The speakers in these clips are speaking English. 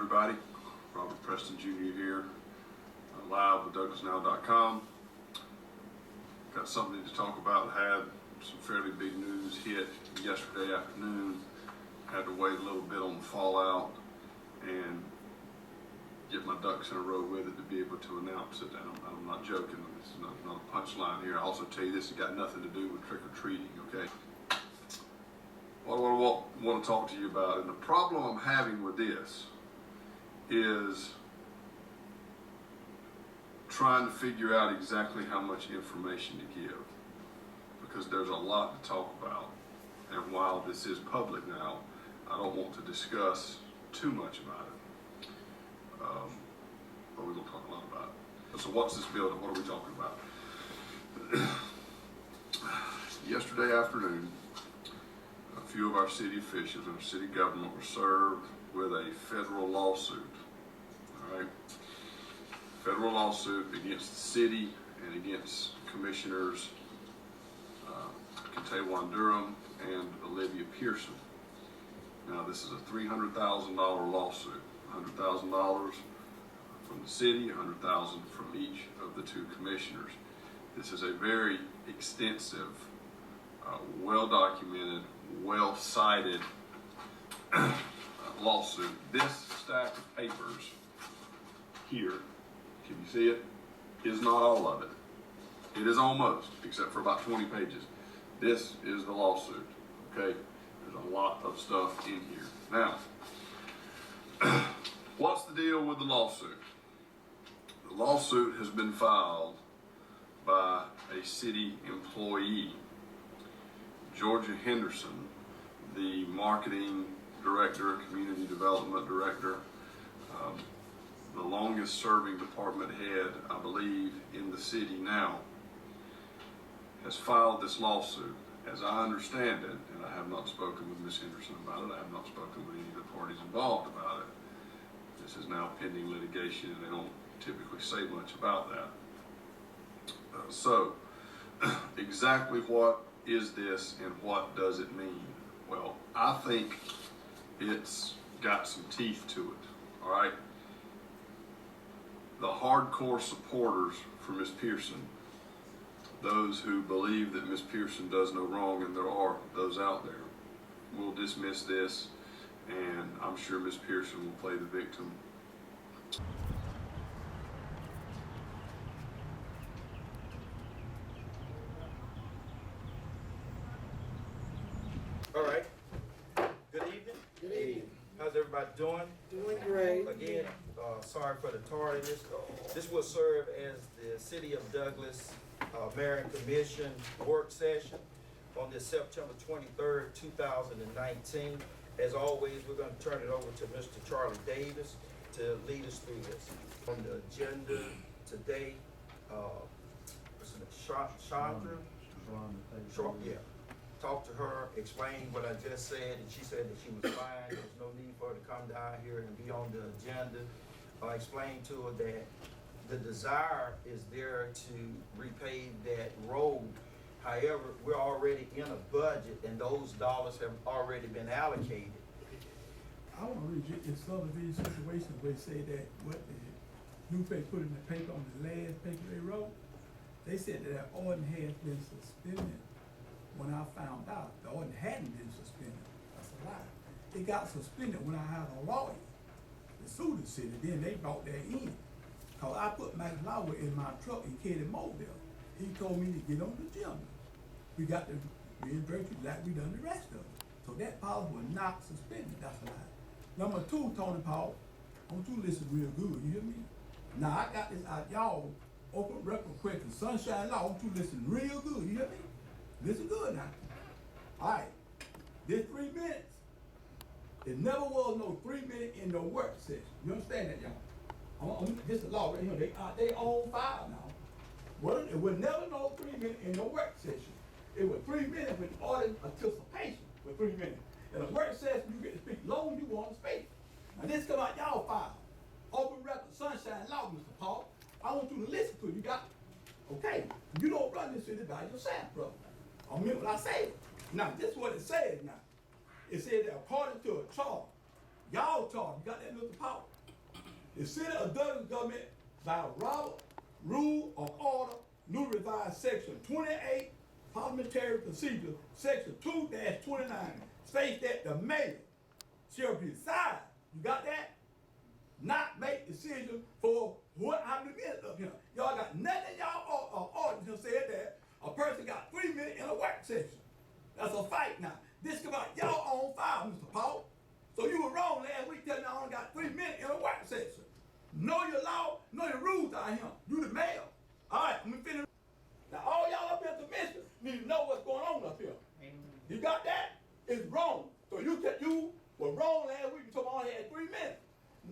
everybody. Robert Preston Jr. here, live with DouglasNow.com. Got something to talk about. Had some fairly big news hit yesterday afternoon. Had to wait a little bit on the fallout and get my ducks in a row with it to be able to announce it. And I'm not joking. This is not a punchline here. I also tell you this has got nothing to do with trick-or-treating, okay? What I want to talk to you about, and the problem I'm having with this is trying to figure out exactly how much information to give, because there's a lot to talk about. And while this is public now, I don't want to discuss too much about it. But we're going to talk a lot about it. So what's this building? What are we talking about? Yesterday afternoon, a few of our city officials and our city government were served with a federal lawsuit. All right? Federal lawsuit against the city and against commissioners Katewan Durham and Olivia Pearson. Now, this is a $300,000 lawsuit. $100,000 from the city, $100,000 from each of the two commissioners. This is a very extensive, well-documented, well-cited lawsuit. This stack of papers here, can you see it, is not all of it. It is almost, except for about 20 pages. This is the lawsuit, okay? There's a lot of stuff in here. Now, what's the deal with the lawsuit? The lawsuit has been filed by a city employee, Georgia Henderson, the marketing director, community development director, the longest serving department head, I believe, in the city now, has filed this lawsuit. As I understand it, and I have not spoken with Ms. Henderson about it, I have not spoken with any of the parties involved about it. This is now pending litigation, and they don't typically say much about that. So, exactly what is this and what does it mean? Well, I think it's got some teeth to it, all right? The hardcore supporters for Ms. Pearson, those who believe that Ms. Pearson does no wrong, and there are those out there, will dismiss this, and I'm sure Ms. Pearson will play the victim. All right. Good evening. Good evening. How's everybody doing? Doing great. Again, sorry for the tardiness. This will serve as the City of Douglas Mayor and Commission work session on this September 23rd, 2019. As always, we're going to turn it over to Mr. Charlie Davis to lead us through this. On the agenda today, Chandra? Yeah. Talked to her, explained what I just said, and she said that she was fine. There was no need for her to come down here and be on the agenda. I explained to her that the desire is there to repave that road. However, we're already in a budget, and those dollars have already been allocated. I want to read in some of these situations where they say that what the newspaper put in the paper on the last paper they wrote, they said that that ordinance has been suspended. When I found out the ordinance hadn't been suspended, that's a lie. It got suspended when I had a lawyer to sue the city. Then they brought that in. Cause I put Max Lauer in my truck and carried him over there. He told me to get on the agenda. We got to reimburse you like we done the rest of it. So that policy was not suspended. That's a lie. Number two, Tony Paul, I want you to listen real good. You hear me? Now I got this out, y'all. Open record question, Sunshine Law. I want you to listen real good. You hear me? Listen good now. All right. This 3 minutes. There never was no 3 minute in the work session. You understand that, y'all? This is the law right here. They own file now. Well, it was never no 3 minute in the work session. It was 3 minutes with audience participation for 3 minutes. In a work session, you get to speak long as you want to speak. Now this come out y'all file. Open record, Sunshine Law, Mr. Paul. I want you to listen to it. You got it? Okay. You don't run this city by yourself, brother. I mean what I say. Now, this is what it says now. It says that according to a charter, y'all charter, you got that, Mr. Paul? The city of Douglas government by Robert Rule of Order, new revised section 28, parliamentary procedure, section 2-29, states that the mayor shall decide, you got that? Not make decision for how many minutes of him. Y'all got nothing in y'all ordinance said that a person got 3 minutes in a work session. That's a fight now. This come out y'all own file, Mr. Paul. So you were wrong last week telling me I only got 3 minutes in a work session. Know your law, know your rules out here. You the mayor. All right, let me finish. Now all y'all up here at the commission need to know what's going on up here. You got that? It's wrong. So you were wrong last week. You told me I only had 3 minutes.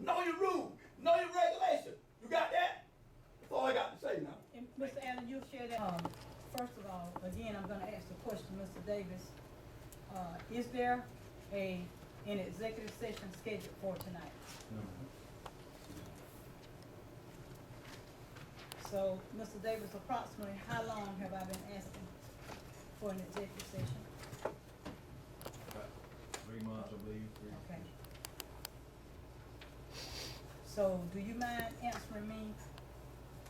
Know your rules, know your regulations. You got that? That's all I got to say now. And Mr. Allen, you'll share that. First of all, again, I'm gonna ask the question, Mr. Davis. Is there an executive session scheduled for tonight? So, Mr. Davis, approximately how long have I been asking for an executive session? About 3 months, I believe. Okay. So, do you mind answering me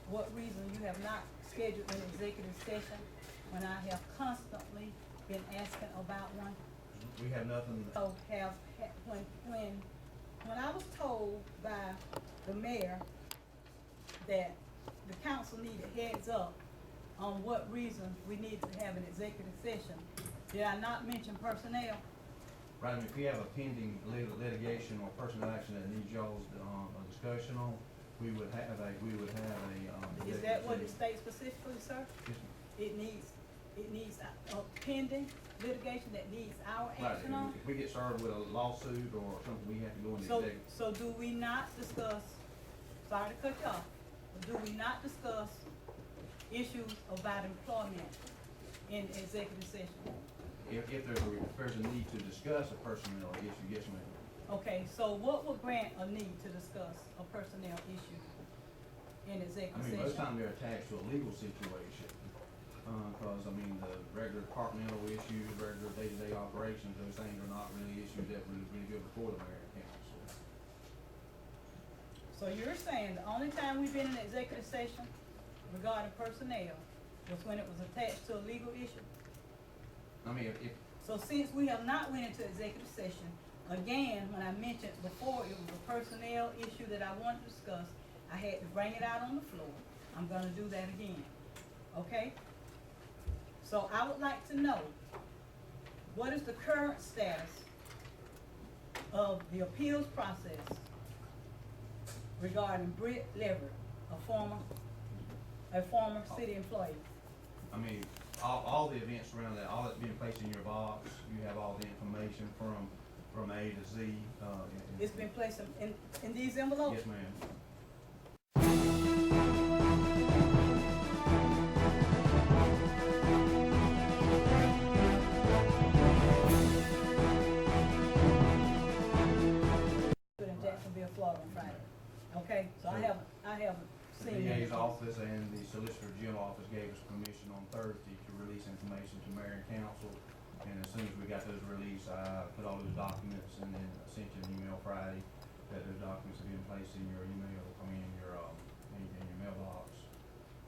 what reason you have not scheduled an executive session when I have constantly been asking about one? We have nothing. So when I was told by the mayor that the council needed heads up on what reason we need to have an executive session, did I not mention personnel? Right, I mean, if we have a pending litigation or personal action that needs y'all's a discussion on, we would have a Is that what it states specifically, sir? Yes, ma'am. It needs a pending litigation that needs our action Right, on? if we get started with a lawsuit or something, we have to go into executive. So do we not discuss, sorry to cut you off, but do we not discuss issues about employment in executive session? If there's a need to discuss a personnel issue, yes, ma'am. Okay, so what would grant a need to discuss a personnel issue in I executive mean, session? most times they're attached to a legal situation. Cause I mean, the regular departmental issues, regular day-to-day operations, those things are not really issues that really go before the mayor and council. So you're saying the only time we've been in executive session regarding personnel was when it was attached to a legal issue? I mean, if So since we have not went into executive session, again, when I mentioned before it was a personnel issue that I wanted to discuss, I had to bring it out on the floor. I'm gonna do that again, okay? So I would like to know, what is the current status of the appeals process regarding Britt Leverett, a former city employee? I mean, all the events around that, all that's being placed in your box, you have all the information from A to Z. It's been placed in these envelopes? Yes, ma'am. In Jacksonville, Florida on Friday. Okay, so I haven't The seen DA's it. office and the Solicitor General office gave us permission on Thursday to release information to mayor and council. And as soon as we got those released, I put all those documents and then sent you an email Friday that those documents have been placed in your email, in your mailbox.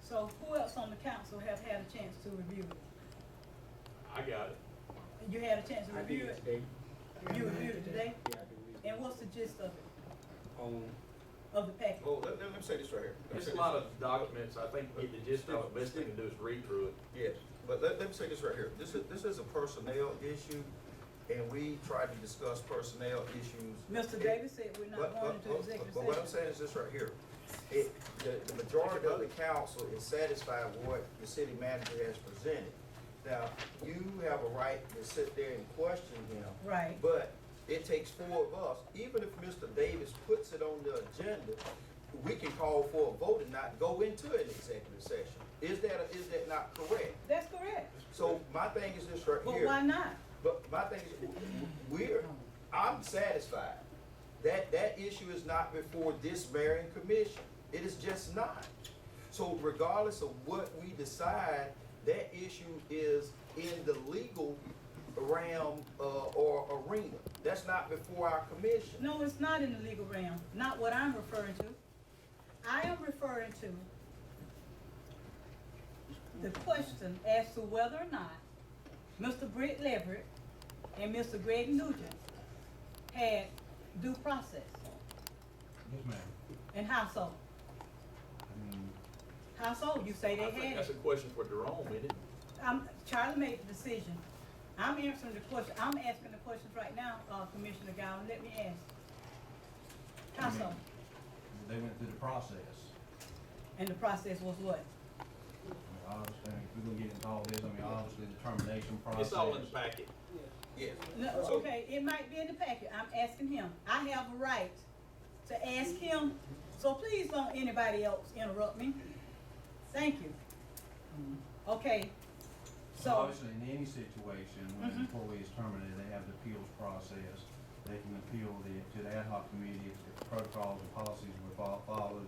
So who else on the council have had a chance to review it? I got it. You had a chance to I review did it? today. You reviewed it today? Yeah, I do. And what's the gist of it, On, of the package? Oh, let me say this right here. Let me it's say a this. lot of documents, I think to get the gist of it, best thing to do is read through it. Yes, but let me say this right here. This is a personnel issue, and we tried to discuss personnel issues. Mr. Davis said we're not going into executive But what I'm session. saying is this right here. The majority of the council is satisfied with what the city manager has presented. Now, you have a right to sit there and question him. Right. But it takes 4 of us, even if Mr. Davis puts it on the agenda, we can call for a vote and not go into an executive session. Is that not correct? That's correct. So my thing is this right But here. why not? But my thing is, I'm satisfied that issue is not before this mayor and commission. It is just not. So regardless of what we decide, that issue is in the legal realm or arena. That's not before our commission. No, it's not in the legal realm, not what I'm referring to. I am referring to the question as to whether or not Mr. Britt Leverett and Mr. Greg Nugent had due process. Yes, ma'am. And how so? How so? You say I they think had that's a it. question for Jerome, isn't it? Charlie made the decision. I'm answering the question. I'm asking the questions right now, Commissioner Gowan. Let me ask. How so? They went through the process. And the process was what? Obviously, if we're gonna get into all this, I mean, obviously, the termination process. It's all in the packet. Yes. No, okay, it might be in the packet. I'm asking him. I have a right to ask him, so please don't anybody else interrupt me. Thank you. Okay, so, Obviously, in any situation, when an employee is terminated, they have the appeals process. They can appeal to the ad hoc committee if the protocols and policies were followed.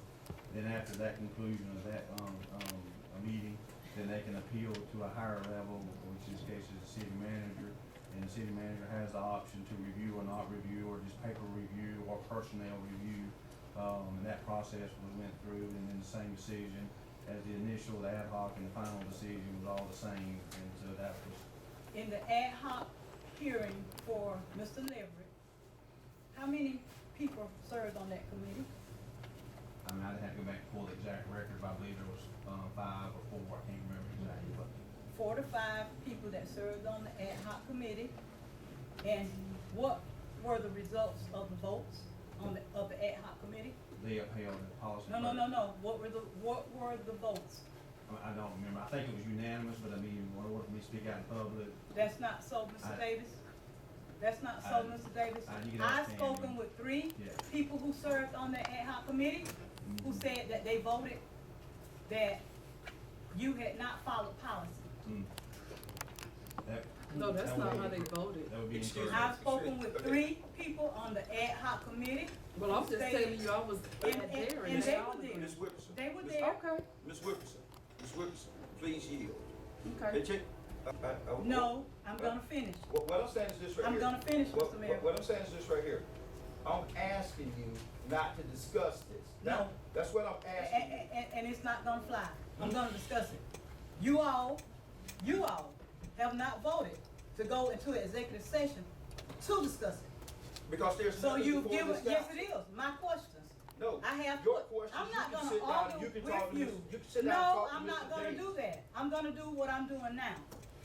Then after that conclusion of that, a meeting, then they can appeal to a higher level, which in this case is the city manager. And the city manager has the option to review or not review, or just paper review or personnel review. And that process was went through, and then the same decision as the initial, the ad hoc, and the final decision was all the same. And so that was, in the ad hoc hearing for Mr. Leverett, how many people served on that committee? I mean, I'd have to go back and pull the exact record, but I believe there was 5 or 4, I can't remember exactly, but 4 to 5 people that served on the ad hoc committee. And what were the results of the votes of the ad hoc committee? they upheld the policy. No. What were the votes? I don't remember. I think it was unanimous, but I mean, in order for me to speak out in public, That's not so, Mr. Davis. That's not so, Mr. Davis. you can I've ask spoken Tammy. with 3 Yeah. people who served on the ad hoc committee, who said that they voted that you had not followed policy. No, that's that not would how be- they voted. That would be Excuse me. incorrect. I've spoken with 3 people on the ad hoc committee. Well, I'm who just stated- telling you, I was And- there, and and they they all were there. agreed. Ms. Whipperson. They were Ms. there. Okay, Ms. Whipperson. Ms. Whipperson, please yield. okay. No, I'm gonna finish. What I'm saying is this right I'm here. gonna finish, What- Mr. Mayor. What I'm saying is this right here. I'm asking you not to discuss this. No. That's what I'm asking you. And it's not gonna fly. I'm gonna discuss it. You all have not voted to go into executive session to discuss it. Because there's So nothing you've before given, this yes council. it is, my questions. No. I have, Your questions, I'm you not can gonna sit down, argue you can talk with to you. Ms. You can sit down and No, talk to I'm Mr. not gonna Davis. do that. I'm gonna do what I'm doing now.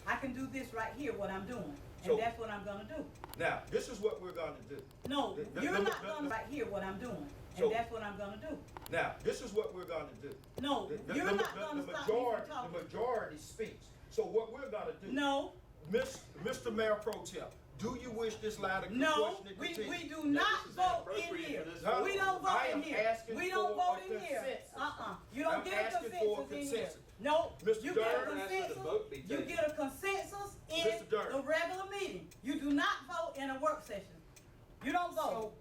I can do this right here, what I'm doing, So- and that's what I'm gonna do. Now, this is what we're gonna do. No, The- you're the- not the- gonna right here what I'm doing, So- and that's what I'm gonna do. Now, this is what we're gonna do. No, The- you're the- not the- gonna the stop me majority- from talking. The majority speaks. So what we're gonna do. No, Mr. Mayor Pro Tem, do you wish this line of no, questioning to we continue? do not this is vote in inappropriate here. for this No, We don't I vote am in here. asking We don't for vote a in here. consensus. You don't I'm get a asking for a consensus in here. consensus. No, Mr. you get a Dern, asked that the vote be consensus, you taken. get a consensus in Mr. Dern. the regular meeting. You do not vote in a work session. You don't vote.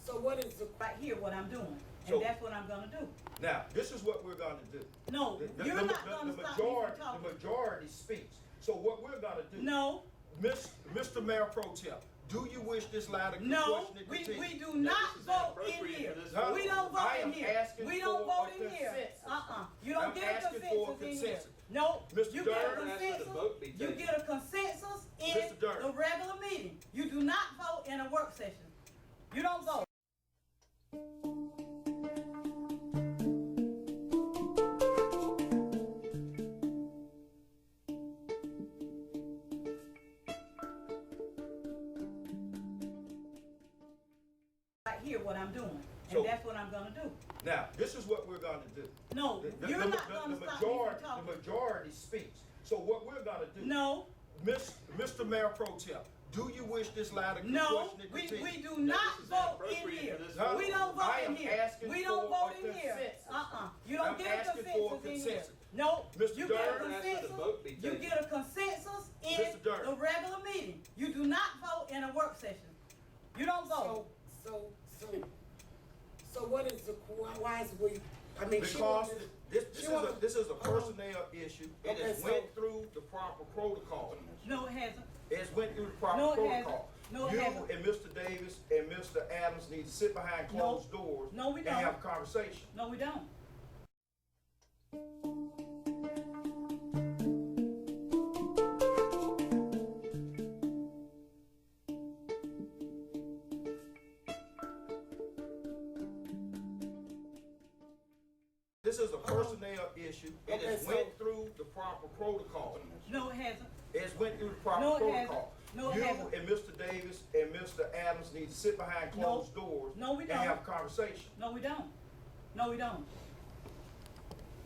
So what is the, Right here, what I'm doing, So- and that's what I'm gonna do. Now, this is what we're gonna do. No, you're not gonna stop me from The talking. majority speaks. So what we're gonna do. No, Mr. Mayor Pro Tem, do you wish this line of no, questioning to we continue? do not this is vote in inappropriate here. for this No, We don't I vote am in here. asking We don't for vote a in here. consensus. You don't I'm get a asking for a consensus in here. consensus. No, Mr. you get a Dern, asked that the consensus, vote be you taken. get a consensus in Mr. Dern. the regular meeting. You do not vote in a work session. You don't vote. Right here, what I'm doing, So- and that's what I'm gonna do. Now, this is what we're gonna do. No, you're not gonna the stop me majority, from talking. The majority speaks. So what we're gonna do. No, Mr. Mayor Pro Tem, do you wish this line of no, questioning to we continue? do not this is vote in inappropriate here. for this No, We don't vote I in am here. asking We don't for vote a in here. consensus. You don't I'm get a asking for a consensus in here. consensus. No, Mr. you get a Dern, asked that the consensus, vote be you taken. get a consensus in Mr. Dern. the regular meeting. You do not vote in a work session. You don't vote. So what is the, why is we, I mean, she Because wanted. this is a personnel issue. It Okay, has so- went through the proper protocol. No, it hasn't. It's went through the proper No, it protocol. No, it You hasn't. and Mr. Davis and Mr. Adams need to sit behind closed doors No, we and don't. have a conversation. No, we don't. This is a personnel issue. It Okay, has so- went through the proper protocol. No, it hasn't. It's went through the proper No, it hasn't. protocol. No, it You hasn't. and Mr. Davis and Mr. Adams need to sit behind No. closed doors No, we and don't. have a conversation. No, we don't. No, we don't.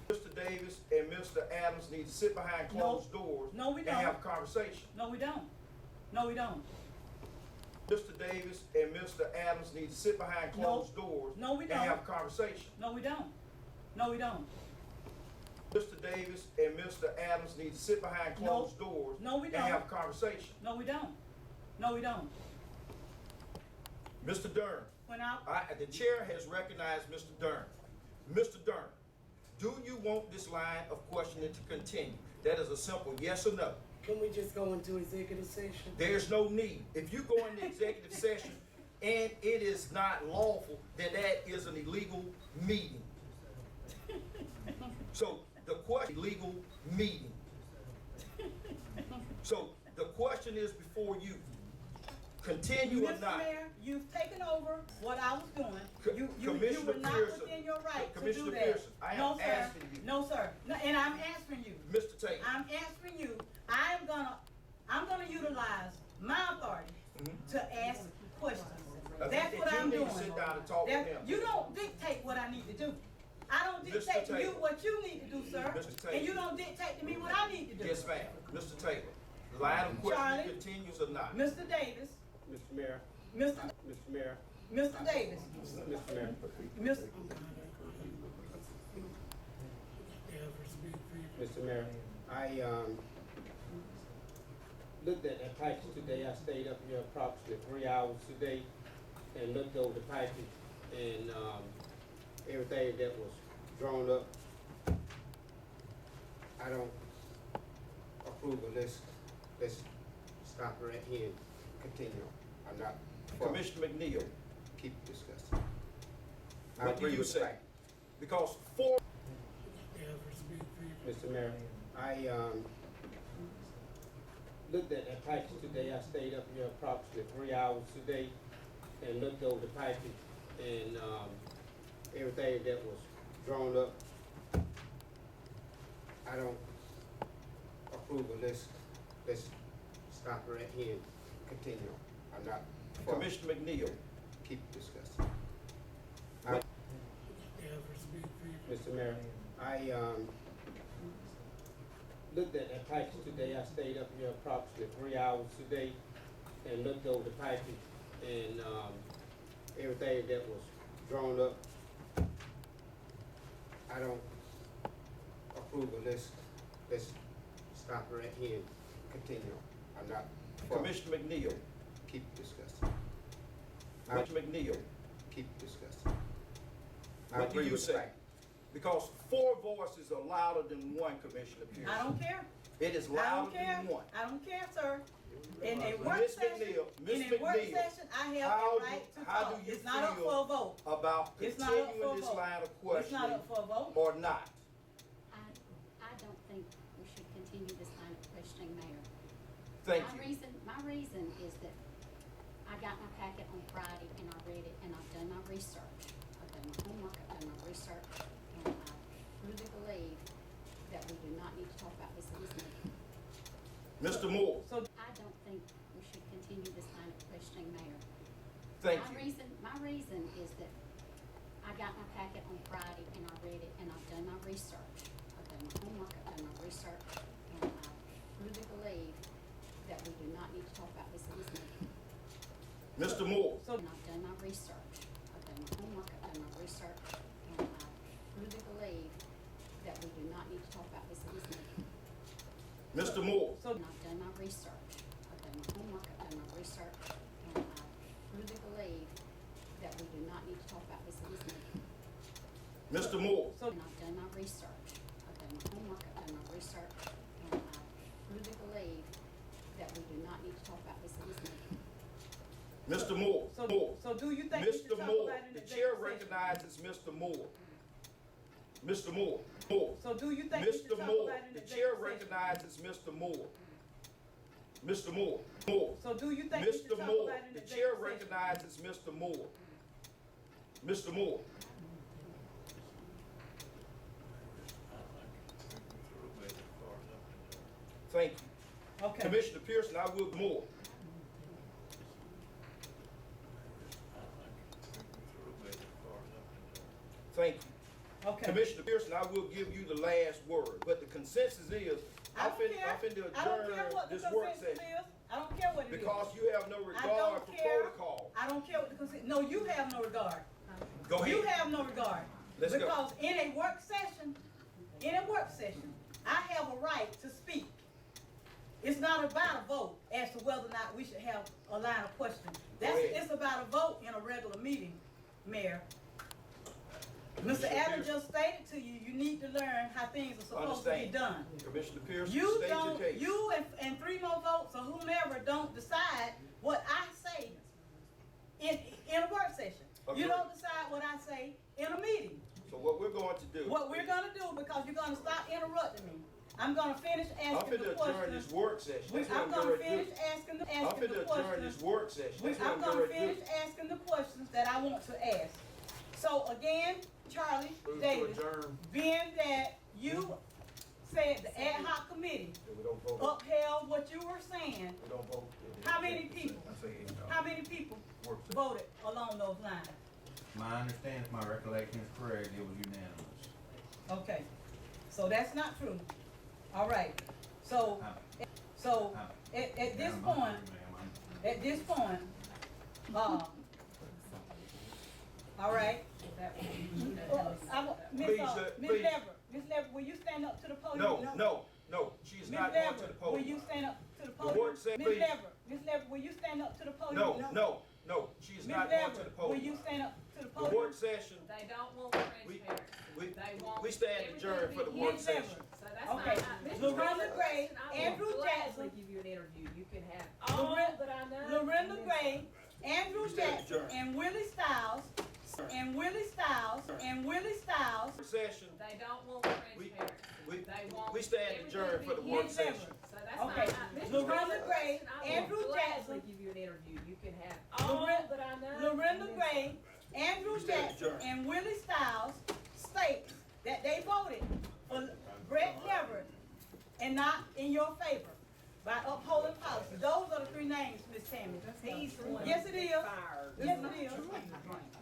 Mr. Davis and Mr. Adams need to sit behind No. closed doors No, we and don't. have a conversation. No, we don't. No, we don't. Mr. Davis and Mr. Adams need to sit behind No. closed doors No, we and don't. have a conversation. No, we don't. No, we don't. Mr. Davis and Mr. Adams need to sit behind No. closed doors No, we and don't. have a conversation. No, we don't. No, we don't. Mr. Dern, When I, the chair has recognized Mr. Dern. Mr. Dern, do you want this line of questioning to continue? That is a simple yes or no. Can we just go into executive session? There's no need. If you go into executive session and it is not lawful, then that is an illegal meeting. So the question, illegal meeting. So the question is before you, continue or Mr. not. Mayor, you've taken over what I was doing. You Commissioner were not Pearson, within your right to do Commissioner that. Pearson, I No, am sir. asking you. No, sir. No, and I'm answering you. Mr. Tate. I'm answering you. I'm gonna utilize my authority to ask questions. That's what I'm You doing. need to sit down and talk with him. You don't dictate what I need to do. I don't Mr. dictate to you Taylor. what you need to do, sir. Mr. Taylor. And you don't dictate to me what I need to do. Yes, ma'am. Mr. Taylor, the line of questioning Charlie. continues or not? Mr. Davis, Mr. Mayor, Mr. Mr. Mayor, Mr. Davis, Mr. Mayor, Mr. Mr. Mayor, I, looked at that package today. I stayed up here approximately 3 hours today and looked over the package and, everything that was drawn up. I don't approve of this. Let's stop right here and continue. I'm not for Commissioner McNeil, keep discussing. I what do agree you with say? that. Because four, Mr. Mayor, I, looked at that package today. I stayed up here approximately 3 hours today and looked over the package and, everything that was drawn up. I don't approve of this. Let's stop right here and continue. I'm not for Commissioner McNeil, keep discussing. Mr. Mayor, I, looked at that package today. I stayed up here approximately 3 hours today and looked over the package and, everything that was drawn up. I don't approve of this. Let's stop right here and continue. I'm not for Commissioner McNeil, keep discussing. Commissioner McNeil, Keep discussing. I what do agree you with say? that. Because four voices are louder than one, Commissioner Pearson. I don't care. It is I louder don't care. than one. I don't care, sir. In a work Ms. session, McNeil, Ms. in a work McNeil, session, I have how a do- right to how talk. do you It's not up feel for a vote. About It's not up for a continuing this vote. line of It's not questioning up for a vote. or not? I don't think we should continue this line of questioning, Mayor. Thank My you. reason is that I got my packet on Friday and I read it and I've done my research. I've done my homework, I've done my research, and I truly believe that we do not need to talk about this in this meeting. Mr. Moore, So I don't think we should continue this line of questioning, Mayor. thank My you. reason is that I got my packet on Friday and I read it and I've done my research. I've done my homework, I've done my research, and I truly believe that we do not need to talk about this in this meeting. Mr. Moore, So- And I've done my research. I've done my homework, I've done my research, and I truly believe that we do not need to talk about this in this meeting. Mr. Moore, So- And I've done my research. I've done my homework, I've done my research, and I truly believe that we do not need to talk about this in this meeting. Mr. Moore, So- And I've done my research. I've done my homework, I've done my research, and I truly believe that we do not need to talk about this in this meeting. Mr. Moore, Moore. So do you think we should Mr. talk Moore, about it in the the chair executive session? recognizes Mr. Moore. Mr. Moore, Moore. So do you think we should Mr. talk Moore, about it in the the chair executive session? recognizes Mr. Moore. Mr. Moore, Moore. So do you think we should Mr. talk Moore, about it in the the chair executive session? recognizes Mr. Moore. Mr. Moore. Thank you. Okay. Commissioner Pearson, I will more. Thank you. Okay. Commissioner Pearson, I will give you the last word, but the consensus is, I I'm don't care. finna I don't care adjourn what the this work consensus session. is. I don't care what it is. Because you have no I regard don't for care. protocol. I don't care what the consensus, no, you have no regard. Go ahead. You have no regard. Let's go. Because in a work session, I have a right to speak. It's not about a vote as to whether or not we should have a line of questioning. It's about a vote in a regular meeting, Mayor. Mr. Adams just stated to you, you need to learn how things are supposed to be done. Commissioner Pearson, You state your don't, case. you and three more votes or whomever don't decide what I say in a work session. Agreed. You don't decide what I say in a meeting. So what we're going to do. What we're gonna do, because you're gonna stop interrupting me, I'm gonna finish I'm asking the finna adjourn questions. this work session. That's what I'm I'm gonna gonna finish do. asking the I'm finna adjourn questions. this work session. That's what I'm I'm gonna gonna finish do. asking the questions that I want to ask. So again, Charlie, Move to David, adjourn. being that you said the ad hoc committee We don't vote. upheld what you were saying, We don't vote. how many people, I say it, how many people work session. voted along those lines? My understanding, if my recollection is correct, it was unanimous. Okay, so that's not true. All right, so at this point, all right. Please, Miss please. Lever, will you stand up to the podium? No, she is Miss not going to the Lever, podium. will you stand up to the The podium? work session, please. Miss Lever, will you stand up to the podium? No, she is Miss not going to the Lever, will you podium. stand up to the The podium? work session, They don't want we, transparency. we, They want we stand everything adjourned to for the be work Miss session. Lever, So that's Okay. not, Mr. Lorinda Gray, President, I Andrew will Jackson. gladly give you an interview. You can have all Loren- that I know. Lorinda and Gray, Andrew Jackson, and Willie Styles, Work session, They don't want we, transparency. we, They want we stand everything adjourned to for the be work Miss Lever. session. So that's Okay. not, Mr. Lorinda Gray, President, I will Andrew gladly Jackson. give you an interview. You can have all Loren- that I know. Lorinda and Gray, Andrew Jackson, and Willie Styles states that they voted for Brett Everett and not in your favor by upholding policy. Those are the three names, Miss Tammy. He's the one Yes, it is. fired. Yes, it is.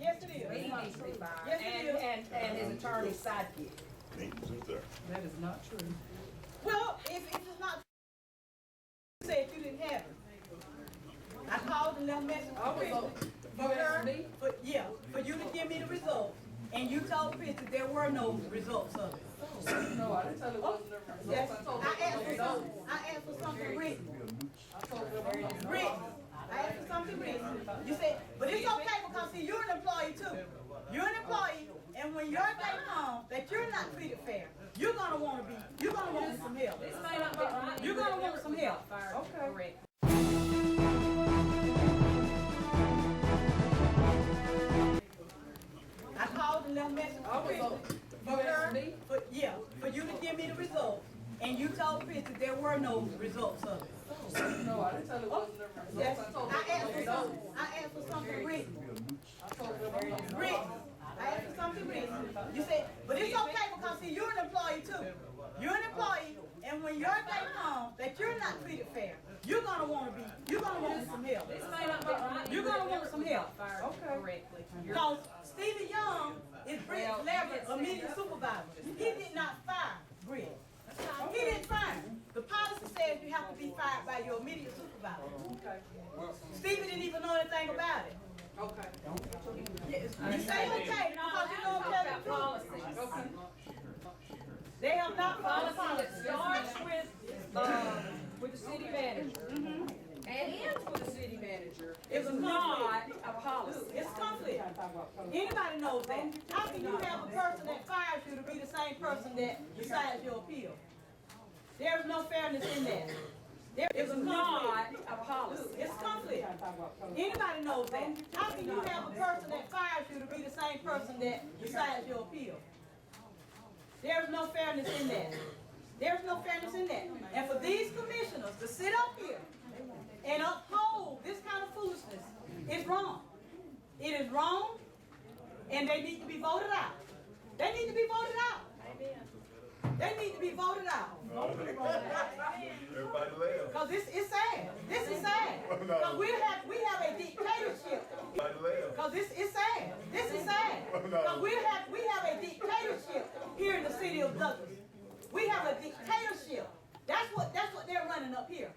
Yes, it He is. needs to be fired. Yes, it is. And his attorney's sidekick. That is not true. Well, if it's not, you said you didn't have it. I called and left message for Christie, for her, for you to give me the results. And you told Christie there were no results of it. No, I didn't tell you wasn't there. Yes, I asked for something written. Written. I asked for something written. You said, but it's okay because see, you're an employee too. You're an employee, and when your day comes that you're not treated fair, you're gonna want some help. This may not be right. You're gonna want some help. Fired Okay. correctly. I called and left message for Christie, for her, for you to give me the results. And you told Christie there were no results of it. No, I didn't tell you wasn't there. Yes, I told I asked for something written. Written. I asked for something written. You said, but it's okay because see, you're an employee too. You're an employee, and when your day comes that you're not treated fair, you're gonna want some help. This may not be right. You're gonna want some help. Fired correctly. Because Stevie Young is Britt's Leverett immediate supervisor. He did not fire Britt. He didn't fire him. The policy says you have to be fired by your immediate supervisor. Okay. Stevie didn't even know anything about it. Okay. You say okay because you know I'm telling the truth. Okay. They have not followed Policy policy. that starts with the city manager and ends with the city manager It's is a not conflict. a policy. It's conflict. Anybody knows that. How can you have a person that fires you to be the same person that decides your appeal? There is no fairness in that. There is a Not conflict. a policy. It's conflict. Anybody knows that. How can you have a person that fires you to be the same person that decides your appeal? There's no fairness in that. There's no fairness in that. And for these commissioners to sit up here and uphold this kind of foolishness is wrong. It is wrong, and they need to be voted out. They need to be voted out. They need to be voted out. Everybody laugh. Because this is sad. This is sad. Because we have a dictatorship. Because this is sad. This is sad. Because we have a dictatorship here in the city of Douglas. We have a dictatorship. That's what they're running up here.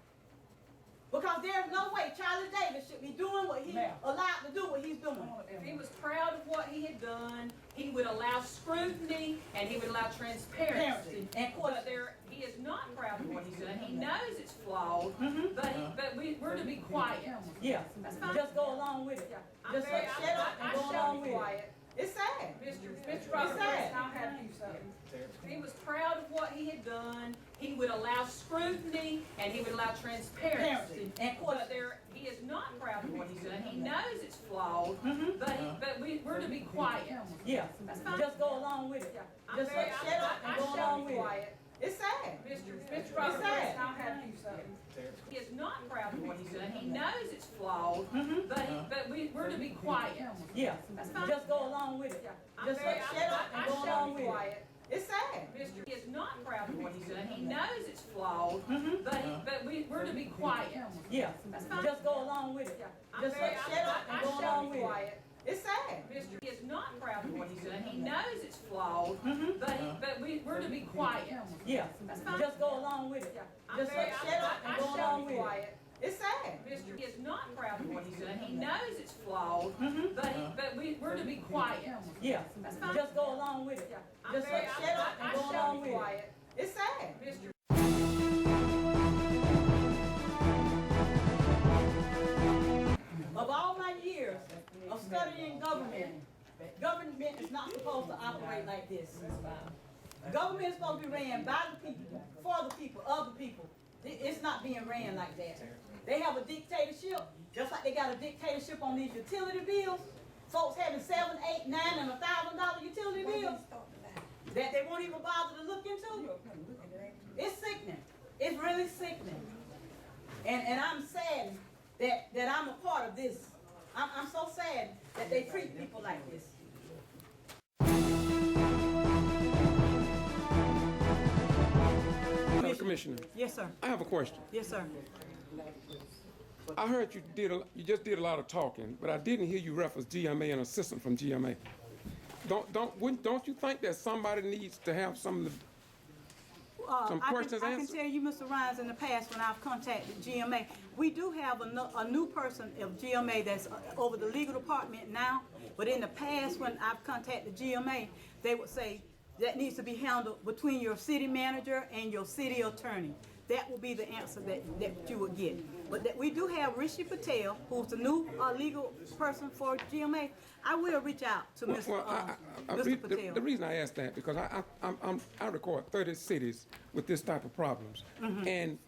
Because there's no way Charlie Davis should be doing what he's allowed to do what he's doing. If he was proud of what he had done, he would allow scrutiny and he would allow transparency. And But he is not proud of what he's done. He knows it's flawed, but we're to be quiet. Yeah, That's fine. just go along with it. I'm Just very, shut up and I go shall along be with quiet. it. It's sad. Mr. Robert, sad. I'll have you something. If he was proud of what he had done, he would allow scrutiny and he would allow transparency. And But he is not proud of what he's done. He knows it's flawed, but we're to be quiet. Yeah, That's fine. just go along with it. Just shut up and go I shall along be with it. quiet. It's sad. Mr. Robert, sad. I'll have you something. He is not proud of what he's done. He knows it's flawed, but we're to be quiet. Yeah, That's fine. just go along with it. Just shut up and I go shall along be with it. quiet. It's sad. He is not proud of what he's done. He knows it's flawed, but we're to be quiet. Yeah, That's fine. just go along with it. Just shut up and I go shall along be with it. quiet. It's sad. He is not proud of what he's done. He knows it's flawed, but we're to be quiet. Yeah, That's fine. just go along with it. Just shut up and I go shall along be with it. quiet. It's sad. He is not proud of what he's done. He knows it's flawed, but we're to be quiet. Yeah, That's fine. just go along with it. Just shut up and I go shall along be with it. quiet. It's sad. Of all my years of studying government, government is not supposed to operate like this. Government is supposed to be ran by the people, for the people, of the people. It's not being ran like that. They have a dictatorship, just like they got a dictatorship on these utility bills. Folks having $7, $8, $9, and $1,000 utility bills that they won't even bother to look into. It's sickening. It's really sickening. And I'm sad that I'm a part of this. I'm so sad that they treat people like this. Commissioner, Yes, sir. I have a question. Yes, sir. I heard you just did a lot of talking, but I didn't hear you reference GMA and assistant from GMA. Don't you think that somebody needs to have some questions I can answered? tell you, Mr. Rhines, in the past when I've contacted GMA, we do have a new person of GMA that's over the legal department now, but in the past when I've contacted GMA, they would say that needs to be handled between your city manager and your city attorney. That will be the answer that you would get. But that we do have Rishi Patel, who's the new legal person for GMA. I will reach out to Mr. Patel. The reason I asked that, because I record 30 cities with this type of problems. And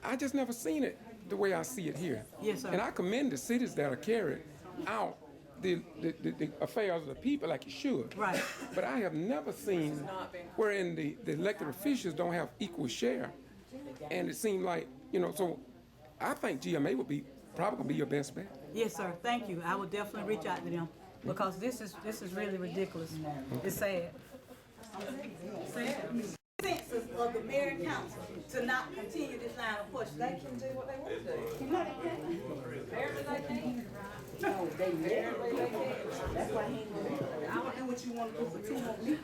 I just never seen it the way I see it here. Yes, sir. And I commend the cities that are carried out the affairs of the people like you should. Right. But I have never seen wherein the elected officials don't have equal share. And it seemed like, so I think GMA would probably be your best bet. Yes, sir. Thank you. I will definitely reach out to them because this is really ridiculous. It's sad. Census of the mayor and council to not continue this line of pushing. They can do what they want to do. Apparently they can. No, they never, that's why he ain't gonna, I don't know what you wanna do for 2 more weeks.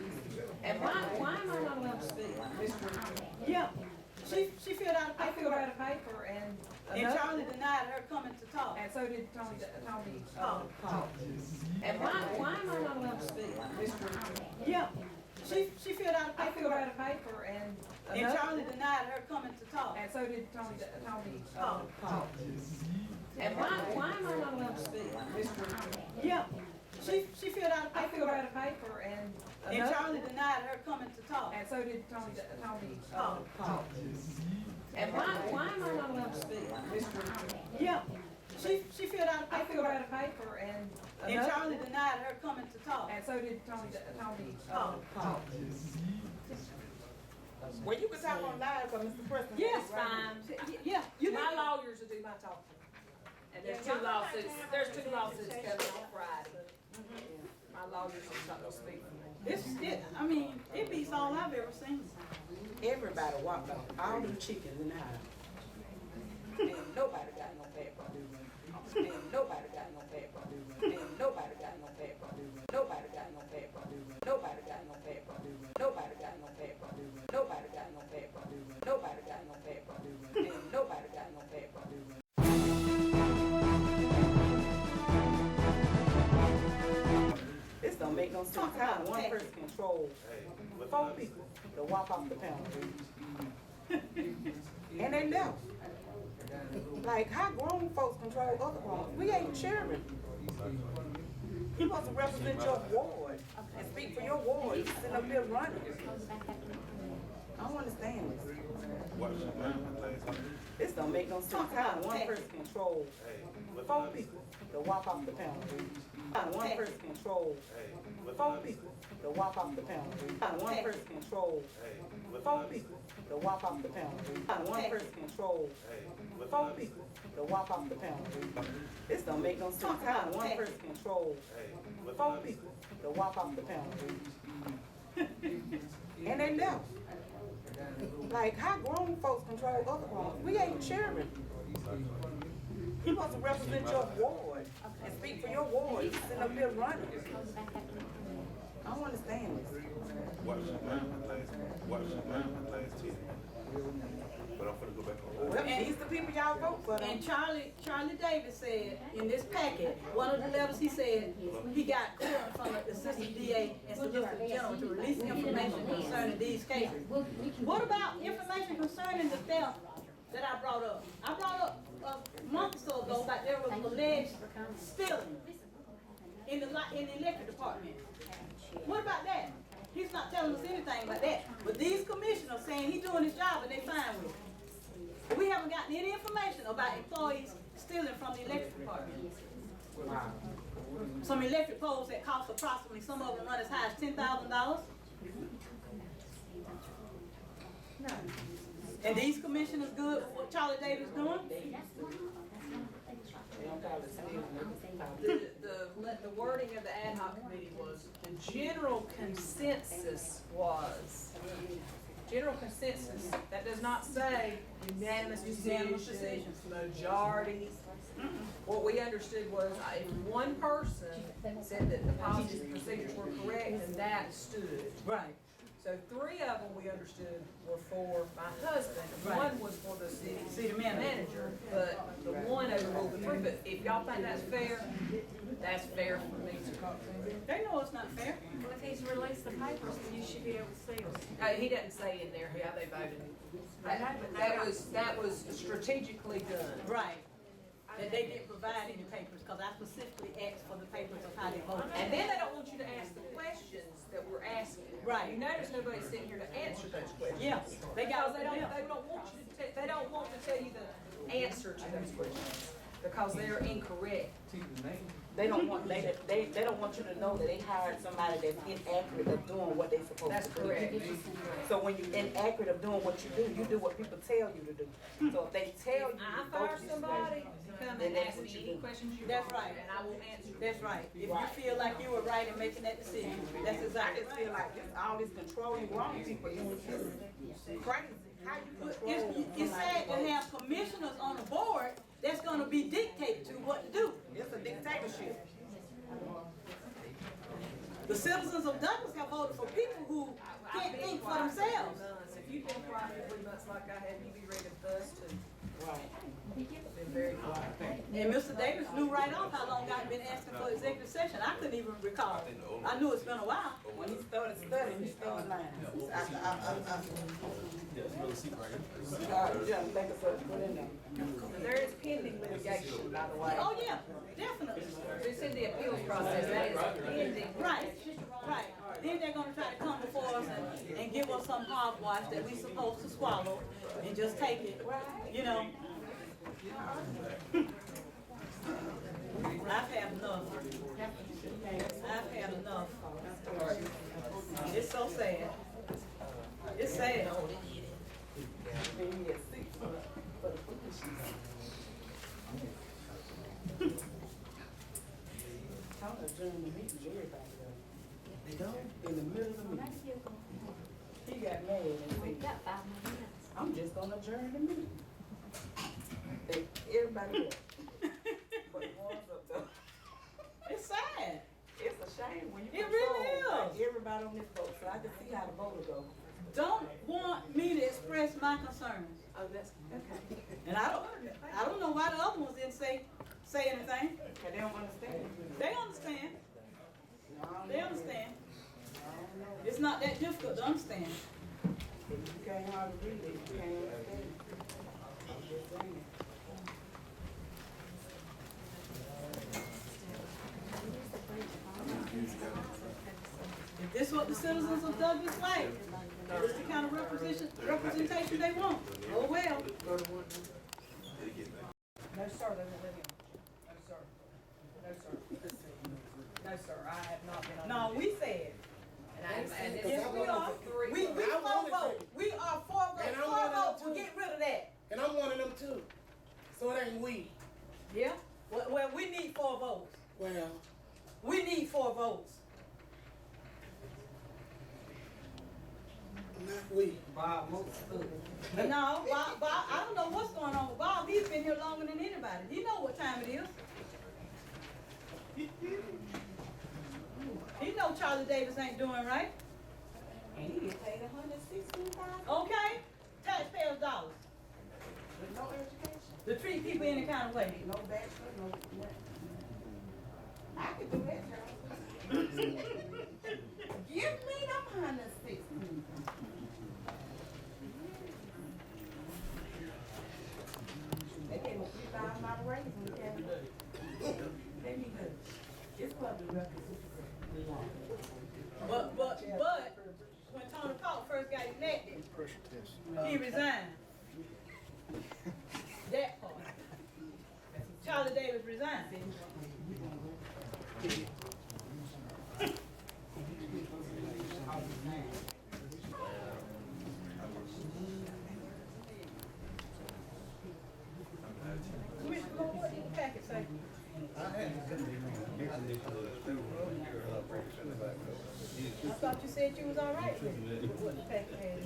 And why am I not allowed to speak, Mr. Yeah. She filled out a I paper. filled out a paper and. And Charlie denied her coming to talk. And so did Tony, Talk. And why am I not allowed to speak, Mr. Yeah. She filled out a I paper. filled out a paper and. And Charlie denied her coming to talk. And so did Tony, Talk. And why am I not allowed to speak, Mr. Yeah. She filled out a I paper. filled out a paper and. And Charlie denied her coming to talk. And so did Tony, Talk. And why am I not allowed to speak, Mr. Yeah. She filled out to about a paper and. And Charlie denied her coming to talk. And so did Tony, Oh. Well, you can talk on live, cause Mr. Preston. Yes, fine. Yeah, you My can. lawyers will do my talking. And there's two lawsuits coming on Friday. My lawyers will not gonna speak for me. I mean, it beats all I've ever seen. Everybody walked off, all them chickens in the house. And nobody got no paper. And nobody got no paper. And nobody got no paper. Nobody got no paper. Nobody got no paper. Nobody got no paper. Nobody got no paper. Nobody got no paper. And nobody got no paper. This don't make no sense. How one person control 4 people to walk off the panel. And they left. Like, how grown folks control other grown? We ain't children. You supposed to represent your ward and speak for your ward. You sitting up here running. I don't understand this. This don't make no sense. How one person control 4 people to walk off the panel. How one person control 4 people to walk off the panel. How one person control 4 people to walk off the panel. How one person control 4 people to walk off the panel. This don't make no sense. How one person control 4 people to walk off the panel. And they left. Like, how grown folks control other grown? We ain't children. You supposed to represent your ward and speak for your ward. You sitting up here running. I don't understand this. But I'm gonna go back on. Well, these the people y'all vote for. And Charlie Davis said in this packet, one of the letters he said, he got clearance from the assistant DA and solicitor general to release information concerning these cases. What about information concerning the theft that I brought up? I brought up a month or so ago that there was alleged stealing in the electric department. What about that? He's not telling us anything about that. But these commissioners saying he's doing his job and they fine with it. We haven't gotten any information about employees stealing from the electric department. Wow. Some electric poles that cost approximately, some of them run as high as $10,000. And these commissioners good with what Charlie Davis doing? The wording of the ad hoc committee was, the general consensus was, that does not say unanimous decisions, majority. What we understood was if one person said that the policies and procedures were correct, then that stood. Right. So 3 of them we understood were for my husband, Right. 1 was for the city manager. but the 1 overruled the 3. But if y'all think that's fair for me to. They know it's not fair. Well, if he's released the papers, then you should be able to see them. He doesn't say in there how they voted. That was strategically done. Right. That they didn't provide any papers, because I specifically asked for the papers of how they voted. And then they don't want you to ask the questions that we're asking. Right. You notice nobody's sitting here to answer those questions. Yeah, they got Because they don't want you to they don't want to tell you the answer to those questions because they're incorrect. They don't want they don't want you to know that they hired somebody that's inaccurate of doing what they supposed to do. That's correct. So when you're inaccurate of doing what you do what people tell you to do. So if they tell you I to fire vote this somebody, way, come then and that's ask what me you any do. questions you That's want, right. and I will answer. That's right. If Right. you feel like you were right in making that decision, that's I exactly just right. feel like this, all this controlling wrong people is crazy. How you control? It's sad to have commissioners on the board that's gonna be dictated to what to do. It's a dictatorship. The citizens of Douglas have voted for people who can't think for themselves. If you've been quiet for 3 months like I have, you be ready to buzz too. Right. Been very quiet. And Mr. Davis knew right off how long I've been asking for executive session. I couldn't even recall. I knew it's been a while. When he started studying, he started lying. Yeah, think of it, put in there. There is pending litigation, by the way. Oh, yeah, definitely. It's in the appeals process, that is pending. Right, right. Then they're gonna try to come before us and give us some hogwash that we supposed to swallow and just take it, you know? had enough. It's so sad. It's sad. I'm adjourning the meeting, everybody does. They don't? In the middle of the meeting. He got mad and We said, got 5 more minutes. I'm just gonna adjourn the meeting. Everybody else. But the ones up there. It's sad. It's a shame when you It control really is. like everybody on this boat, so I can see how the vote will go. Don't want me to express my concerns. Oh, that's, okay. And I don't know why the other ones didn't say anything. Cause they don't understand. They understand. No, I don't They know. understand. I don't know. It's not that difficult to understand. If you can't hardly read it, you can't understand. I'm just saying. If this is what the citizens of Douglas like, this is the kind of representation they want. Oh well. No, sir, they won't let him. No, sir. No, sir. No, sir, I have not been on. No, we said. And this Yes, is we one are. of the three. We four votes. We are four votes. And I'm Four one of them votes will too. get rid of that. And I'm one of them too. So it ain't we. Yeah? Well, we need 4 votes. Well, We need 4 votes. not we. Bob Moats stood. No, Bob, I don't know what's going on with Bob. He's been here longer than anybody. He know what time it is. He know Charlie Davis ain't doing right. And he get paid $116,000 Okay? Taxpayers' dollars. with no education, To treat people any kind of way. no bachelor, no nothing. I could do that, Charles. Give me them $116,000. They gave me $3,000 raise when we came. They need to, it's public record. But when Tony Falk first got elected, he resigned. That part. Charlie Davis resigned. What did the packet say? I thought you said you was all right with what the packet had.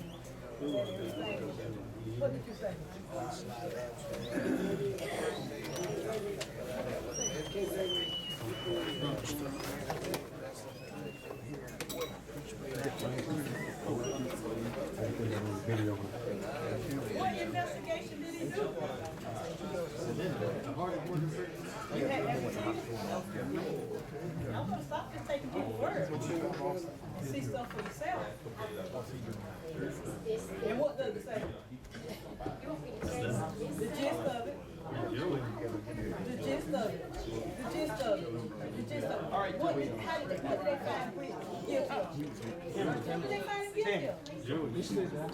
Said everything. What did you say? What investigation did he do? You had that with you? I'm gonna stop just taking people's word. See stuff for yourself. And what does it say? The gist of it. The gist of it. The gist of it. The gist of it. What did they find guilty of? What did they find him guilty of?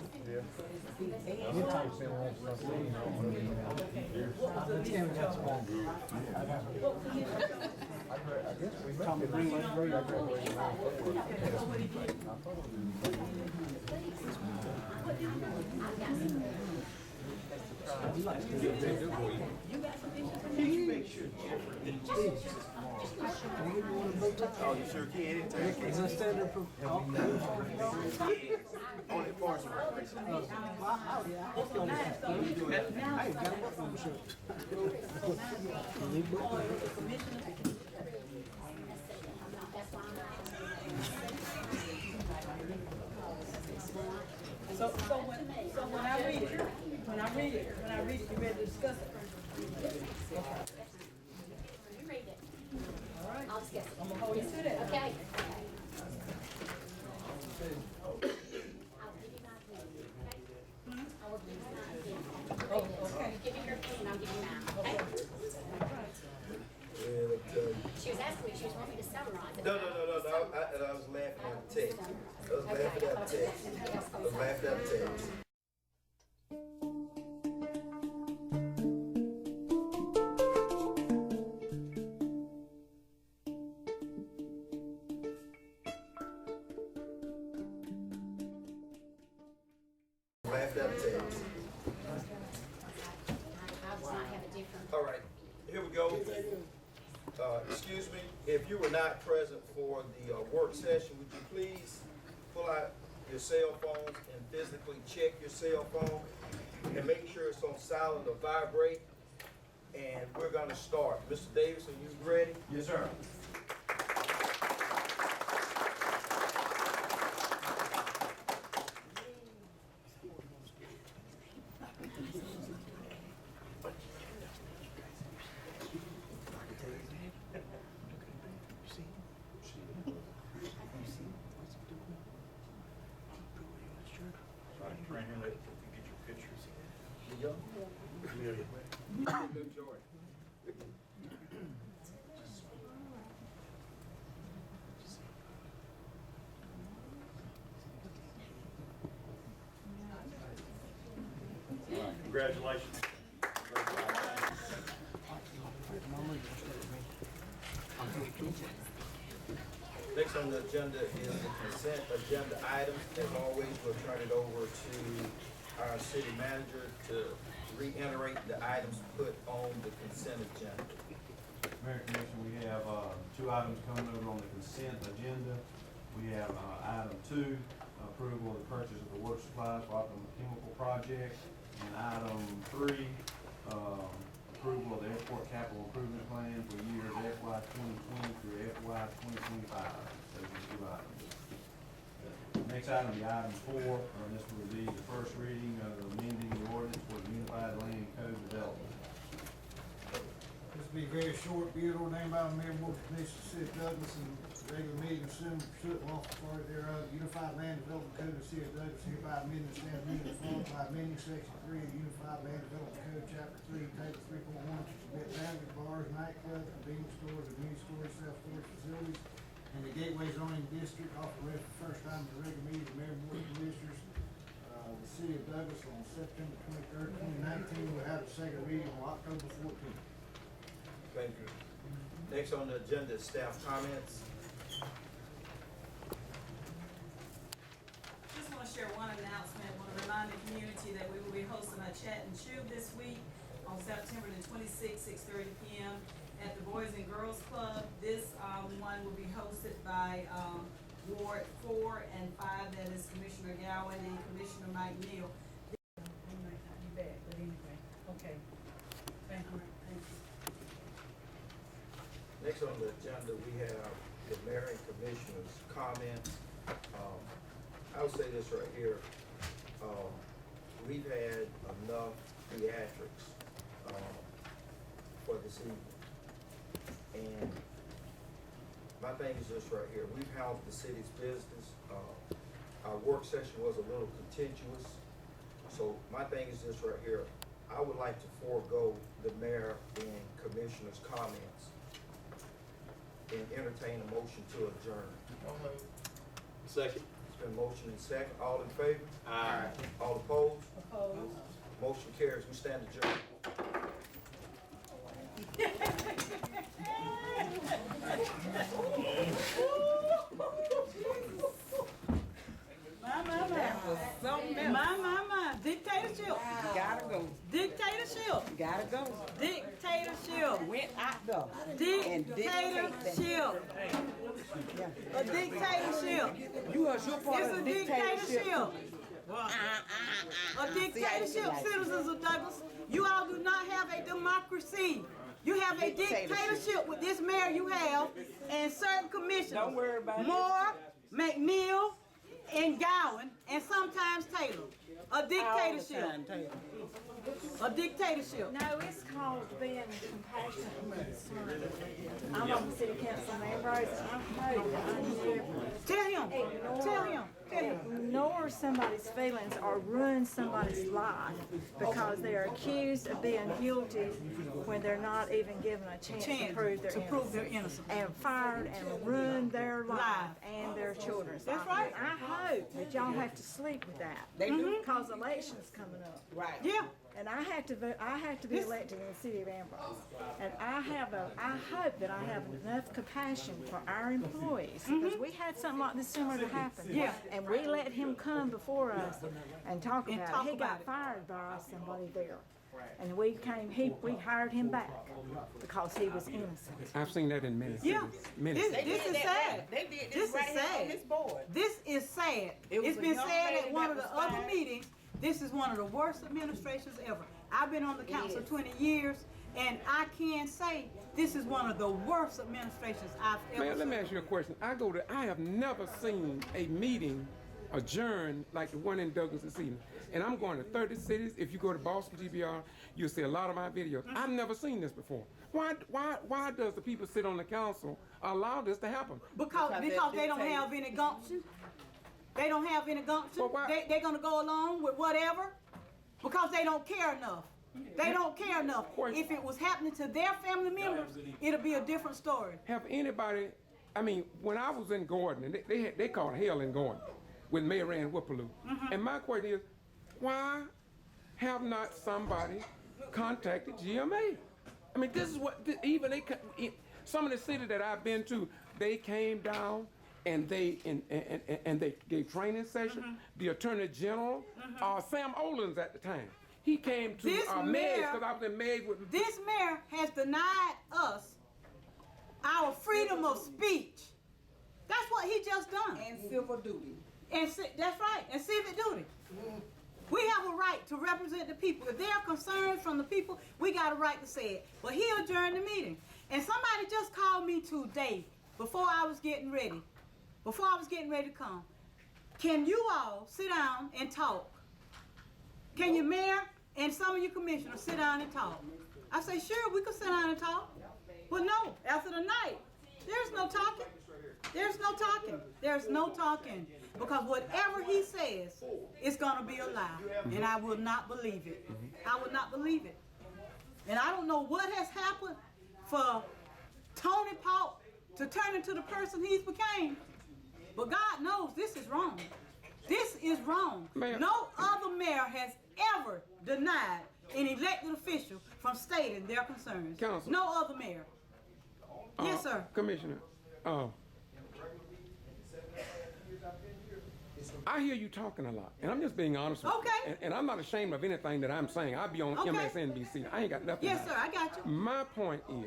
What was the least charge? What was the least charge? Oh, you sure can anytime. Is that standard for? Only parts of it. So when I read it, you ready to discuss it? You read it. All right. I'll discuss it. I'm gonna hold you to that. Okay. I'll give you my opinion, okay? I will give you my opinion. Oh, okay. You give me your opinion, I'll give you mine, okay? She was asking me, she was wanting me to summarize it. No, I was laughing at the text. I was laughing at the text. I was laughing at the text. step text. I might have a different. All right, here we go. Excuse me, if you were not present for the work session, would you please pull out your cell phones and physically check your cell phone and make sure it's on silent or vibrate? And we're gonna start. Mr. Davis, are you ready? Yes, sir. Congratulations. Next on the agenda is the consent agenda items. As always, we'll turn it over to our city manager to reiterate the items put on the consent agenda. Mayor Commission, we have, two items coming over on the consent agenda. We have, item 2, approval of the purchase of the work supplies for Optimum Chemical Project. And item 3, approval of the airport capital improvement plan for years FY 2020 through FY 2025. Those are the 2 items. Next item, the item 4, this will be the first reading of amending the ordinance for the Unified Land Code Development. This will be very short, be it ordained by the Mayor and Board of Commissioners, City of Douglas, and regular meeting assumed pursuant to lawful authority thereof, Unified Land Development Code of the City of Douglas, hereby amending the standard meeting of form by amending section 3 of the Unified Land Development Code, chapter 3, table 3.1, to permit boundary bars, nightclubs, convenience stores, and mini storage, self-storage facilities in the Gateway zoning district, offered read for the first time in the regular meeting of the Mayor and Board of Commissioners, the City of Douglas on September 23rd, 2019, will have a second reading on October 14th. Thank you. Next on the agenda is staff comments. Just want to share one announcement. Want to remind the community that we will be hosting a chat and chew this week on September the 26th, 6:30 p.m. at the Boys and Girls Club. This one will be hosted by Ward 4 and 5, that is Commissioner Gowan and Commissioner Mike Neal. We might not be back, but anyway, okay. Thank you. Thank you. Next on the agenda, we have the mayor and commissioners' comments. I would say this right here. We've had enough theatrics for this evening. And my thing is this right here. We've handled the city's business. Our work session was a little contentious. So my thing is this right here. I would like to forego the mayor and commissioners' comments and entertain a motion to adjourn. Second. It's been motion and second. All in favor? Aye. All opposed? Opposed? Motion carries. We stand adjourned. My. Dictatorship. Gotta go, Dictatorship. gotta go. Dictatorship. Went out though. Dictatorship. Yeah. A dictatorship. You are your part It's of a the dictatorship. A dictatorship, citizens of Douglas. You all do not have a democracy. You have a dictatorship with this mayor you have and certain commissioners. Don't worry about it. Moore, McNeil, and Gowan, and sometimes Taylor. A dictatorship. A dictatorship. No, it's called being compassionate and concerned. I'm on the city council member, and I know that I never Tell him. ignore somebody's feelings or ruin somebody's life because they're accused of being guilty when they're not even given a chance to prove their innocence. And fired and ruined their life and their children's life. That's right. I hope that y'all have to sleep with that. They do. Because election's coming up. Right. Yeah. And I had to be elected in the city of Ambrose. And I hope that I have enough compassion for our employees, because we had something like this similar to happen. Yeah. And we let him come before us and talk And about talk it. He about got it. fired by somebody there. And we hired him back because he was innocent. I've seen that in many Yeah. cities. Many This, cities. this is sad. They did This is right here sad. on this board. This is sad. It was It's a been young said lady at one of that the was other fired. meetings, this is one of the worst administrations ever. I've been on the council 20 years, and I can say this is one of the worst administrations I've ever Man, let me seen. ask you a question. I have never seen a meeting adjourned like the one in Douglas this evening. And I'm going to 30 cities. If you go to Boston G.B.R, you'll see a lot of my videos. I've never seen this before. Why does the people sit on the council allow this to happen? Because they don't have any gumption. They don't have any gumption. But why- They're gonna go along with whatever because they don't care enough. They don't care enough. If it was happening to their family members, it'll be a different story. Have anybody, I mean, when I was in Gordon, and they called hell in Gordon with Mayor Rand Whippaloo. And my question is, why have not somebody contacted GMA? I mean, this is what, some of the cities that I've been to, they came down and they gave training session. The Attorney General, Sam Olens at the time, he came to This Meds, mayor- because I was in Meds with. This mayor has denied us our freedom of speech. That's what he just done. And civil duty. That's right, and civic duty. We have a right to represent the people. If there are concerns from the people, we got a right to say it. But he adjourned the meeting. And somebody just called me today before I was getting ready to come. Can you all sit down and talk? Can your mayor and some of your commissioners sit down and talk? I say, sure, we could sit down and talk. But no, after the night, there's no talking. There's no talking. There's no talking. Because whatever he says, it's going to be a lie. And I will not believe it. I will not believe it. And I don't know what has happened for Tony Paul to turn into the person he's became. But God knows this is wrong. This is wrong. Mayor. No other mayor has ever denied an elected official from stating their concerns. Counsel. No other mayor. Yes, sir. Commissioner, I hear you talking a lot, and I'm just being honest with you. Okay. And I'm not ashamed of anything that I'm saying. I'll be on Okay. MSNBC. I ain't got nothing. Yes, to sir, hide. I got you. My point is,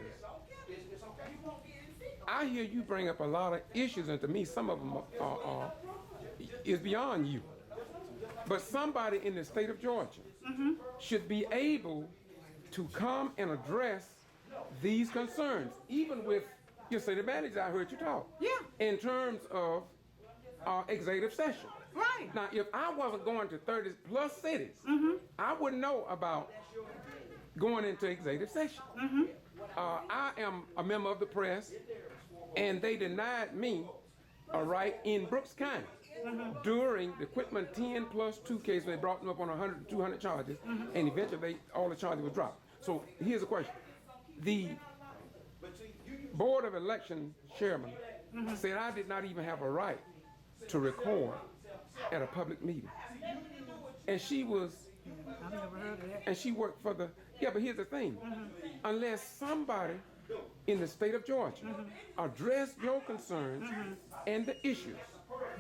I hear you bring up a lot of issues, and to me, some of them is beyond you. But somebody in the state of Georgia should be able to come and address these concerns, even with your city manager. I heard you talk. Yeah. In terms of executive session. Right. Now, if I wasn't going to 30 plus cities, I wouldn't know about going into executive session. I am a member of the press, and they denied me a right in Brooks County during the Quitman 10+2 case. They brought them up on 100 to 200 charges, and eventually all the charges were dropped. So here's the question. The Board of Election chairman said I did not even have a right to record at a public meeting. And she was, I've never heard of that. and she worked for the, yeah, but here's the thing. Unless somebody in the state of Georgia address your concerns and the issues,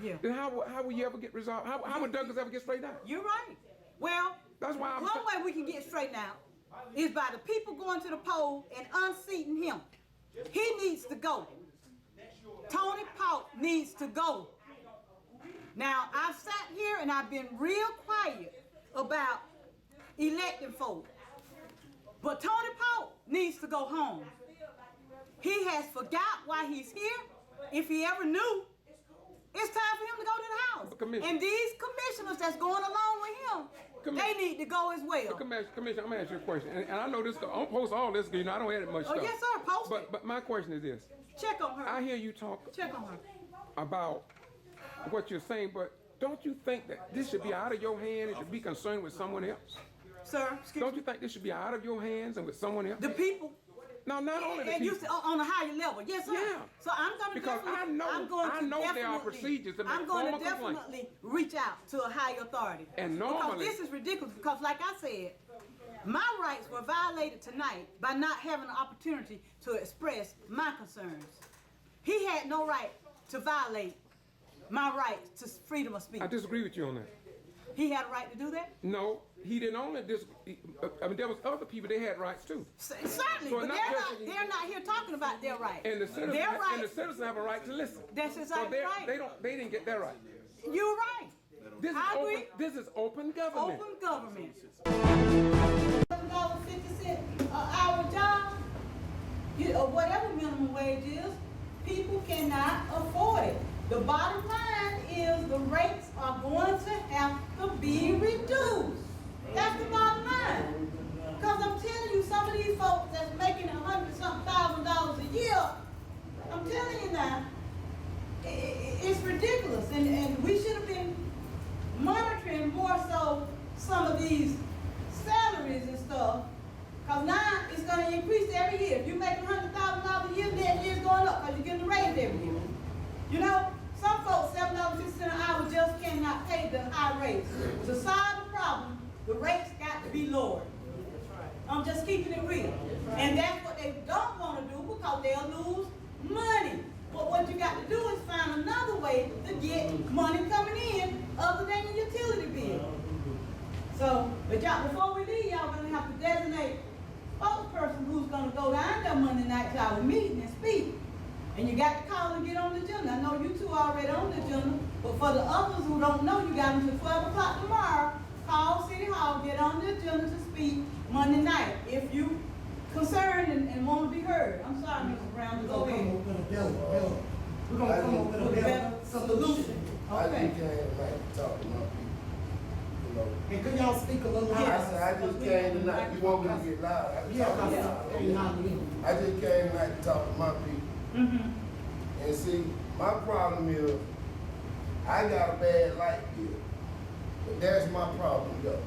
Yeah. then how will you ever get resolved? How would Douglas ever get straightened out? You're right. Well, That's why I'm one way we can get straightened out is by the people going to the poll and unseating him. He needs to go. Tony Paul needs to go. Now, I've sat here and I've been real quiet about electing folk. But Tony Paul needs to go home. He has forgot why he's here. If he ever knew, it's time for him to go to the house. Commissioner. And these commissioners that's going along with him, they need to go as well. Commissioner, I'm gonna ask you a question, and I know this. I'll post all this because I don't edit much Oh, stuff. yes, sir, post it. But my question is this: Check on her. I hear you talk Check on her. about what you're saying, but don't you think that this should be out of your hand and should be concerned with someone else? Sir, excuse Don't me. you think this should be out of your hands and with someone else? The people. No, not only the And you people. said on a higher level. Yes, sir. Yeah. So I'm going to Because I know there are procedures to make I'm going to formal complaints. definitely reach out to a higher authority. And normally- Because this is ridiculous. Because like I said, My rights were violated tonight by not having an opportunity to express my concerns. He had no right to violate my right to freedom of speech. I disagree with you on that. He had a right to do that? No, he didn't only I mean, there was other people, they had rights too. Certainly, So but they're not here talking about their rights. And the citizens, their rights, and the citizens have a right to listen. That's exactly right. They didn't get their right. You're right. I agree. This is open government. Open government. $7.50 an hour job, or whatever minimum wage is, people cannot afford it. The bottom line is the rates are going to have to be reduced. That's the bottom line. Because I'm telling you, some of these folks that's making $100-something thousand a year, I'm telling you now, it's ridiculous. And we should have been monitoring more so some of these salaries and stuff. Because now it's going to increase every year. If you're making $100,000 a year, next year's going up because you're getting a raise every year. You know, some folks, $7.50 an hour just cannot pay the high rates. To solve the problem, the rates got to be lowered. I'm just keeping it real. And that's what they don't want to do because they'll lose money. But what you got to do is find another way to get money coming in other than your utility bill. So, but y'all, before we leave, y'all gonna have to designate a spokesperson who's gonna go down there Monday night to our meeting and speak. And you got to call and get on the agenda. I know you two are already on the agenda, but for the others who don't know, you got until 12 o'clock tomorrow. Call City Hall, get on the agenda to speak Monday night if you concerned and want to be heard. I'm sorry, Mr. Brown, go ahead. We're gonna come up with a better solution. I Okay. just came tonight to talk to my people. You know. And could y'all speak a little louder? I said, I just came tonight. You want me to get loud? I can talk loud. I just came tonight to talk to my people. And see, my problem is, I got a bad light bill. But that's my problem, though.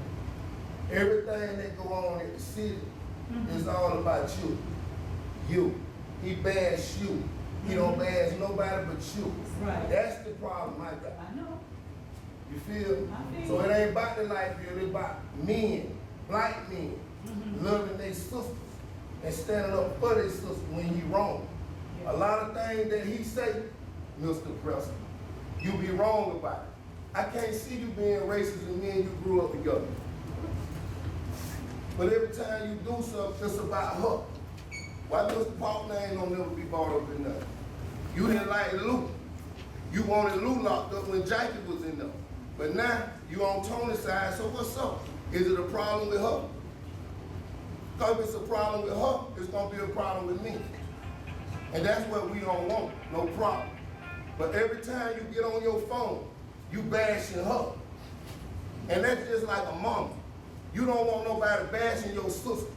Everything that go on in the city is all about you. You. He bash you. He don't bash nobody but you. Right. That's the problem I got. I know. You feel? I feel So it ain't about the light bill, it's about men, black men, loving their sisters and standing up for their sisters when he wrong. A lot of things that he say, Mr. Preston, you be wrong about it. I can't see you being racist and me and you grew up together. But every time you do something, it's about her. Why Mr. Paul name don't never be brought up in there? You didn't like Lou. You wanted Lou locked up when Jackie was in there. But now, you on Tony's side, so what's up? Is it a problem with her? Because if it's a problem with her, it's gonna be a problem with me. And that's what we don't want, no problem. But every time you get on your phone, you bashing her. And that's just like a mama. You don't want nobody bashing your sister.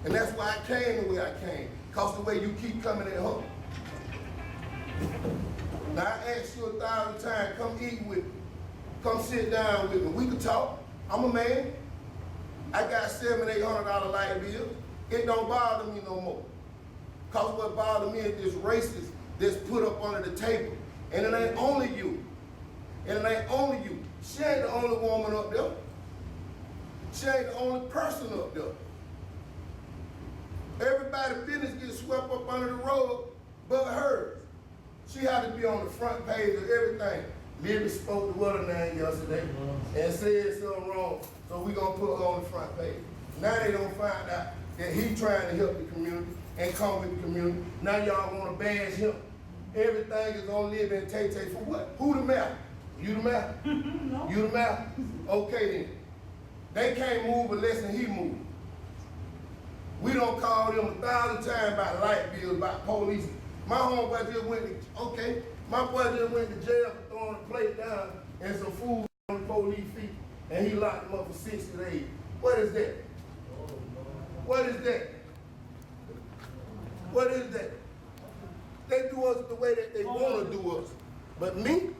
And that's why I came the way I came, because the way you keep coming at her. Now I asked you 1,000 times, come eat with me. Come sit down with me. We can talk. I'm a man. I got $700-800 light bill. It don't bother me no more. Cause what bothers me is this racist that's put up under the table. And it ain't only you. And it ain't only you. She ain't the only woman up there. She ain't the only person up there. Everybody's business gets swept up under the rug but hers. She had to be on the front page of everything. Libby spoke to what her name yesterday and said something wrong, so we gonna put her on the front page. Now they don't find out that he trying to help the community and come with the community. Now y'all wanna bash him. Everything is on Libby and Tay-Tay for what? Who the map? You the map? No. You the map? Okay then. They can't move unless he move. We don't call them 1,000 times about light bills, about police. My homeboy just went to, okay, my boy just went to jail for throwing a plate down and some food on the police feet, and he locked him up for 60 days. What is that? What is that? What is that? They do us the way that they want to do us. But me,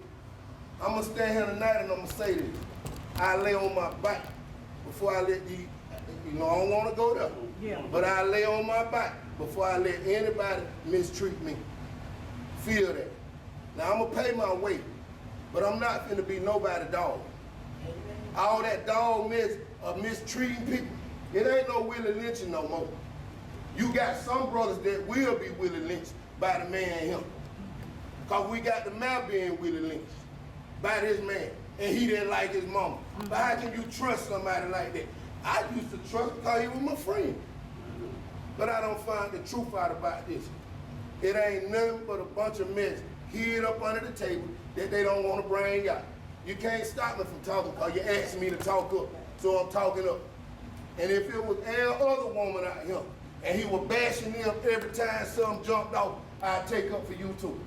I'm going to stand here tonight and I'm going to say this. I lay on my back before I let these, I don't want to go there. Yeah. But I lay on my back before I let anybody mistreat me. Feel that. Now I'm gonna pay my way, but I'm not gonna be nobody dog. All that dog mess of mistreating people, It ain't no Willie lynching no more. You got some brothers that will be Willie lynched by the man him. Cause we got the man being Willie lynched by this man, and he didn't like his mama. But how can you trust somebody like that? I used to trust because he was my friend. But I don't find the truth out about this. It ain't nothing but a bunch of mess hid up under the table that they don't want to bring out. You can't stop me from talking because you asked me to talk up, so I'm talking up. And if it was any other woman out here, and he was bashing them every time something jumped off, I'd take up for you too.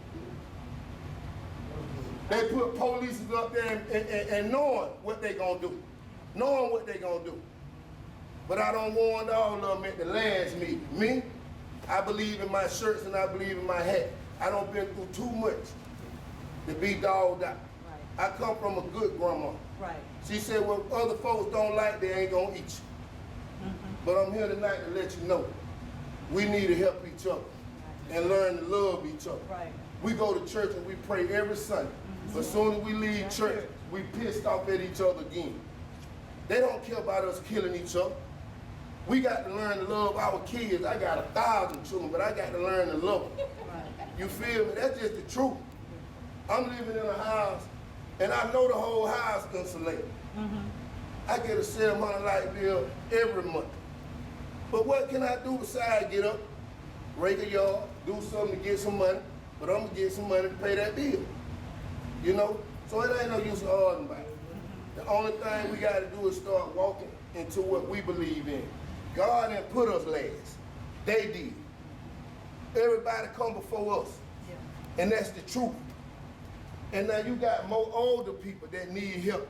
They put police up there and knowing what they gonna do. Knowing what they gonna do. But I don't warn all of them at the last meeting. Me, I believe in my shirts and I believe in my hat. I don't been through too much to be dogged out. Right. I come from a good grandma. Right. She said, well, other folks don't like, they ain't gonna eat you. But I'm here tonight to let you know, we need to help each other and learn to love each other. Right. We go to church and we pray every Sunday. But as soon as we leave church, we pissed off at each other again. They don't care about us killing each other. We got to learn to love our kids. I got 1,000 children, but I got to learn to love them. You feel me? That's just the truth. I'm living in a house, and I know the whole house insulated. I get a $700 light bill every month. But what can I do besides get up, rake a yard, do something to get some money, but I'm gonna get some money to pay that bill. You know? So it ain't no use of arguing about it. The only thing we gotta do is start walking into what we believe in. God didn't put us last. They did. Everybody come before us. And that's the truth. And now you got more older people that need help.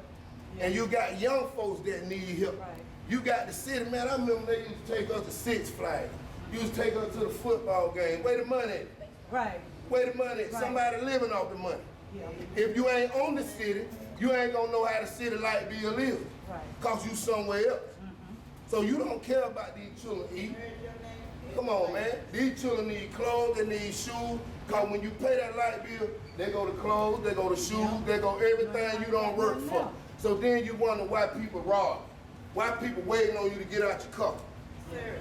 And you got young folks that need help. Right. You got the city, man. I remember they used to take us to Six Flags. Used to take us to the football game. Where the money at? Right. Where the money at? Right. Somebody living off the money. Yeah. If you ain't on the city, you ain't gonna know how the city light bill is. Right. Cause you somewhere else. So you don't care about these children eating. Come on, man. These children need clothes, they need shoes. Cause when you pay that light bill, they go to clothes, they go to shoes, they go everything you don't work for. So then you wonder why people rob. Why people waiting on you to get out your car.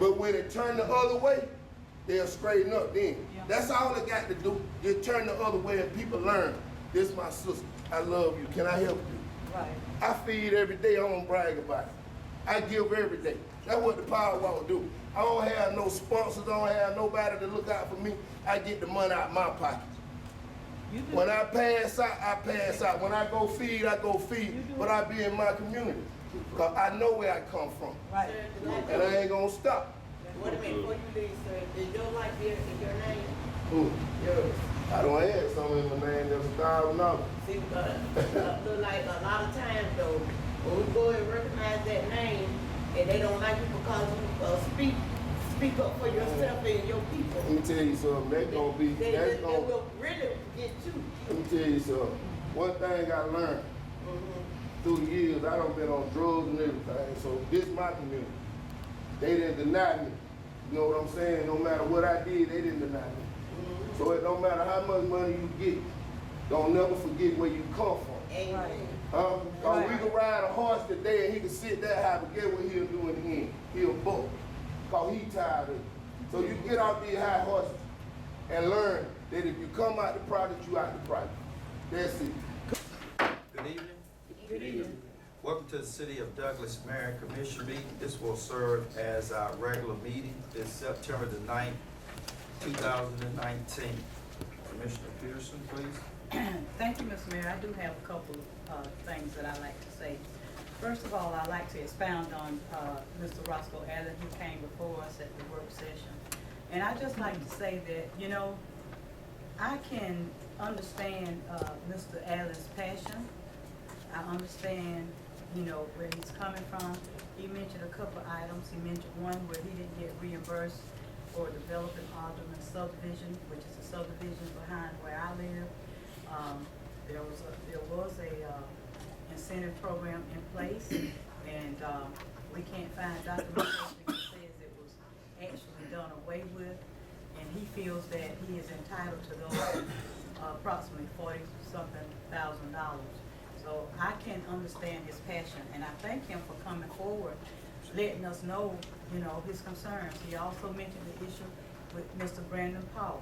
But when it turn the other way, they'll straighten up then. That's all they got to do. Just turn the other way and people learn. This is my sister. I love you. Can I help you? Right. I feed every day. I don't brag about it. I give every day. That's what the Power Walk do. I don't have no sponsors. I don't have nobody to look out for me. I get the money out of my pocket. When I pass out, I pass out. When I go feed, I go feed. But I be in my community. Because I know where I come from. Right. And I ain't going to stop. Wait a minute, before you leave, sir, is your life here in your name? Who? Yours. I don't have something in my name that's $1,000. See, look like a lot of times, though, when we go and recognize that name, and they don't like you because you speak up for yourself and your people. Let me tell you something. That's going to be, they will really get you. Let me tell you something. One thing I learned through the years, I done been on drugs and everything, so this is my community. They didn't deny me. You know what I'm saying? No matter what I did, they didn't deny me. So it don't matter how much money you get, don't never forget where you come from. Amen. Cause we can ride a horse today and he can sit there high, but guess what he'll do in the end? He'll buck. Cause he tired of it. So you get off these high horses and learn that if you come out the project, you out the project. That's it. Good evening. Good evening. Welcome to the City of Douglas Mayor Commission meeting. This will serve as our regular meeting. It's September the 9th, 2019. Commissioner Peterson, please. Thank you, Mr. Mayor. I do have a couple of things that I'd like to say. First of all, I'd like to expound on Mr. Roscoe Allen, who came before us at the work session. And I'd just like to say that, you know, I can understand Mr. Allen's passion. I understand, you know, where he's coming from. He mentioned a couple of items. He mentioned one where he didn't get reimbursed for developing Alderman subdivision, which is a subdivision behind where I live. There was a incentive program in place, and we can't find documentation that says it was actually done away with, and he feels that he is entitled to those approximately $40-something thousand. So I can understand his passion, and I thank him for coming forward letting us know, you know, his concerns. He also mentioned the issue with Mr. Brandon Paul.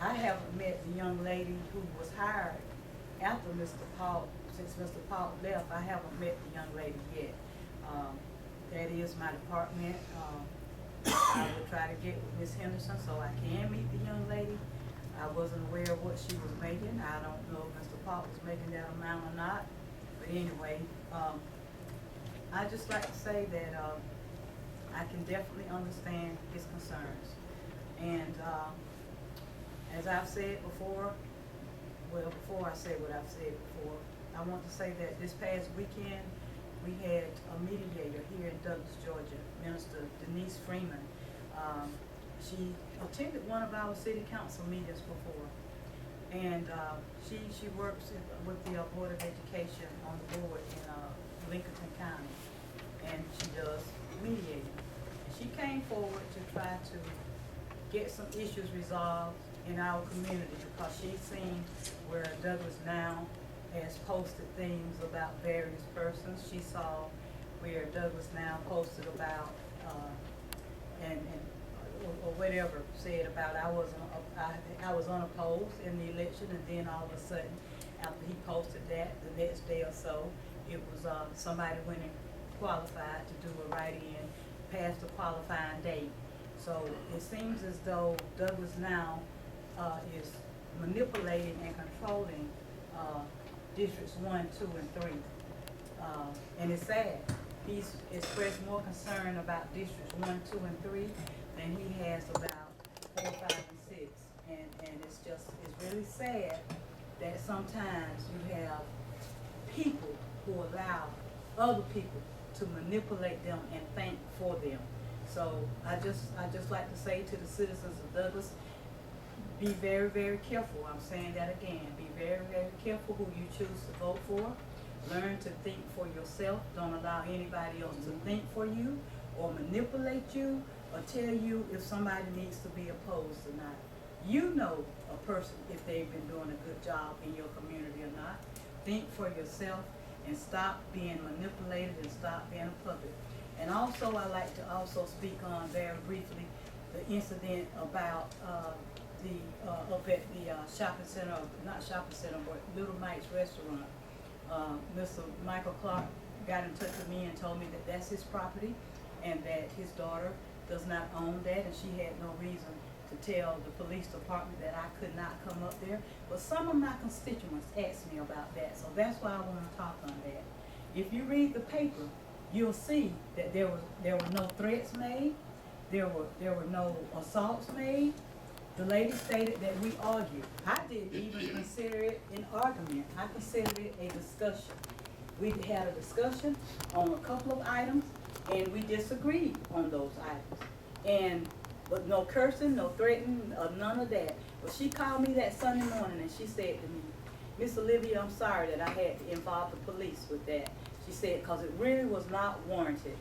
I haven't met the young lady who was hired after Mr. Paul, since Mr. Paul left. I haven't met the young lady yet. That is my department. I will try to get with Ms. Henderson so I can meet the young lady. I wasn't aware of what she was making. I don't know if Mr. Paul was making that amount or not. But anyway, I just like to say that I can definitely understand his concerns. And as I've said before, well, before I say what I've said before, I want to say that this past weekend, we had a mediator here in Douglas, Georgia, Minister Denise Freeman. She attended one of our city council meetings before. And she works with the Board of Education on the board in Lincoln County. And she does mediating. And she came forward to try to get some issues resolved in our community because she's seen where Douglas Now has posted things about various persons. She saw where Douglas Now posted about or whatever said about I was unopposed in the election, and then all of a sudden after he posted that, the next day or so, it was somebody went and qualified to do a write-in, past the qualifying date. So it seems as though Douglas Now is manipulating and controlling districts 1, 2, and 3. And it's sad. He's expressed more concern about districts 1, 2, and 3 than he has about 4, 5, and 6. And it's really sad that sometimes you have people who allow other people to manipulate them and think for them. So I just like to say to the citizens of Douglas, be very, very careful. I'm saying that again. Be very, very careful who you choose to vote for. Learn to think for yourself. Don't allow anybody else to think for you or manipulate you or tell you if somebody needs to be opposed or not. You know a person if they've been doing a good job in your community or not. Think for yourself and stop being manipulated and stop being a puppet. And also, I like to also speak on very briefly the incident about up at the shopping center, not shopping center, but Little Mike's restaurant. Mr. Michael Clark got in touch with me and told me that that's his property and that his daughter does not own that, and she had no reason to tell the police department that I could not come up there. But some of my constituents asked me about that, so that's why I want to talk on that. If you read the paper, you'll see that there were no threats made, there were no assaults made. The lady stated that we argued. I didn't even consider it an argument. I considered it a discussion. We had a discussion on a couple of items, and we disagreed on those items. But no cursing, no threatening, none of that. But she called me that Sunday morning and she said to me, Miss Olivia, I'm sorry that I had to involve the police with that. She said, because it really was not warranted.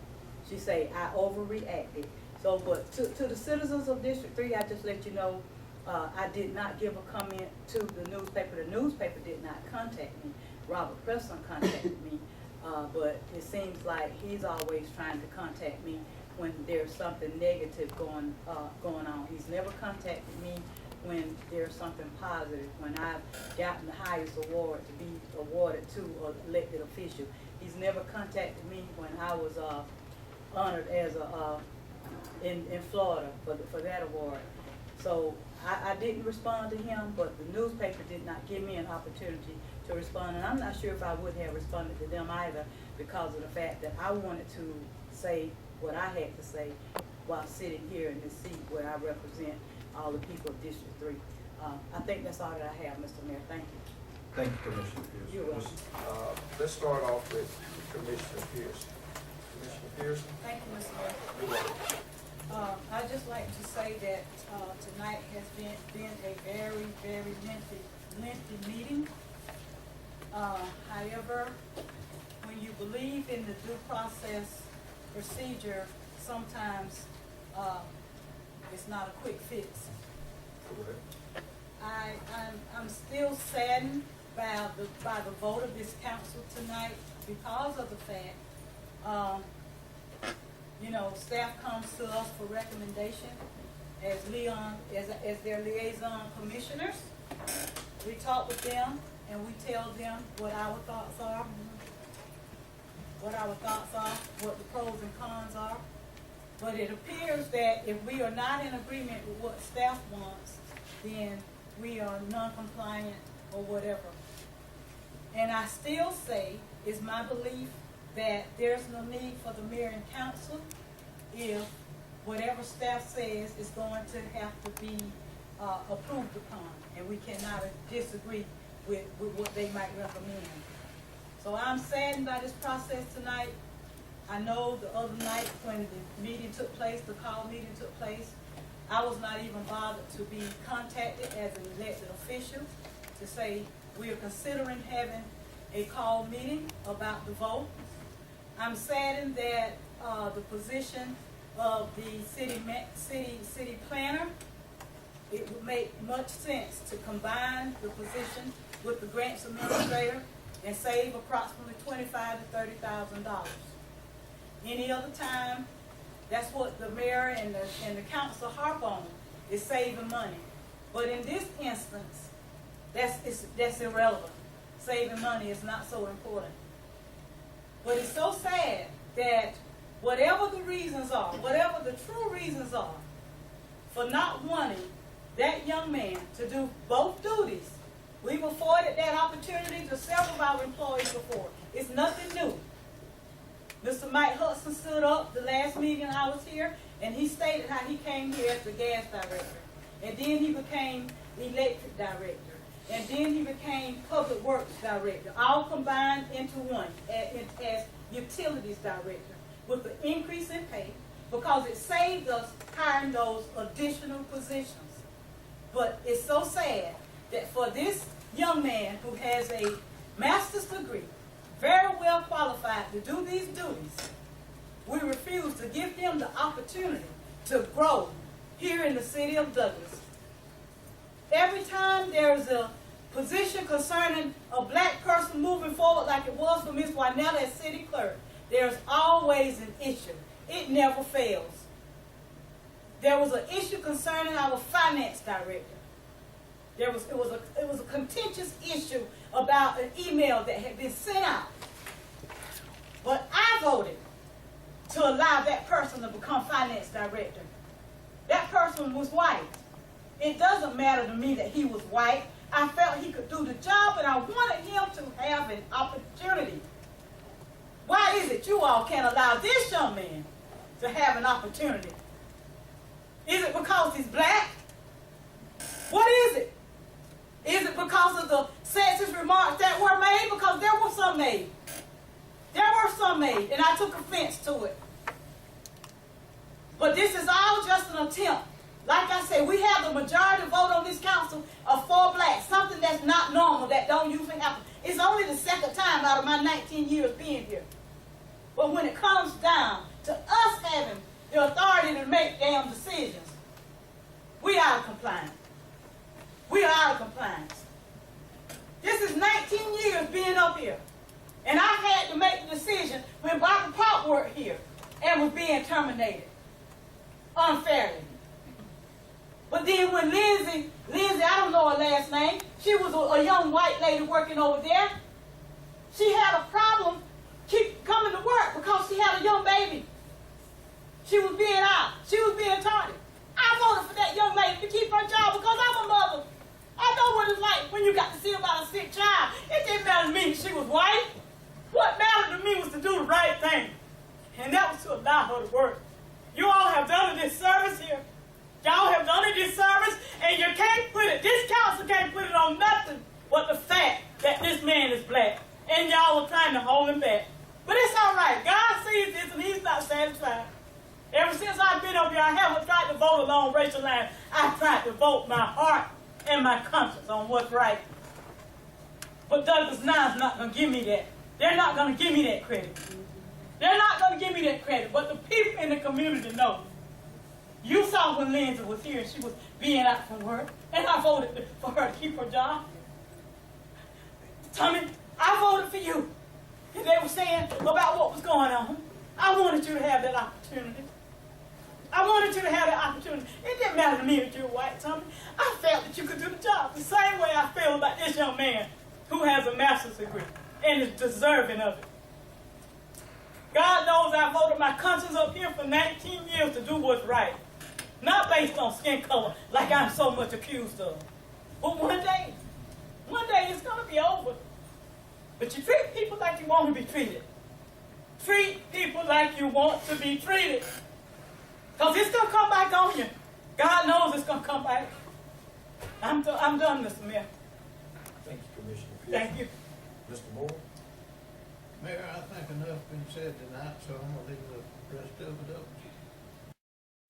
She said, I overreacted. So, but to the citizens of District 3, I just let you know, I did not give a comment to the newspaper. The newspaper did not contact me. Robert PRESTON contacted me, but it seems like he's always trying to contact me when there's something negative going on. He's never contacted me when there's something positive, when I've gotten the highest award to be awarded to an elected official. He's never contacted me when I was honored as in Florida for that award. So I didn't respond to him, but the newspaper did not give me an opportunity to respond. And I'm not sure if I would have responded to them either, because of the fact that I wanted to say what I had to say while sitting here in this seat where I represent all the people of District 3. I think that's all that I have, Mr. Mayor. Thank you. Thank you, Commissioner Pearson. You're welcome. Let's start off with Commissioner Pearson. Commissioner Pearson? Thank you, Mr. Mayor. You're welcome. I'd just like to say that tonight has been a very, very lengthy meeting. However, when you believe in the due process procedure, sometimes it's not a quick fix. I'm still saddened by the vote of this council tonight because of the fact you know, staff comes to us for recommendation as their liaison commissioners. We talk with them and we tell them what our thoughts are, what the pros and cons are. But it appears that if we are not in agreement with what staff wants, then we are non-compliant or whatever. And I still say, it's my belief that there's no need for the mayor and council if whatever staff says is going to have to be approved upon, and we cannot disagree with what they might recommend. So I'm saddened by this process tonight. I know the other night when the meeting took place, the call meeting took place, I was not even bothered to be contacted as an elected official to say we are considering having a call meeting about the vote. I'm saddened that the position of the city planner, it would make much sense to combine the position with the grants administrator and save approximately $25,000 to $30,000. Any other time, that's what the mayor and the council harp on, is saving money. But in this instance, that's irrelevant. Saving money is not so important. But it's so sad that whatever the reasons are, whatever the true reasons are for not wanting that young man to do both duties, we've afforded that opportunity to several of our employees before. It's nothing new. Mr. Mike Hudson stood up the last meeting I was here, and he stated how he came here as the gas director. And then he became electric director. And then he became public works director, all combined into one as utilities director, with the increase in pay, because it saved us hiring those additional positions. But it's so sad that for this young man who has a master's degree, very well qualified to do these duties, we refuse to give him the opportunity to grow here in the city of Douglas. Every time there's a position concerning a black person moving forward, like it was for Ms. Wynella as city clerk, there's always an issue. It never fails. There was an issue concerning our finance director. It was a contentious issue about an email that had been sent out. But I voted to allow that person to become finance director. That person was white. It doesn't matter to me that he was white. I felt he could do the job, and I wanted him to have an opportunity. Why is it you all can't allow this young man to have an opportunity? Is it because he's black? What is it? Is it because of the sexist remarks that were made? Because there were some made. There were some made, and I took offense to it. But this is all just an attempt. Like I said, we have the majority vote on this council of 4 blacks, something that's not normal, that don't usually happen. It's only the second time out of my 19 years being here. But when it comes down to us having the authority to make damn decisions, we are out of compliance. We are out of compliance. This is 19 years being up here. And I had to make the decision when Barbara Pop worked here and was being terminated unfairly. But then when Lindsay, I don't know her last name, she was a young white lady working over there. She had a problem keep coming to work because she had a young baby. She was being out. She was being targeted. I voted for that young lady to keep her job because I'm a mother. I know what it's like when you got to see about a sick child. It didn't matter to me if she was white. What mattered to me was to do the right thing. And that was to allow her to work. You all have done a disservice here. Y'all have done a disservice, and you can't put it, this council can't put it on nothing but the fact that this man is black. And y'all are trying to hold him back. But it's all right. God sees this, and he's not satisfied. Ever since I've been up here, I haven't tried to vote along racial lines. I've tried to vote my heart and my conscience on what's right. But Douglas Nine's not going to give me that. They're not going to give me that credit. They're not going to give me that credit. But the people in the community know. You saw when Lindsay was here and she was being out from work, and I voted for her to keep her job. Tommy, I voted for you. And they were saying about what was going on. I wanted you to have that opportunity. I wanted you to have that opportunity. It didn't matter to me that you were white, Tommy. I felt that you could do the job the same way I feel about this young man who has a master's degree and is deserving of it. God knows I voted my conscience up here for 19 years to do what's right. Not based on skin color like I'm so much accused of. But one day it's going to be over. But you treat people like you want to be treated. Treat people like you want to be treated. Because it's going to come back on you. God knows it's going to come back. I'm done, Mr. Mayor. Thank you, Commissioner Pierce. Thank you. Mr. Moore? Mayor, I think enough been said tonight, so I'm gonna leave the rest of it up to you.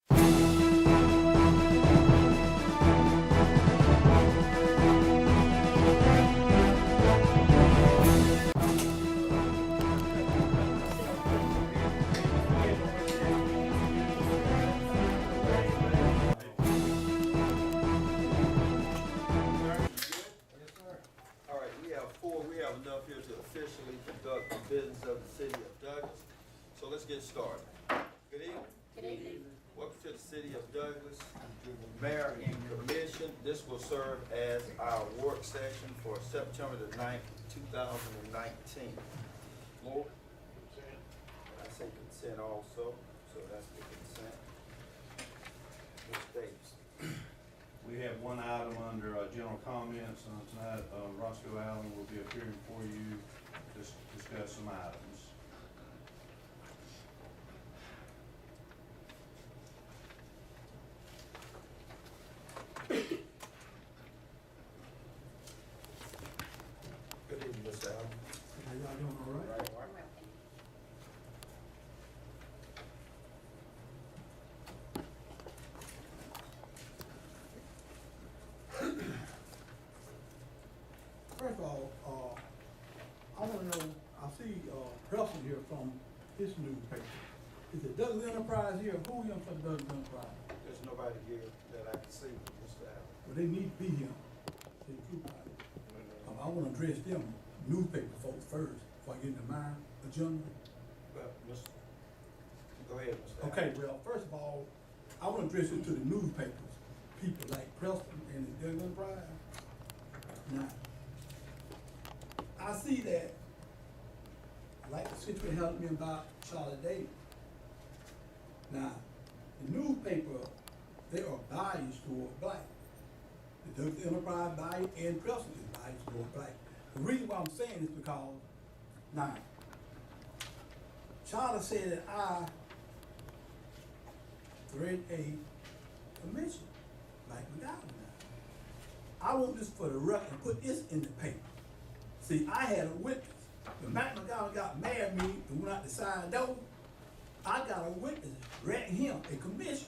All right, we have enough here to officially conduct the business of the city of Douglas. So let's get started. Good evening. Good evening. Welcome to the city of Douglas. Mayor and Commission, this will serve as our work session for September the 9th, 2019. More? I say consent also, so that's the consent. Ms. Davis. We have one item under general comments tonight. Roscoe Allen will be appearing for you to discuss some items. Good evening, Mr. Allen. How y'all doing, all right? Right. First of all, I wanna know, I see, Preston here from his newspaper. Is it Douglas Enterprise here? Who here from Douglas Enterprise? There's nobody here that I can see, Mr. Allen. Well, they need to be here. Say the truth about it. I wanna address them newspaper folks first, before I get into my agenda. Well, go ahead, Mr. Allen. Okay, well, first of all, I wanna address it to the newspapers, people like Preston and the Douglas Enterprise. Now, I see that, like the situation helped me about Charlotte Davis. Now, the newspaper, they are biased toward black. The Douglas Enterprise biased and Preston is biased toward black. The reason why I'm saying this because, now, Charlotte said that I threatened a commission, like McGowan. I want this for the record and put this in the paper. See, I had a witness. When Matt McGowan got mad at me and went out the side door, I got a witness, ratting him, a commission.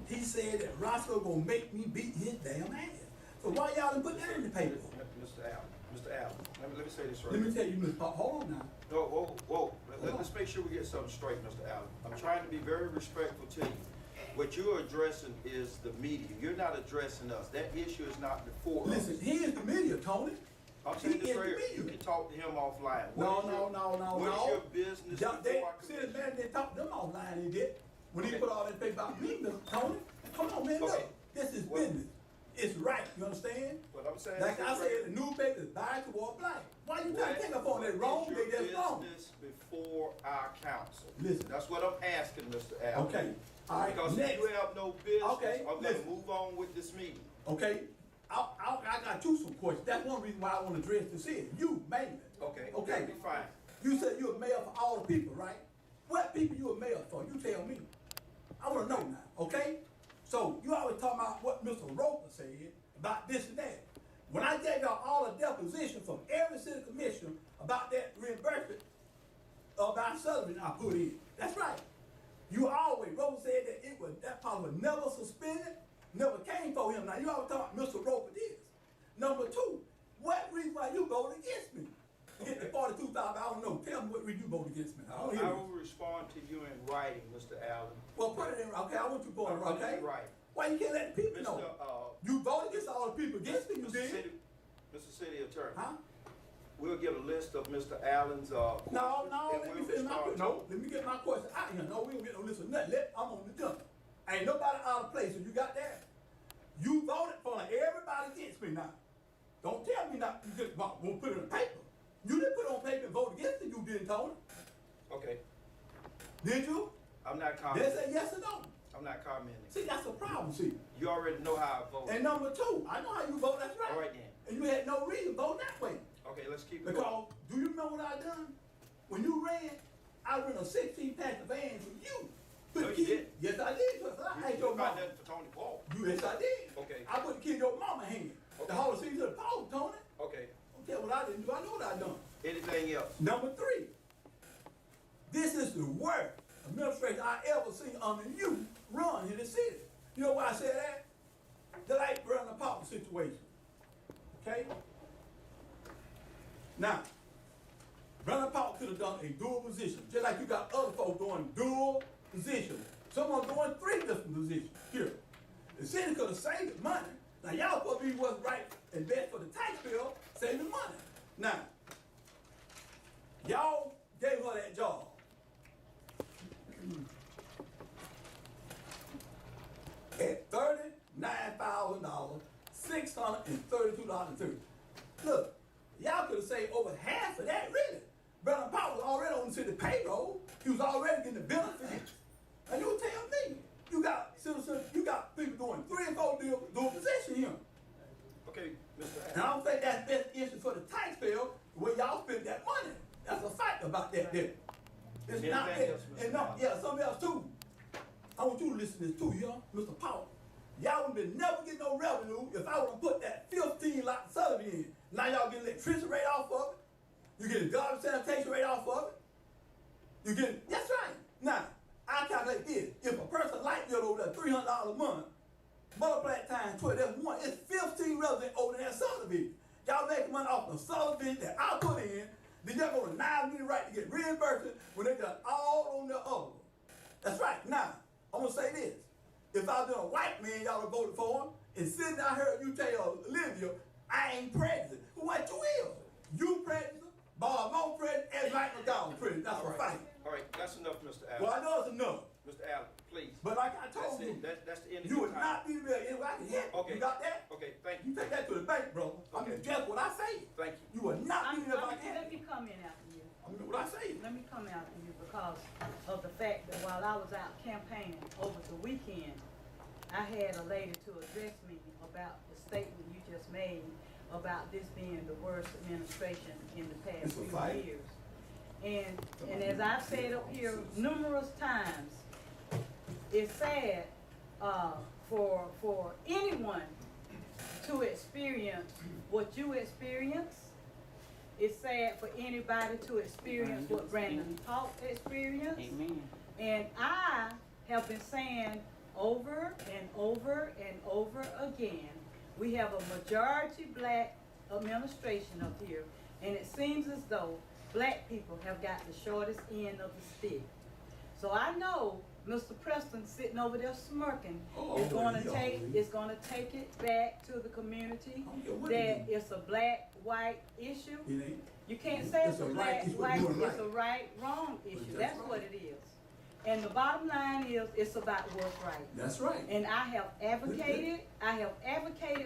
He said that Roscoe gonna make me beat his damn ass. So why y'all didn't put that in the paper? Mr. Allen, let me say this right. Let me tell you, Ms. Pop, hold on now. No, whoa. Let's make sure we get something straight, Mr. Allen. I'm trying to be very respectful to you. What you're addressing is the media. You're not addressing us. That issue is not before us. Listen, he is the media, Tony. I'm saying He this is right the here. media. You can talk to him offline. No. What is your business before our See, the commission? man didn't talk to them offline, he did. When he put all that paper about me, Mr. Tony. Come on, man, Okay. look. This is business. It's right, you understand? What I'm saying Like is I this said, right the newspaper is biased toward black. Why you trying to take up on that wrong? What They is your just wrong. business before our council? Listen. That's what I'm asking, Mr. Allen. Okay, all right, Because next. if you have no business, Okay, I'm gonna listen. move on with this meeting. Okay, I got you some questions. That's one reason why I want to address the city. You, mainly. Okay, Okay. that'll be fine. You said you're a mayor for all the people, right? What people you a mayor for? You tell me. I want to know now, okay? So you always talking about what Mr. Roper said about this and that. When I gave y'all all the depositions from every city commissioner about that reimbursement about Sullivan I put in. That's right. You always, Roper said that that policy was never suspended, never came for him. Now you always talk about Mr. Roper this. Number two, what reason why you voted against me? Get the 42,000, I don't know. Tell me what reason you voted against me. I don't hear I you. will respond to you in writing, Mr. Allen. Well, put it in, okay, I want you to go in, I'll put it okay? in writing. Why you can't let the people know? You voted against all the people against me, you Mr. did? City Attorney. Huh? we'll get a list of Mr. Allen's, questions. No, and let me we'll finish my start question. No, let me get my question out here. No, we don't get no list of nothing. I'm on the jump. Ain't nobody out of place. So you got that? You voted for everybody against me now. Don't tell me not you just won't put it on paper. You didn't put it on paper and vote against it, you didn't, Tony. Okay, Did you? I'm not They commenting. say yes or no. I'm not commenting. See, that's a problem, see. You already know how I vote. And number two, I know how you vote, that's right. All right then. And you had no reason to vote that way. Okay, let's keep it going. Because, do you remember what I done? When you ran, I ran a 16-passenger van for you. No, you didn't. Yes, I did. Because I had your You got mama. that for Tony Paul. Yes, I did. Okay. I put the kid in your mama hand. The whole season to the pole, Tony. Okay. Don't tell what I didn't do. I know what I done. Anything else? Number three, this is the worst administration I ever seen under you run in the city. You know why I say that? The like Brandon Paul situation. Okay? Now, Brandon Paul could have done a dual position, just like you got other folks doing dual positions. Someone doing 3 different positions here. The city could have saved the money. Now, y'all supposed to be what's right and best for the taxpayer, saving money. Now, y'all gave her that job. At $39,000, $632.30. Look, y'all could have saved over half of that, really. Brandon Paul was already on the city payroll. He was already getting the benefits. And you tell me, you got citizens, you got people doing 3 and 4 dual position here. Okay, Mr. And I don't think that's best issue for the taxpayer, the way y'all spend that money. That's a fact about that there. It's not Anything that. else, Mr. And no, Allen? yeah, something else too. I want you to listen to this too, y'all, Mr. Powell. Y'all would have never get no revenue if I would have put that 15 lot subsidy in. Now y'all get electricity rate off of it. You get a garbage sanitation rate off of it. You get, that's right. Now, I calculate this. If a person light bill over there $300 a month, multiply it times 12, that's one. It's 15 residents over that subdivision. Y'all making money off the subdivision that I put in. Then y'all gonna deny me the right to get reimbursed when they got all on their other. That's right. Now, I'm gonna say this. If I was a white man, y'all would voted for him. And sitting I heard you tell Olivia, I ain't president. Who what you is? You president, Bob Mo president, and Mike McDowell president. That's a fact. All right, that's enough, Mr. Allen. Well, I know it's enough. Mr. Allen, please. But like I told you, That's the end of you your would time. not be there anyway. I can help you. Okay. You got that? Okay, thank you. You take that to the bank, bro. I mean, just what I say. Thank you. You would not be there if I can help Let you. me come in after you. I mean, what I say. Let me come after you because of the fact that while I was out campaigning over the weekend, I had a lady to address me about the statement you just made about this being the worst administration in the past It's a few fight. years. And as I've said up here numerous times, it's sad for anyone to experience what you experience. It's sad for anybody to experience what Brandon Paul experienced. Amen. And I have been saying over and over and over again, we have a majority black administration up here, and it seems as though black people have got the shortest end of the stick. So I know Mr. Preston sitting over there smirking is gonna take it back to the community that it's a black white issue. It ain't. You can't say it's a black it's white, what you're it's a right wrong issue. That's That's right. what it is. And the bottom line is it's about what's right. That's right. And I have advocated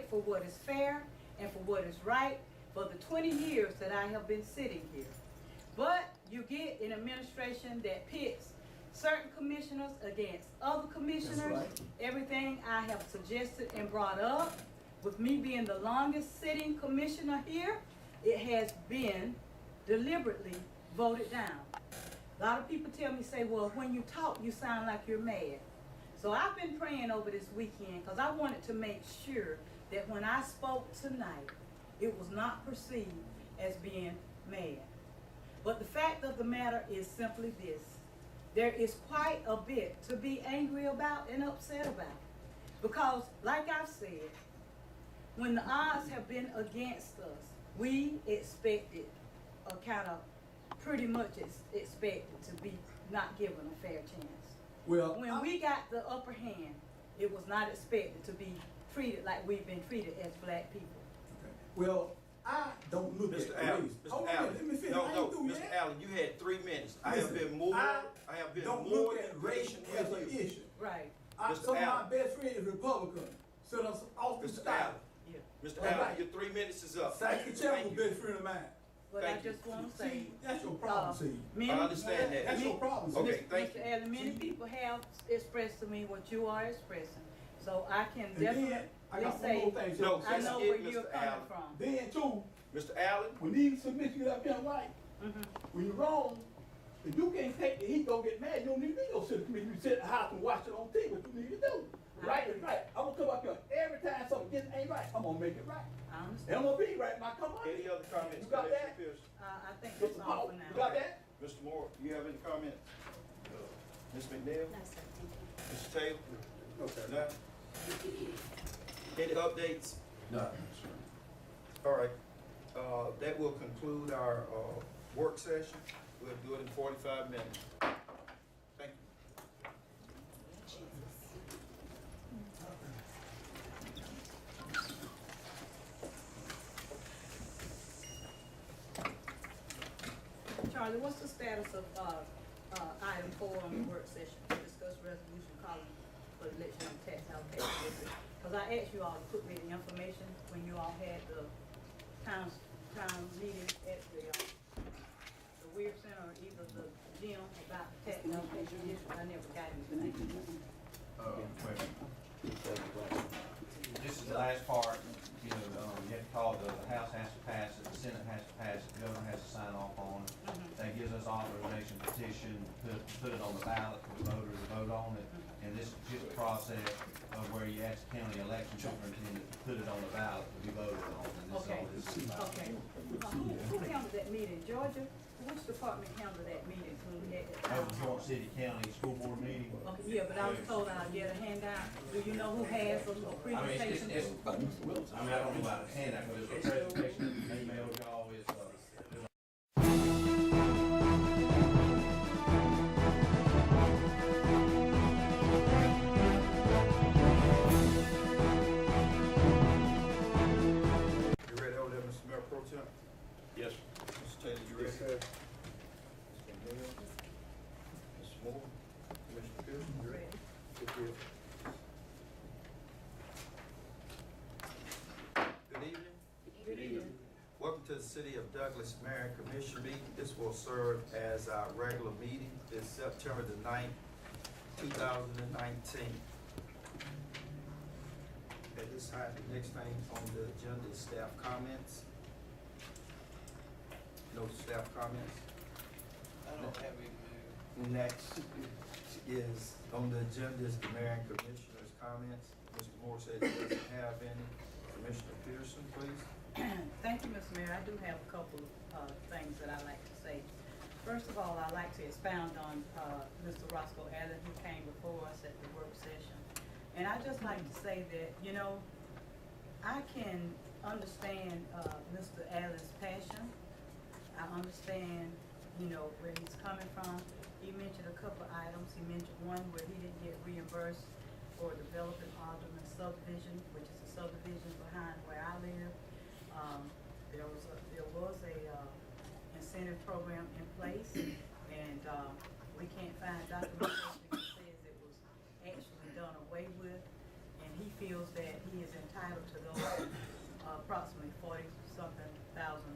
for what is fair and for what is right for the 20 years that I have been sitting here. But you get an administration that pits certain commissioners against other commissioners. That's right. Everything I have suggested and brought up, with me being the longest sitting commissioner here, it has been deliberately voted down. A lot of people tell me, say, well, when you talk, you sound like you're mad. So I've been praying over this weekend because I wanted to make sure that when I spoke tonight, it was not perceived as being mad. But the fact of the matter is simply this. There is quite a bit to be angry about and upset about. Because, like I've said, when the odds have been against us, we expected a kind of pretty much expected to be not given a fair chance. Well, When we got the upper hand, it was not expected to be treated like we've been treated as black people. Well, I don't look Mr. at Allen, race. Mr. Hold on, Allen, let me finish. no, I no, ain't through Mr. yet. Allen, you had 3 minutes. I have Listen, been more, I I have been Don't more look at race patient as with an you. issue. Right. Mr. Some of Allen. my best friends is Republican. Sit us off the Mr. style. Allen, Yeah. Mr. All Allen, right. your 3 minutes is up. Sackett Thank was a you. best friend of mine. But I Thank you. just wanna say, See, that's your problem, see. many. I understand that. That's your problem, see. Okay, thank Mr. you. Allen, many people have expressed to me what you are expressing, so I can And then, definitely I got one say, more thing. No, I know Yes, where Mr. you're coming Allen. from. Then too, Mr. Allen, when these submit you up here right, when you're wrong, if you can't take the heat, don't get mad, you don't need to be no city committee. You sit at the house and watch it on TV, what you need to do. Right is right. I'm gonna come up here every time something gets ain't right, I'm gonna make it right. I And understand. I'm gonna be right when I come up any here. other comments, You got Commissioner that? Pearson? I think that's Mr. all Paul, for now. you got that? Mr. Moore, you have any comments? Ms. McNeil? No, sir, thank you. Mr. Taylor? Okay. None? Any updates? No, All right, that will conclude our, work session. We'll do it in 45 minutes. Thank you. Charlie, what's the status of, item 4 on the work session, to discuss resolution calling for the election of tax allocation district? Cause I asked you all to put me the information when you all had the town meeting at the Weir Center, or either the gym, about the tax allocation district. I never got anything. This is the last part, you know, you have to call, the House has to pass it, the Senate has to pass it, the governor has to sign off on it. That gives us authorization to petition, put it on the ballot for the voters to vote on it. And this is just a process of where you ask the county election superintendent to put it on the ballot to be voted on, and this is all this is about. Okay. Who handled that meeting? Georgia? Which department handled that meeting when we had that That town was hall? joint city county school board meeting. Okay, yeah, but I was told I'd get a handout. Do you know who has a I mean, presentation? I mean, I don't know about the handout, but it's a presentation, email y'all, is, You ready over there, Mr. Mayor Pro Tem? Yes. Mr. Taylor, you ready? Yes, sir. Mr. McNeil? Mr. Moore? Commissioner Pearson, you ready? Good deal. Good evening. Good evening. Welcome to the City of Douglas Mayor and Commission meeting. This will serve as our regular meeting. It's September the 9th, 2019. At this time, the next thing on the agenda is staff comments. No staff comments. I don't have any. Next is, on the agenda is the mayor and commissioners' comments. Mr. Moore said he doesn't have any. Commissioner Pearson, please. Thank you, Mr. Mayor. I do have a couple of things that I'd like to say. First of all, I'd like to expound on Mr. Roscoe Allen, who came before us at the work session. And I'd just like to say that, you know, I can understand Mr. Allen's passion. I understand, you know, where he's coming from. He mentioned a couple of items. He mentioned one where he didn't get reimbursed for developing Alderman subdivision, which is a subdivision behind where I live. There was a incentive program in place, and we can't find documentation that says it was actually done away with, and he feels that he is entitled to those approximately $40-something thousand.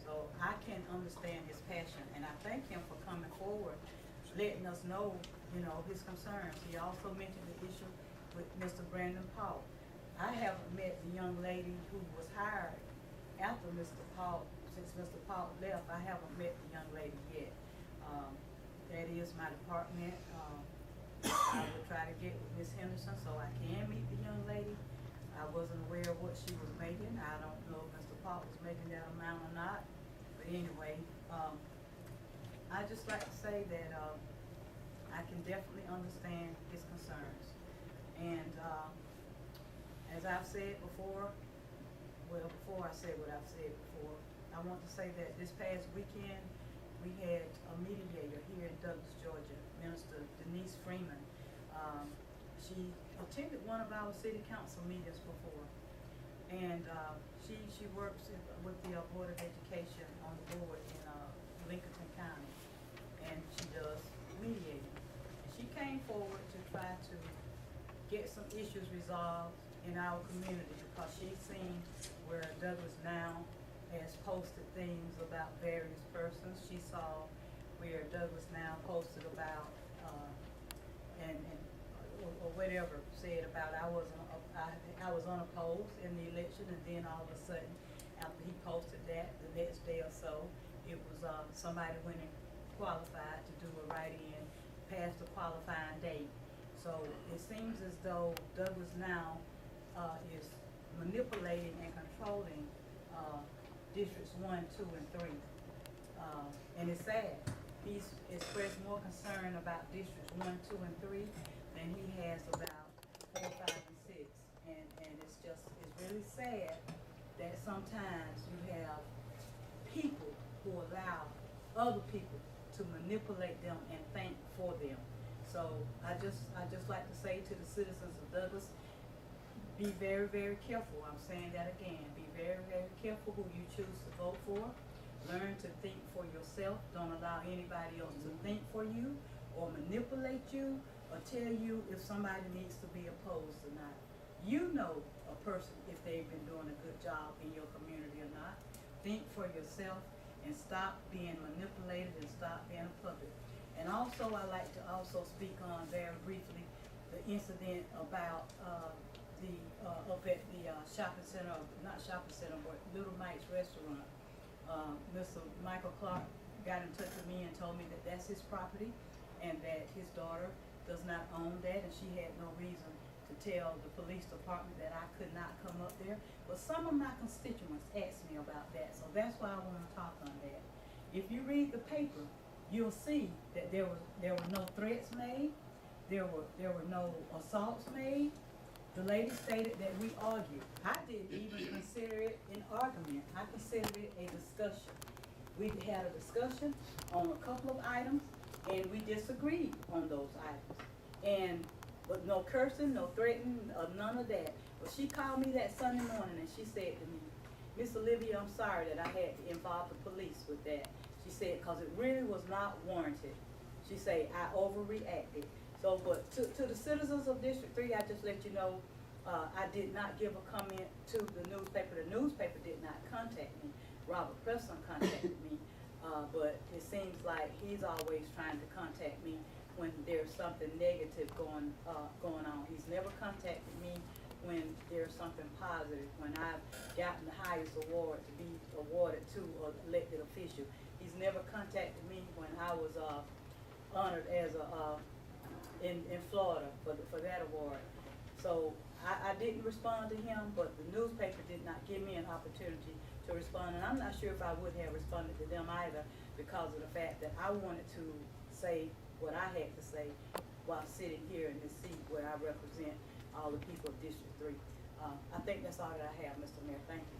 So I can understand his passion, and I thank him for coming forward, letting us know, you know, his concerns. He also mentioned the issue with Mr. Brandon Paul. I haven't met the young lady who was hired after Mr. Paul, since Mr. Paul left. I haven't met the young lady yet. That is my department. I will try to get with Ms. Henderson so I can meet the young lady. I wasn't aware of what she was making. I don't know if Mr. Paul was making that amount or not. But anyway, I just like to say that I can definitely understand his concerns. And as I've said before, well, before I say what I've said before, I want to say that this past weekend, we had a mediator here in Douglas, Georgia, Minister Denise Freeman. She attended one of our city council meetings before, And, she works with the Board of Education on the board in, Lincoln County, and she does mediating. And she came forward to try to get some issues resolved in our community, because she's seen where Douglas Now has posted things about various persons. She saw where Douglas Now posted about, or whatever, said about I was unopposed in the election, and then all of a sudden, after he posted that, the next day or so, it was, somebody went and qualified to do a write-in, past the qualifying date. So it seems as though Douglas Now, is manipulating and controlling, districts 1, 2, and 3. And it's sad. He's expressed more concern about districts 1, 2, and 3 than he has about 4, 5, and 6. And it's really sad that sometimes you have people who allow other people to manipulate them and think for them. So I just like to say to the citizens of Douglas, be very, very careful. I'm saying that again. Be very, very careful who you choose to vote for. Learn to think for yourself. Don't allow anybody else to think for you or manipulate you or tell you if somebody needs to be opposed or not. You know a person if they've been doing a good job in your community or not. Think for yourself and stop being manipulated and stop being a puppet. And also, I like to also speak on very briefly the incident about up at the shopping center, not shopping center, but Little Mike's restaurant. Mr. Michael Clark got in touch with me and told me that that's his property and that his daughter does not own that, and she had no reason to tell the police department that I could not come up there. But some of my constituents asked me about that, so that's why I want to talk on that. If you read the paper, you'll see that there were no threats made, there were no assaults made. The lady stated that we argued. I didn't even consider it an argument. I considered it a discussion. We had a discussion on a couple of items, and we disagreed on those items. But no cursing, no threatening, none of that. But she called me that Sunday morning, and she said to me, Miss Olivia, I'm sorry that I had to involve the police with that. She said, because it really was not warranted. She said, I overreacted. So, but to the citizens of District 3, I just let you know, I did not give a comment to the newspaper. The newspaper did not contact me. Robert Preston contacted me, but it seems like he's always trying to contact me when there's something negative going on. He's never contacted me when there's something positive, when I've gotten the highest award to be awarded to an elected official. He's never contacted me when I was honored as in Florida for that award. So I didn't respond to him, but the newspaper did not give me an opportunity to respond. And I'm not sure if I would have responded to them either, because of the fact that I wanted to say what I had to say while sitting here in this seat where I represent all the people of District 3. I think that's all that I have, Mr. Mayor. Thank you.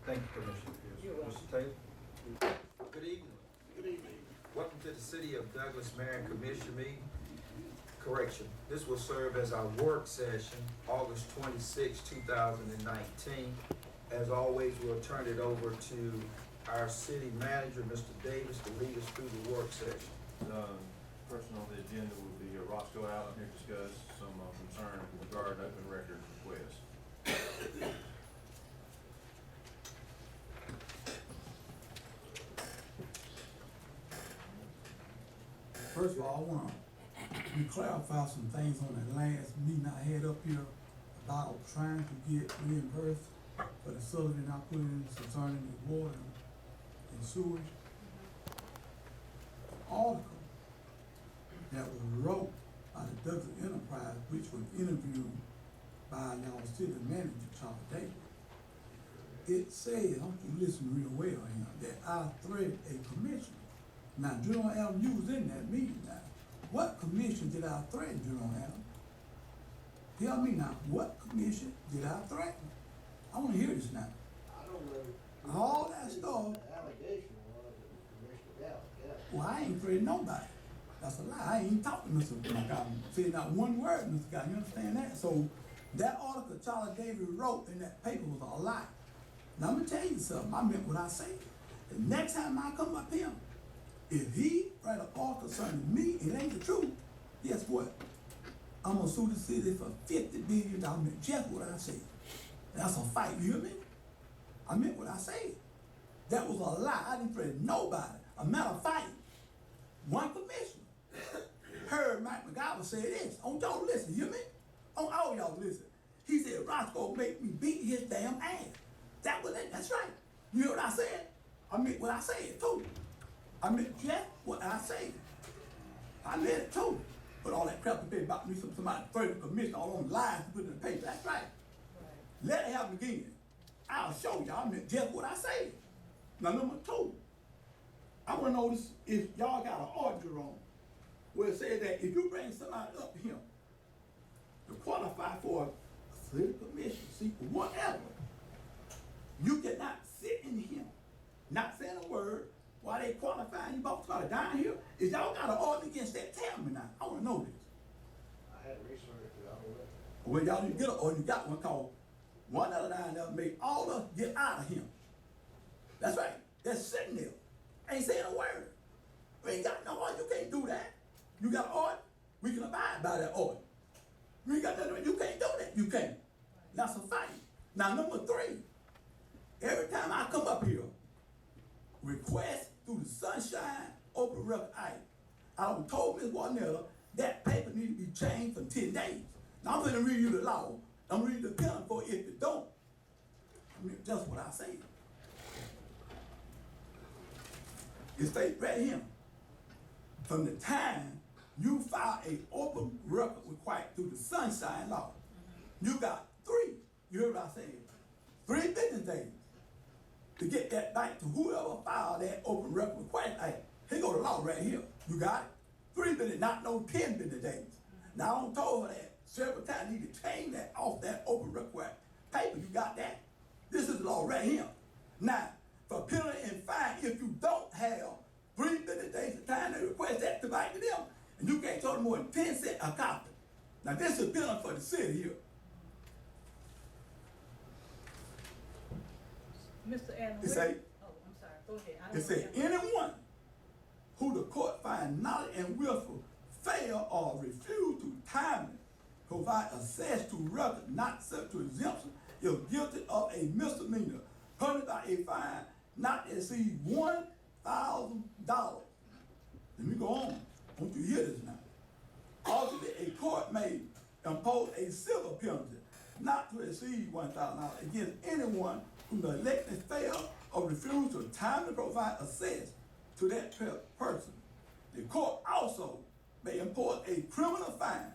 Thank you, Commissioner Pierce. You're welcome. Mr. Taylor? Good evening. Good evening. Welcome to the City of Douglas Mayor and Commission meeting. Correction, this will serve as our work session, August 26, 2019. As always, we'll turn it over to our city manager, Mr. Davis, to lead us through the work session. First on the agenda will be Roscoe Allen here to discuss some concern regarding open records requests. First of all, I want to clarify some things on the last meeting I had up here about trying to get reimbursed for the subsidy I put in concerning the water and sewage. Article that was wrote by the Douglas Enterprise, which was interviewed by y'all city manager, Charlie Davis. It says, I want you to listen real well here, that I threatened a commissioner. Now, Jerome Allen, you was in that meeting now. What commission did I threaten, Jerome Allen? Tell me now, what commission did I threaten? I want to hear this now. I don't know. All that stuff. The allegation was that Commissioner Gallup. Well, I ain't threatened nobody. That's a lie. I ain't talking to Mr. Guy. I said not one word, Mr. Guy. You understand that? So That article Charlie Davis wrote in that paper was a lie. Now I'm gonna tell you something, I meant what I said. The next time I come up here, if he write an article concerning me, it ain't the truth, guess what? I'm gonna sue the city for $50 billion. I meant just what I said. That's a fight, you hear me? I meant what I said. That was a lie, I didn't threaten nobody. A matter of fact, one commissioner heard Mike McGowan say this. On y'all listen, you hear me? On all y'all listen. He said, Roscoe make me beat his damn ass. That was it, that's right. You hear what I said? I meant what I said too. I meant just what I said. I meant it too. But all that crap debate about me, somebody threatened the commission, all on lies to put in the paper, that's right. Let it happen again. I'll show y'all, I meant just what I said. Now number two, I wanna know this, if y'all got an auditor on, where it says that if you bring somebody up here to qualify for a city commission seat or whatever, you cannot sit in here, not saying a word, while they qualifying you about somebody down here. Is y'all got an order against that? Tell me now, I wanna know this. I had research it, I don't know. Well, y'all need to get an order, you got one called, one other down there made all of us get out of here. That's right, that's sitting there, ain't saying a word. We ain't got no order, you can't do that. You got an order, we can abide by that order. You ain't got nothing, you can't do that, you can't. That's a fight. Now number three, every time I come up here, request through the Sunshine Open Record Act, I done told Ms. Warnetta that paper need to be changed for 10 days. Now I'm gonna read you the law. I'm reading the penalty for it if it don't. I mean, just what I say. It states right here, from the time you file a open record required through the Sunshine Law, you got you heard what I said, 3 business days to get that back to whoever filed that open record request. Here go the law right here. You got it? 3 business, not no 10 business days. Now I done told her that several times, need to change that off that open record paper. You got that? This is the law right here. Now, for penalty and fine, if you don't have 3 business days of time to request that to back to them, and you can't charge more than 10 cents a copy. Now this is a penalty for the city here. Mr. Adams, It say, oh, I'm sorry, go ahead. I it don't say know. anyone who the court find knowledge and willful fail or refuse to timely provide access to record not subject to exemption is guilty of a misdemeanor punished by a fine not to exceed $1,000. Let me go on. I want you to hear this now. Also, a court may impose a civil penalty not to exceed $1,000 against anyone who neglects, fail, or refuse to timely provide access to that person. The court also may impose a criminal fine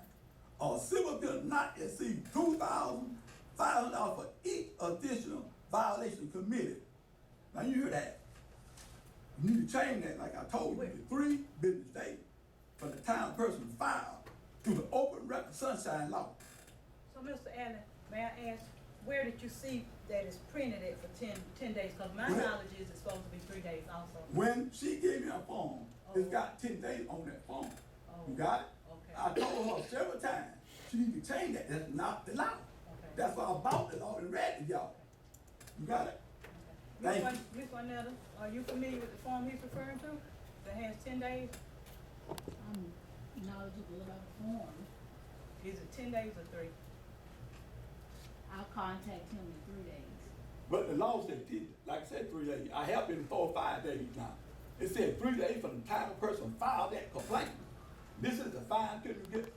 or civil penalty not to exceed $2,500 for each additional violation committed. Now you hear that? You need to change that, like I told you, to 3 business days from the time a person filed through the open record Sunshine Law. So, Mr. Allen, may I ask, where did you see that it's printed at for 10 days? Because my knowledge is it's supposed to be 3 days also. When she gave me a form, it's got 10 days on that form. You got it? Okay. I told her several times, she need to change that. That's not the law. Okay. That's why I bought the law and read it, y'all. You got it? Thank you. Ms. Juanetta, are you familiar with the form he's referring to that has 10 days? I'm knowledgeable about the form. Is it 10 days or 3? I'll contact him in 3 days. But the law said, like I said, 3 days. I have been 4 or 5 days now. It said 3 days from the time a person filed that complaint. This is the fine till you get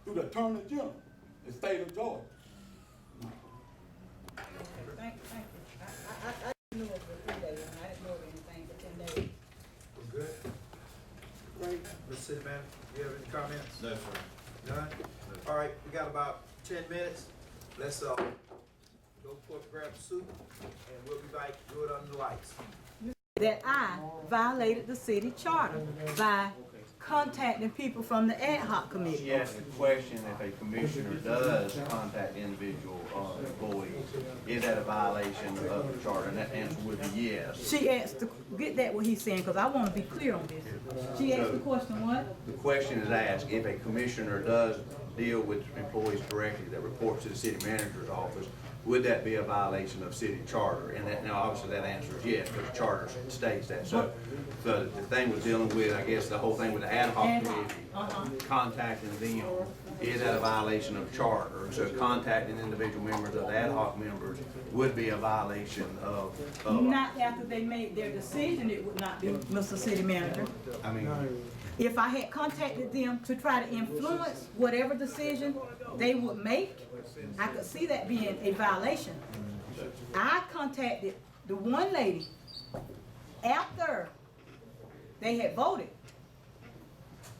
through the Attorney General, the state of Georgia. Thank you. I knew it for 3 days, and I didn't know of anything for 10 days. We're good? Great. Mr. City Manager, you have any comments? No, sir. None? All right, we got about 10 minutes. Let's go forth, grab the soup, and we'll be back, do it under the lights. That I violated the city charter by contacting people from the ad hoc committee. She asked the question, if a commissioner does contact individual employees, is that a violation of the charter? And that answer would be yes. She asked to get that what he's saying, because I want to be clear on this. She asked the question what? The question is asked, if a commissioner does deal with employees directly that reports to the city manager's office, would that be a violation of city charter? And that, now obviously that answer is yes, because the charter states that. So the thing was dealing with, I guess, the whole thing with the ad hoc committee, contacting them, is that a violation of charter? So contacting individual members of the ad hoc members would be a violation of. Not after they made their decision, it would not be, Mr. City Manager. I mean, If I had contacted them to try to influence whatever decision they would make, I could see that being a violation. I contacted the one lady after they had voted.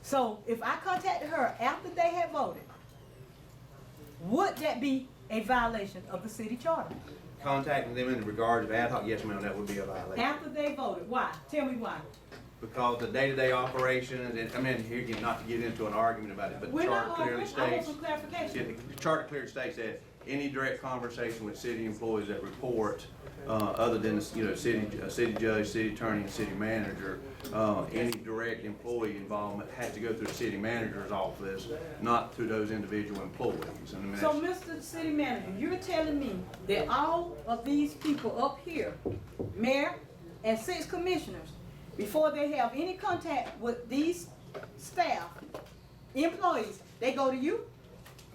So if I contacted her after they had voted, would that be a violation of the city charter? contacting them in regards of ad hoc, yes ma'am, that would be a violation. After they voted, why? Tell me why. Because the day-to-day operations, and I mean, here again, not to get into an argument about it, but the We're charter not clearly arguing. I want states. some clarification. The charter clearly states that any direct conversation with city employees that report, other than, city judge, city attorney, and city manager, any direct employee involvement has to go through the city manager's office, not through those individual employees. And I mean, So, that's- Mr. City Manager, you're telling me that all of these people up here, mayor and 6 commissioners, before they have any contact with these staff, employees, they go to you?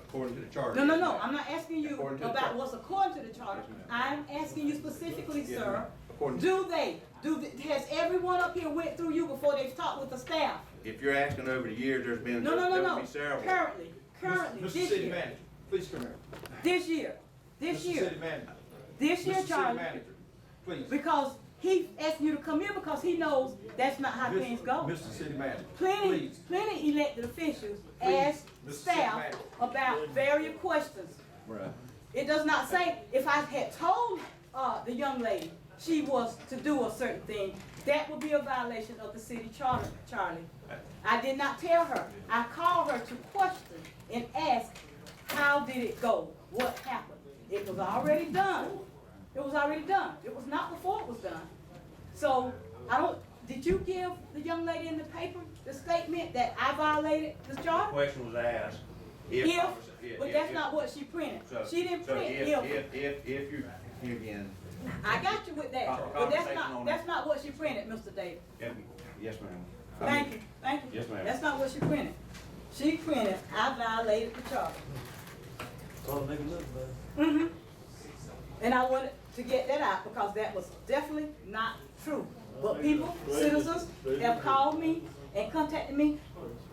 according to the charter. No, no, yes, no, ma'am. I'm not asking you According to the about charter. what's according to the charter. Yes, ma'am. I'm asking you specifically, Yes, sir, ma'am. According to- has everyone up here went through you before they've talked with the staff? If you're asking over the years, there's been, No, no, no, there no. would be several. Currently, this City year, Manager, please come here. this year, Mr. City Manager. this year, Mr. City Charlie, Manager, please. because he asked you to come here because he knows that's not how things go. Mr. City Manager, Plenty, please. plenty elected officials Please, ask Mr. staff City Manager. about various questions. Right. It does not say, if I had told, the young lady she was to do a certain thing, that would be a violation of the city charter, Charlie. I did not tell her. I called her to question and ask, how did it go? What happened? It was already done. It was already done. It was not before it was done. So, did you give the young lady in the paper the statement that I violated the The charter? question was asked. But that's not what she printed. So- She didn't so print if you, here again, I got you with that, but that's not what she printed, Mr. Davis. yes ma'am. Thank you. Yes, ma'am. That's not what she printed. She printed, I violated the charter. Mm-hmm. And I wanted to get that out because that was definitely not true. But people, citizens, have called me and contacted me.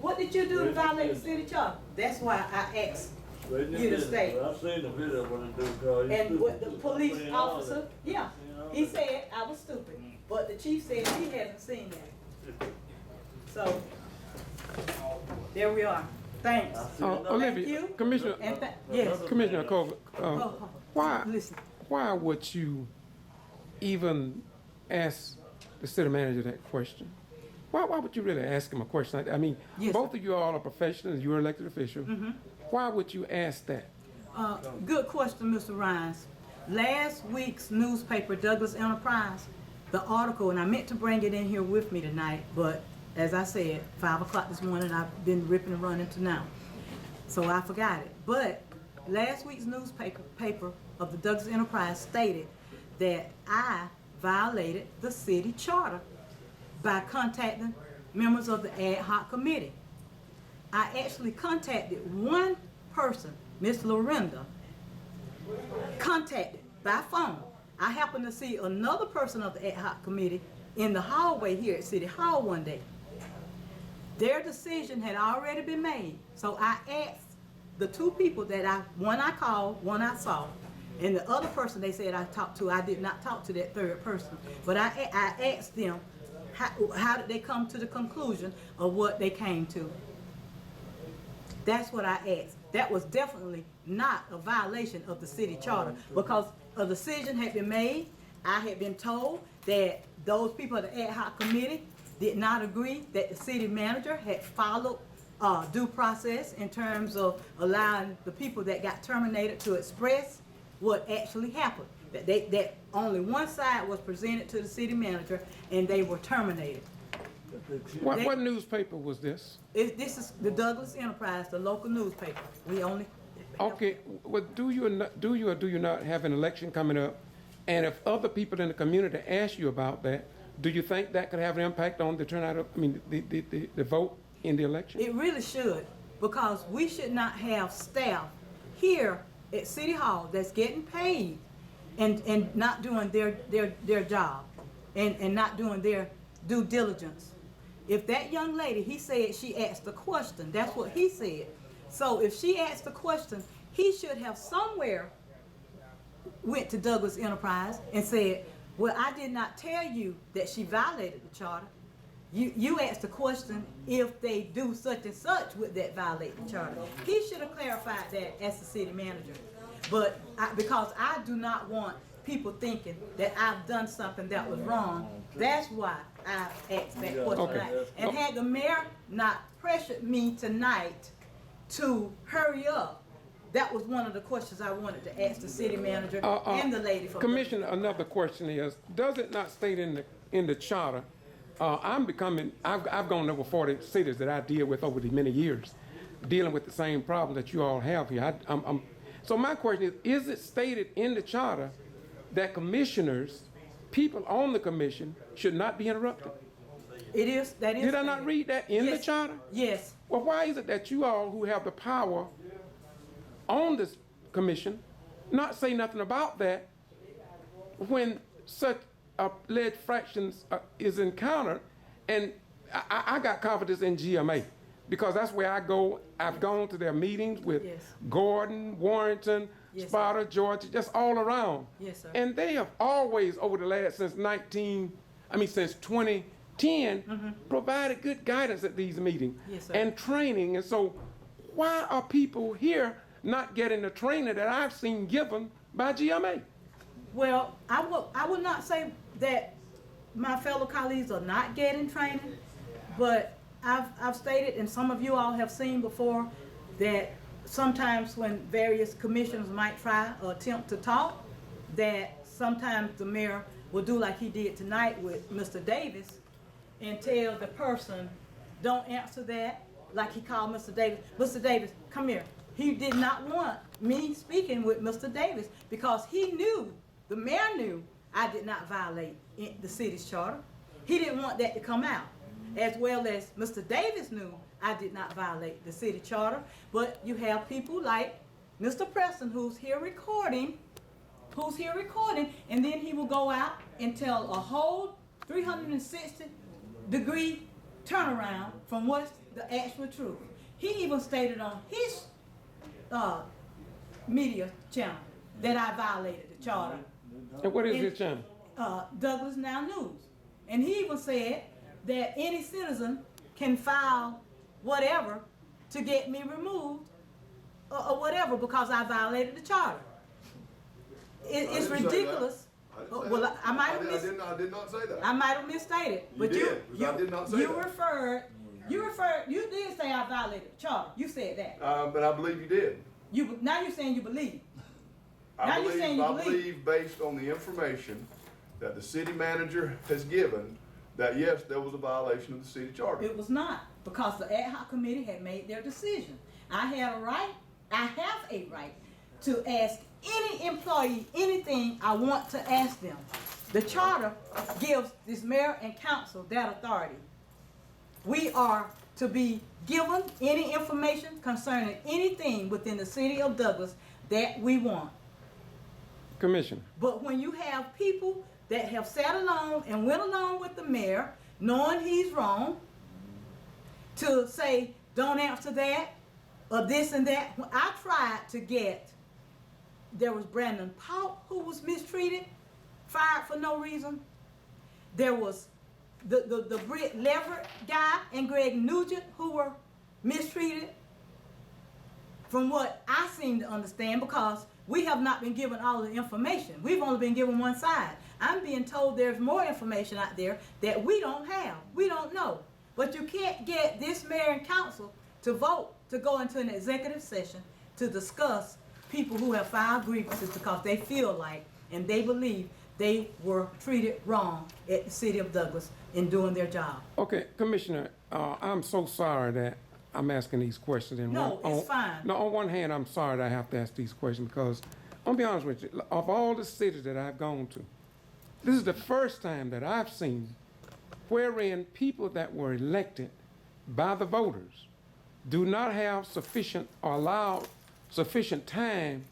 What did you do to violate the city charter? That's why I asked you to stay. I've seen the video when they do call you. And with the police officer, yeah, he said I was stupid, but the chief said he hasn't seen that. So, there we are. Thanks. Thank Olivia, you. Commissioner, And yes. Commissioner Cole, why, Listen. why would you even ask the city manager that question? Why would you really ask him a question like that? I mean, Yes, both of you all are professionals, you're elected officials. Mm-hmm. Why would you ask that? Good question, Mr. Rhines. Last week's newspaper, Douglas Enterprise, the article, and I meant to bring it in here with me tonight, but as I said, 5 o'clock this morning, I've been ripping and running to now. So I forgot it. But last week's newspaper of the Douglas Enterprise stated that I violated the city charter by contacting members of the ad hoc committee. I actually contacted one person, Miss Lorinda, contacted by phone. I happened to see another person of the ad hoc committee in the hallway here at City Hall one day. Their decision had already been made. So I asked the 2 people that one I called, one I saw, and the other person they said I talked to, I did not talk to that 3rd person. But I asked them, how did they come to the conclusion of what they came to? That's what I asked. That was definitely not a violation of the city charter because a decision had been made. I had been told that those people of the ad hoc committee did not agree that the city manager had followed due process in terms of allowing the people that got terminated to express what actually happened. That only one side was presented to the city manager and they were terminated. What newspaper was this? This is the Douglas Enterprise, the local newspaper. We only. Okay, well, do you or do you not have an election coming up? And if other people in the community ask you about that, do you think that could have an impact on the turnout of, the vote in the election? It really should, because we should not have staff here at City Hall that's getting paid and not doing their job and not doing their due diligence. If that young lady, he said she asked a question, that's what he said. So if she asked a question, he should have somewhere went to Douglas Enterprise and said, well, I did not tell you that she violated the charter. You asked the question if they do such and such with that violated charter. He should have clarified that as the city manager. But because I do not want people thinking that I've done something that was wrong, that's why I asked that question. Okay. And had the mayor not pressured me tonight to hurry up, that was one of the questions I wanted to ask the city manager and the lady from. Commissioner, another question is, does it not state in the charter? I've gone over 40 cities that I deal with over the many years, dealing with the same problem that you all have here. So my question is it stated in the charter that commissioners, people on the commission, should not be interrupted? It is, that is. Did I not read that in the charter? Yes. Well, why is it that you all who have the power on this commission not say nothing about that when such alleged fractions is encountered? And I got confidence in GMA because that's where I go. I've gone to their meetings with Gordon, Warrington, Sparta, Georgia, just all around. Yes, sir. And they have always, over the last, since 2010, provided good guidance at these meetings and training. And so why are people here not getting the training that I've seen given by GMA? Well, I would not say that my fellow colleagues are not getting training, but I've stated, and some of you all have seen before, that sometimes when various commissioners might try or attempt to talk, that sometimes the mayor will do like he did tonight with Mr. Davis and tell the person, don't answer that, like he called Mr. Davis. Mr. Davis, come here. He did not want me speaking with Mr. Davis because he knew, the mayor knew, I did not violate the city's charter. He didn't want that to come out. As well as Mr. Davis knew I did not violate the city charter. But you have people like Mr. Preston who's here recording, and then he will go out and tell a whole 360-degree turnaround from what's the actual truth. He even stated on his media channel that I violated the charter. And what is his channel? Douglas Now News. And he even said that any citizen can file whatever to get me removed or whatever because I violated the charter. It's ridiculous. Well, I might have I did not say that. I might have misstated. But I did not say that. You did say I violated the charter. You said that. But I believe you did. Now you're saying you believe. I believe based on the information that the city manager has given that yes, there was a violation of the city charter. It was not, because the ad hoc committee had made their decision. I have a right to ask any employee anything I want to ask them. The charter gives this mayor and council that authority. We are to be given any information concerning anything within the city of Douglas that we want. Commissioner. But when you have people that have sat along and went along with the mayor, knowing he's wrong, to say, don't answer that, or this and that. When I tried to get, there was Brandon Paul who was mistreated, fired for no reason. There was the Britt Leverett guy and Greg Nugent who were mistreated, from what I seem to understand, because we have not been given all the information. We've only been given one side. I'm being told there's more information out there that we don't have. We don't know. But you can't get this mayor and council to vote to go into an executive session to discuss people who have filed grievances because they feel like and they believe they were treated wrong at the city of Douglas in doing their job. Okay, Commissioner, I'm so sorry that I'm asking these questions. And No, it's fine. No, on one hand, I'm sorry that I have to ask these questions because, I'll be honest with you, of all the cities that I've gone to, this is the first time that I've seen wherein people that were elected by the voters do not have sufficient or allow sufficient time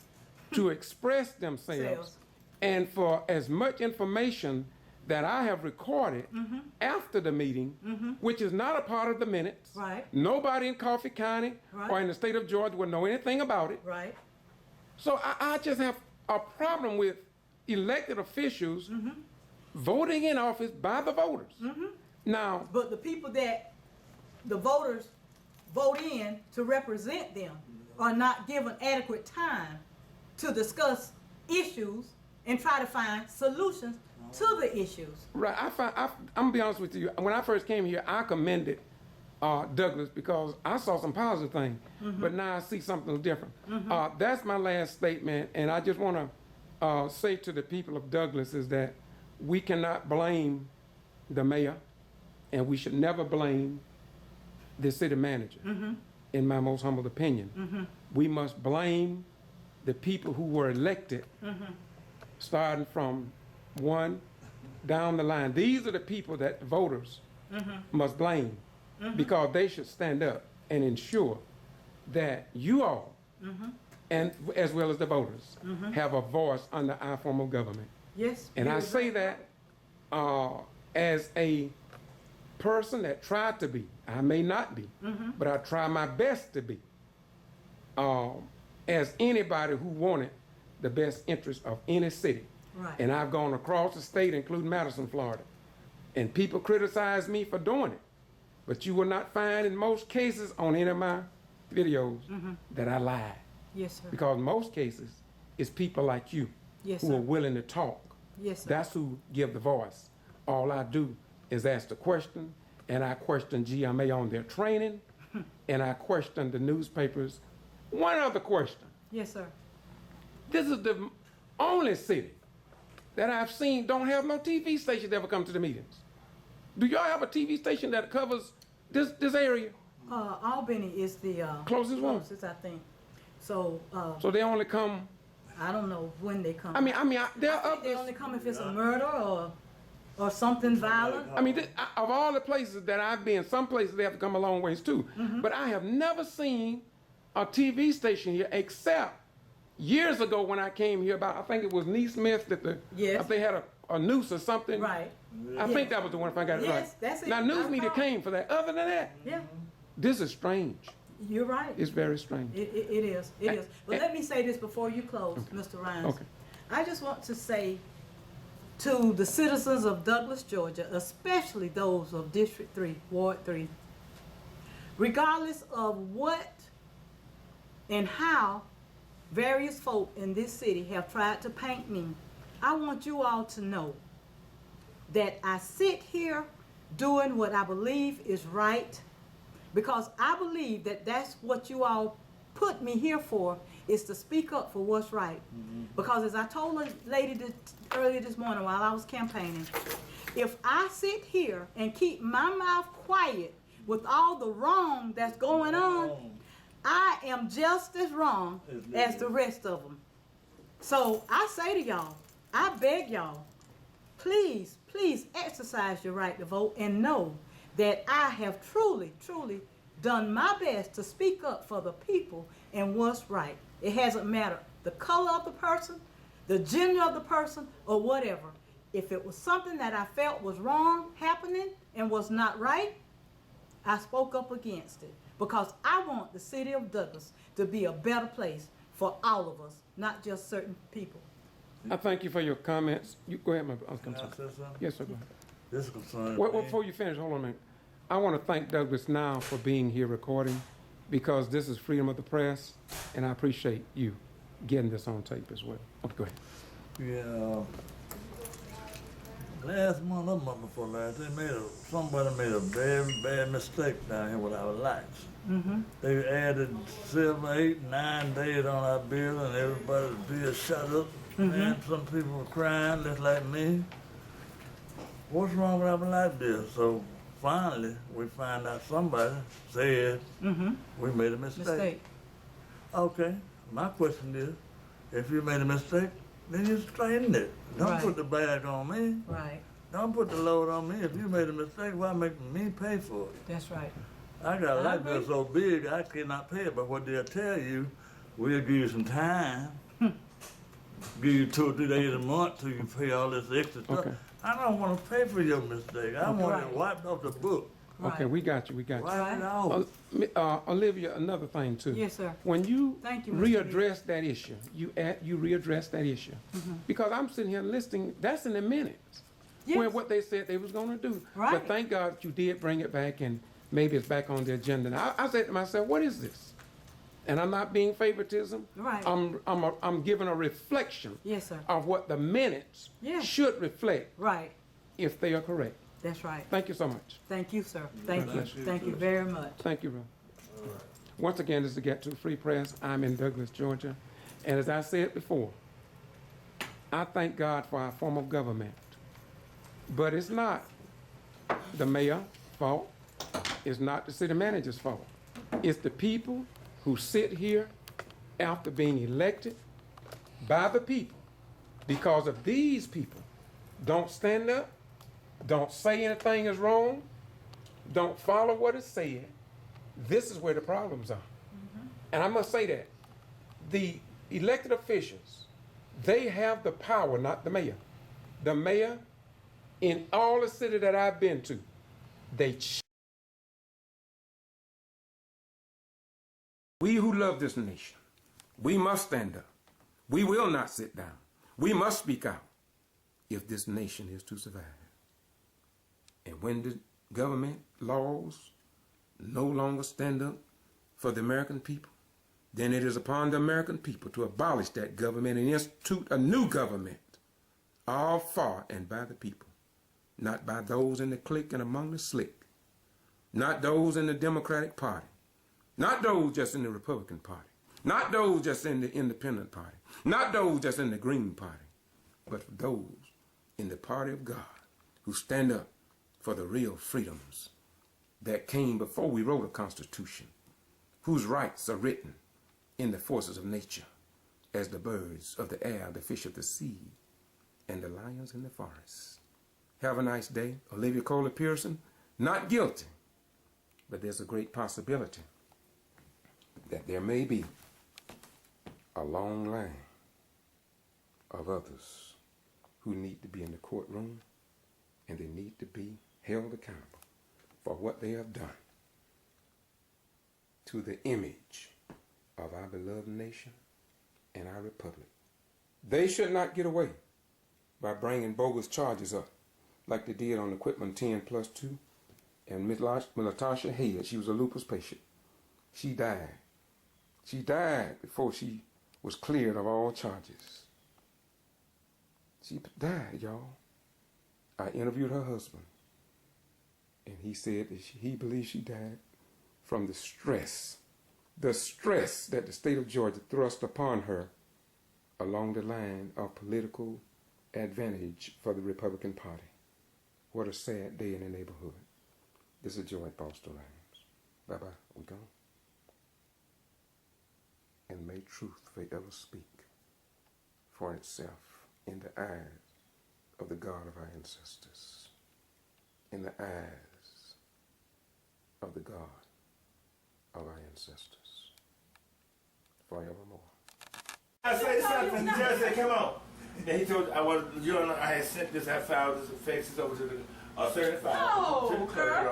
to express themselves and for as much information that I have recorded after the meeting, which is not a part of the minutes. Right. Nobody in Coffee County or in the state of Georgia would know anything about it. Right. So I just have a problem with elected officials voting in office by the voters. Now, but the people that the voters vote in to represent them are not given adequate time to discuss issues and try to find solutions to the issues. right, I'm gonna be honest with you. When I first came here, I commended Douglas because I saw some positive things, but now I see something different. That's my last statement, and I just want to say to the people of Douglas is that we cannot blame the mayor, and we should never blame the city manager, in my most humble opinion. We must blame the people who were elected, starting from one down the line. These are the people that voters must blame because they should stand up and ensure that you all, and as well as the voters, have a voice under our form of government. Yes. And I say that as a person that tried to be. I may not be, but I try my best to be. As anybody who wanted the best interest of any city. Right. And I've gone across the state, including Madison, Florida. And people criticize me for doing it. But you will not find in most cases on any of my videos that I lied. Yes, sir. Because most cases, it's people like you Yes, who sir. are willing to talk. Yes, sir. That's who give the voice. All I do is ask the question, and I question GMA on their training, and I question the newspapers. One other question. Yes, sir. This is the only city that I've seen don't have no TV station that ever come to the meetings. Do y'all have a TV station that covers this area? Albany is the Closest one? closest, I think. So, So they only come. I don't know when they come. I mean, they're I think up. they only come if it's a murder or something violent. I mean, of all the places that I've been, some places they have to come a long ways too. But I have never seen a TV station here except years ago when I came here about, I think it was Neesmith that if they had a noose or something. Right. I think that was the one if I got it right. Yes, that's it. Now news I media know. came for that. Other than that, Yeah, this is strange. you're right. It's very strange. It is. It is. But let me say this before you close, Mr. Rhines. Okay. I just want to say to the citizens of Douglas, Georgia, especially those of District 3, Ward 3, regardless of what and how various folk in this city have tried to paint me, I want you all to know that I sit here doing what I believe is right, because I believe that that's what you all put me here for, is to speak up for what's right. Because as I told a lady earlier this morning while I was campaigning, if I sit here and keep my mouth quiet with all the wrong that's going on, I am just as wrong as the rest of them. So I say to y'all, I beg y'all, please exercise your right to vote and know that I have truly done my best to speak up for the people and what's right. It hasn't mattered the color of the person, the gender of the person, or whatever. If it was something that I felt was wrong happening and was not right, I spoke up against it, because I want the city of Douglas to be a better place for all of us, not just certain people. I thank you for your comments. You go ahead, my brother. Can I say something? Yes, sir. Go ahead. This concerns Well, me. before you finish, hold on a minute. I want to thank Douglas now for being here recording, because this is freedom of the press, and I appreciate you getting this on tape as well. Okay, go ahead. Yeah. Last month, or month before last, somebody made a very bad mistake down here with our lights. They added 7, 8, 9 days on our bill, and everybody's bill shot up and some people were crying just like me. What's wrong with having like this? So finally, we find out somebody said we made a mistake. Okay, my question is, if you made a mistake, then you straighten it. Don't put the badge on me. Right. Don't put the load on me. If you made a mistake, why make me pay for it? That's right. I got a light bill so big, I cannot pay it. But what they'll tell you, we'll give you some time. Give you 2 or 3 days a month till you pay all this extra stuff. Okay. I don't want to pay for your mistake. I want it wiped off the book. Okay, we got you. Wipe it off. Olivia, another thing too. Yes, sir. When you, Thank you, Mr. readdress that issue, you readdress that issue. Because I'm sitting here listening, that's in the minutes. Yes. Where what they said they was gonna do. Right. But thank God you did bring it back and maybe it's back on the agenda. Now, I said to myself, what is this? And I'm not being favoritism. Right. I'm giving a reflection Yes, sir. of what the minutes should reflect Right. if they are correct. That's right. Thank you so much. Thank you, sir. Thank you. bless you. Thank you very much. Thank you, bro. Once again, this is the Get to Free Press. I'm in Douglas, Georgia. And as I said before, I thank God for our form of government. But it's not the mayor's fault. It's not the city manager's fault. It's the people who sit here after being elected by the people because of these people don't stand up, don't say anything is wrong, don't follow what is said. This is where the problems are. And I must say that the elected officials, they have the power, not the mayor. The mayor, in all the city that I've been to, we who love this nation, we must stand up. We will not sit down. We must speak out if this nation is to survive. And when the government laws no longer stand up for the American people, then it is upon the American people to abolish that government and institute a new government, all for and by the people, not by those in the clique and among the slick, not those in the Democratic Party, not those just in the Republican Party, not those just in the Independent Party, not those just in the Green Party, but for those in the party of God who stand up for the real freedoms that came before we wrote a Constitution, whose rights are written in the forces of nature as the birds of the air, the fish of the sea, and the lions in the forest. Have a nice day. Olivia Coley Pearson, not guilty, but there's a great possibility that there may be a long line of others who need to be in the courtroom and they need to be held accountable for what they have done to the image of our beloved nation and our republic. They should not get away by bringing bogus charges up like they did on Equipment 10+2 and Ms. Latasha Hayes. She was a lupus patient. She died. She died before she was cleared of all charges. She died, y'all. I interviewed her husband, and he said that he believes she died from the stress that the state of Georgia thrust upon her along the line of political advantage for the Republican Party. What a sad day in the neighborhood. This is Joy at Boston Rhymes. Bye-bye. We gone. And may truth forever speak for itself in the eyes of the God of our ancestors, in the eyes of the God of our ancestors, forevermore. I say something, the judge said, come on. And he told, I had sent this, I filed this faxes over to the certified. No, to the clerk,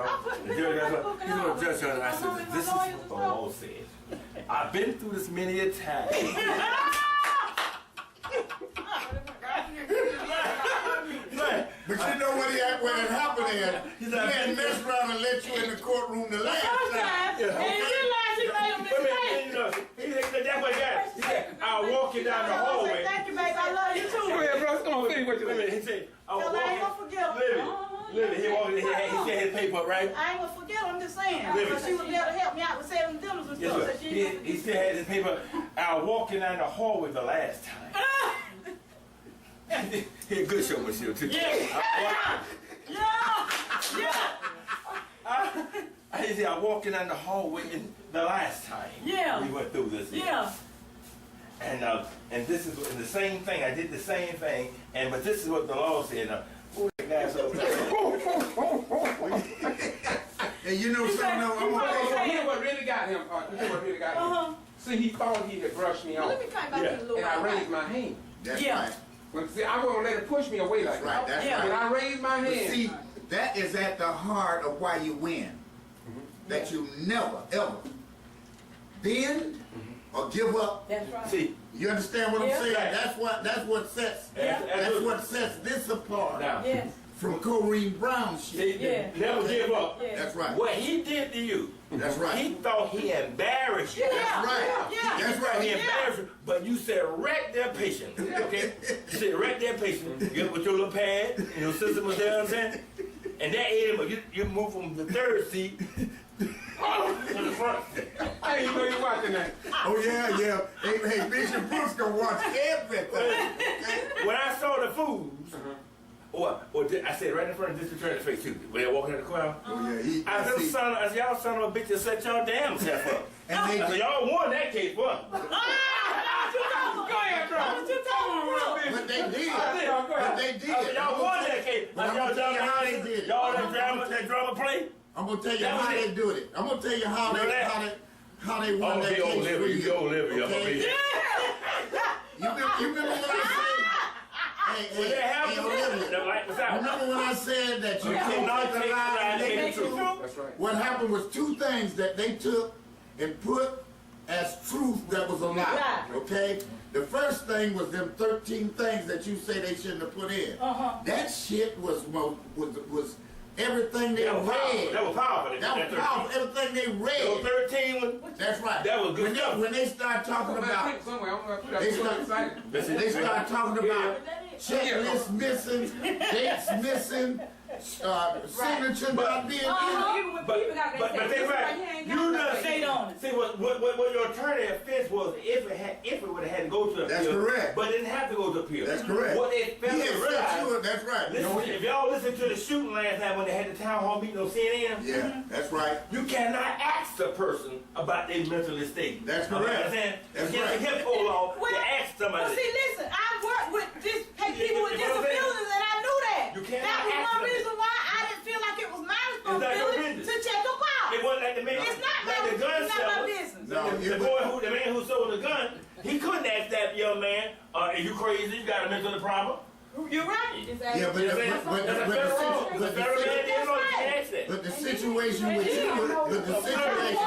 girl, the judge, I said, this is what the law says. I've been through this many a time. But you know what when it happened there, he had messed around and let you in the courtroom the last time. And you realize he made a mistake. That's what he got. He said, I'll walk you down the hallway. Thank you, baby. I love you too. Go ahead, bro. Come on, finish what you said. He said, I'll I ain't gonna forget him. Livy, he said his paper, right? I ain't gonna forget him, I'm just saying. Because she was there to help me out with saving dinners and stuff. So he still had his paper. I walked you down the hallway the last time. He a good showman, too. Yeah. I walked in the hallway the last time. Yeah. We went through this. Yeah. And this is the same thing. I did the same thing, but this is what the law said. Who the guy's over there? And you know something else? I'm gonna tell you. You know what really got him? You know what really got him? See, he thought he had brushed me off. Let me come back to the little And I raised my hand. That's Yeah. right. Well, see, I wasn't let it push me away like that. That's Yeah. When right. I raised my But hand. see, that is at the heart of why you win. That you never, ever bend or give up. That's right. See, You understand what I'm Yeah. saying? That's what sets this apart now, Yes. from Corrine Brown shit. Yeah. never give up. Yeah. That's right. What he did to you, That's right. he thought he embarrassed you. That's right. Yeah. That's He thought he right. embarrassed you, but you said right there patient, okay? You said right there patient. You with your little pad, and your sister was there, I'm saying? And that ate him, you moved from the third seat to the front. I didn't know you watching that. Oh yeah. Hey, Bishop Brooks gonna watch everything. Okay? When I saw the foods, I said right in front of District Attorney's face too. When they walking in the crowd, Oh yeah. I said, y'all son of a bitch, set y'all damn self up. And I said, they, y'all won that case, what? Go ahead, bro. but they did. Go But ahead. they I did. said, y'all won that case. But I'm Y'all gonna tell you how they done did it. y'all that drama play. I'm gonna tell you That was how it. they do it. I'm gonna tell you how You know that? how they won that be old case Livy, for you you. old Livy, I'm gonna Okay? be. You remember when I said? When that happened, Olivia. the light was out. Remember when I said that you You can't cannot take take a lie and the make lie it and true? make it That's right. What happened was two things that they took and put as truth that was a lie. Right. Okay? The first thing was them 13 things that you say they shouldn't have put in. That shit was everything they That was powerful. read. That was powerful. That was powerful. Everything they That was read. 13 was. That's right. That was good stuff. When they start talking about, they start talking about checklists missing, dates missing, signature not being in. But think about it. You done see what your attorney offense was if it would have had to go to appeal. That's correct. But it didn't have to go to appeal. That's correct. What they failed He to had set you realize. up. That's right. Listen, if y'all listen to the shooting last night when they had the town hall meeting on CNN, Yeah, that's right. you cannot ask the person about their mental state. That's You correct. understand? That's You right. can't pull off to ask somebody. Well, see, listen, I work with people with disabilities, and I knew that. You can't That was ask one them. reason why I didn't feel like it was my It's not your responsibility business. to check a box. It wasn't like the man. It's not like my- the gun it's not my seller. business. No, The man who sold the gun, he couldn't ask that young man, are you crazy? You got a mental problem? You're right. Yeah, but You know what I'm saying? That's a federal law. It's a federal mandate law. You can't ask that. but the situation with you, but the situation,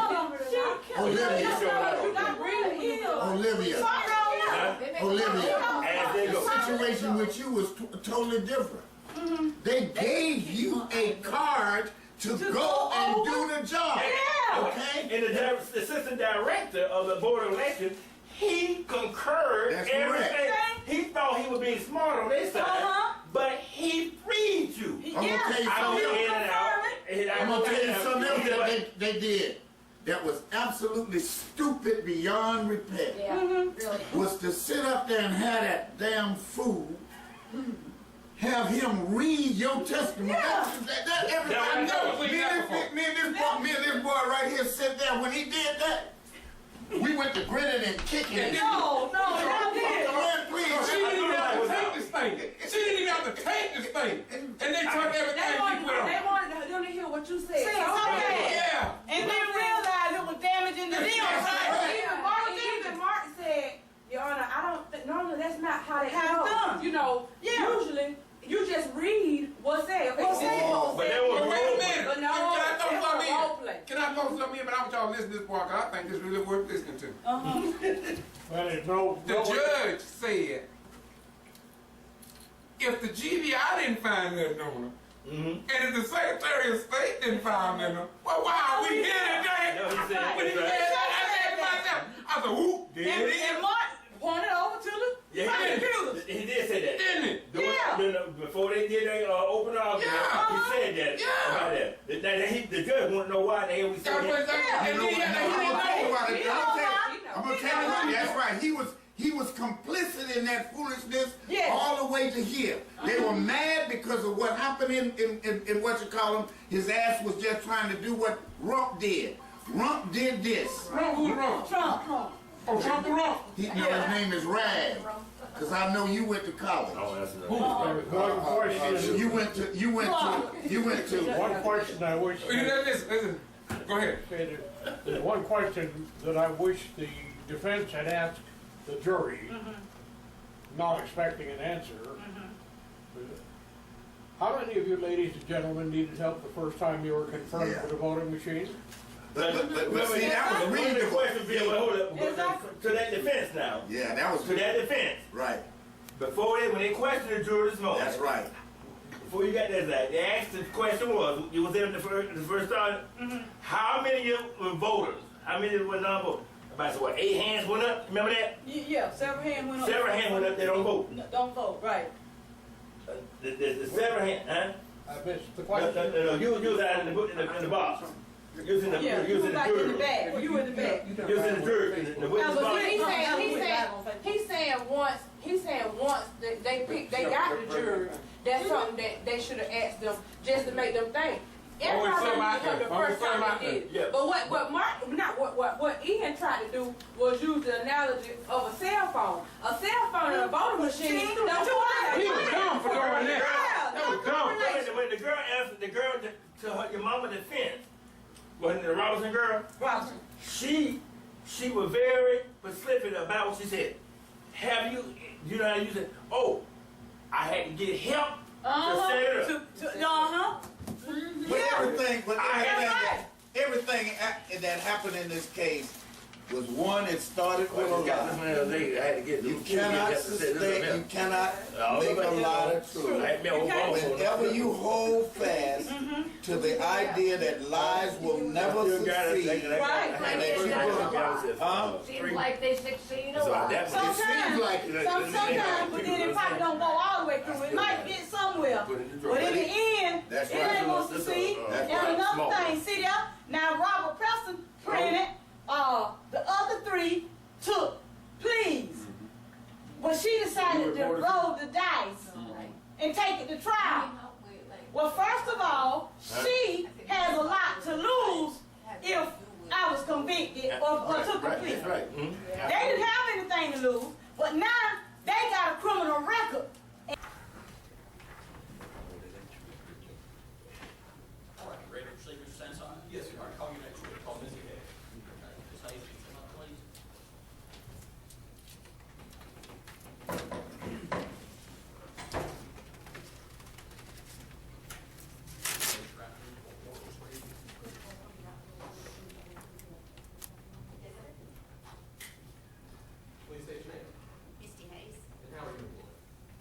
Olivia, As they the go. situation with you was totally different. They gave you a card to go and do the job. Okay? And the assistant director of the board of elections, he concurred. That's everything. correct. He thought he was being smart on this side, but he freed you. I'm gonna tell you something else. I'm gonna tell you something else that they did that was absolutely stupid beyond repair. Was to sit up there and have that damn fool have him read your testimony. That every time. Me and this boy right here sit there when he did that. We went to grinning and kicking. No, y'all did. She didn't even have to take this thing. She didn't even have to take this thing. And they took everything you put on. They wanted them to hear what you said. Yeah. And didn't realize it was damaging the deal. Even Martin said, Your Honor, I don't think, normally that's not how they How it's go. done. You know, usually you just read what's said. What's said. But they were Wait a minute. But no, Can I throw it's something a role play. in? Can I throw something in? But I want y'all to listen to this part because I think this really worth listening to. The judge said, if the G.B.R. didn't find nothing on her, and if the Secretary of State didn't find nothing on her, well, why are we here today? No, he said, When he said that, I said to myself, I said, whoop, there it is. And Martin pointed over to the prosecutors. He did say that. Didn't it? Before they did their open argument, he said that. About that. The judge wanted to know why the hell we said that. I'm gonna tell you, that's right. He was complicit in that foolishness Yes. all the way to here. They were mad because of what happened in what you call him. His ass was just trying to do what Rump did. Rump did this. Rump, who's Rump? Trump. Oh, Trump the Rump. His name is Rag. Because I know you went to college. Oh, that's One question. You went to. One question I wish. Listen. Go ahead. There's one question that I wish the defense had asked the jury, not expecting an answer. How many of you ladies and gentlemen needed help the first time you were confronted with a voting machine? But see, that was the reasonable. question being, hold up, to that defense now. Yeah, that was To that defense. right. Before when they questioned the jury this morning. That's right. Before you got that, they asked the question was, you was there in the first start, how many of you were voters? How many were non-voters? About so what, 8 hands went up? Remember that? Yeah, several hands went up. Several hands went up, they don't vote. No, don't vote, right. The several hands, huh? I missed the No, question. no, you was out in the box. You was in the, Yeah, you was in the back in the jury. back, you in the back. You was in the jury, in the witness box. He's saying once they got the jury, that's something that they should have asked them just to make them think. Always Everybody something out knew there. the Always first time something they out did there. it. But what Ian tried to do was use the analogy of a cell phone. A cell phone and a voting machine don't He was dumb for doing that. That was dumb. When the girl answered, the girl to her, your mama defense, wasn't the Robinson girl? Robinson. She was very specific about what she said. Have you know how you said, oh, I had to get help to set it up. Everything that happened in this case was one, it started with a lie. You cannot sustain, you cannot make a lie true. Whenever you hold fast to the idea that lies will never succeed, and that you will, Seems like they succeed a So lot. that's it seems like Sometimes, but then it probably don't go all the way through. It might get somewhere. But in the end, That's it right. ain't gonna succeed. That's And right. another thing, see there? Now Robert Preston printed, the other 3 took pleas. But she decided to roll the dice and take it to trial. Well, first of all, she has a lot to lose if I was convicted or took a plea. That's right. They didn't have anything to lose, but now they got a criminal record. All right, ready to proceed, Mr. Sansone? Yes, sir. All right, call your next witness. Call Ms. Hayes. Ms. Hayes, can you come up, please? Please state your name. Misty Hayes. And how are you employed?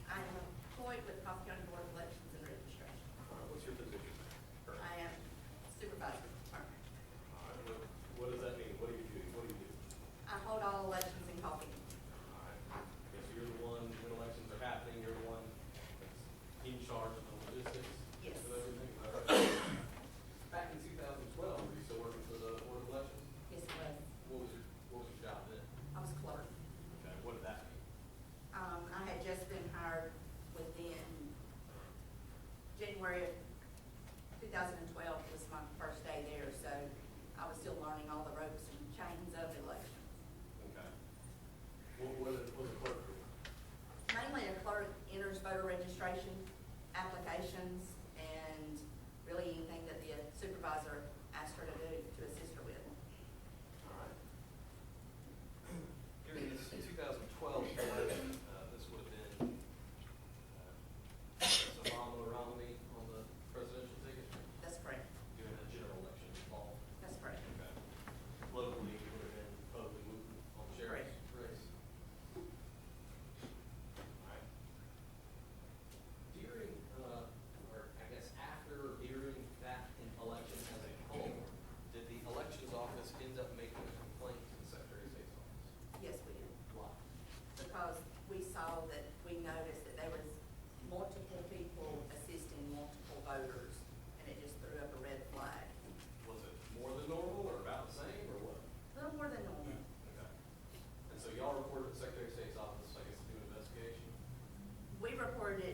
I am employed with the Coffee County Board of Elections and Registration. All right, what's your position? I am supervisor. All right, what does that mean? What do you do? What do you do? I hold all elections in Coffee. All right. Okay, so you're the one, when elections are happening, you're the one that's in charge of the logistics? Yes. Of everything? All right. Back in 2012, were you still working for the Board of Elections? Yes, it was. What was your job then? I was clerk. Okay, what did that mean? I had just been hired within January of 2012 was my first day there, so I was still learning all the ropes and chains of elections. Okay. What was a clerk do? Mainly a clerk enters voter registration, applications, and really anything that the supervisor asked her to do to assist her with. All right. During this 2012 election, this would have been Obama or Romney on the presidential ticket That's correct. during the general election fall. That's correct. Okay. Locally, it would have been probably moving on the sheriff's race. All right. During, or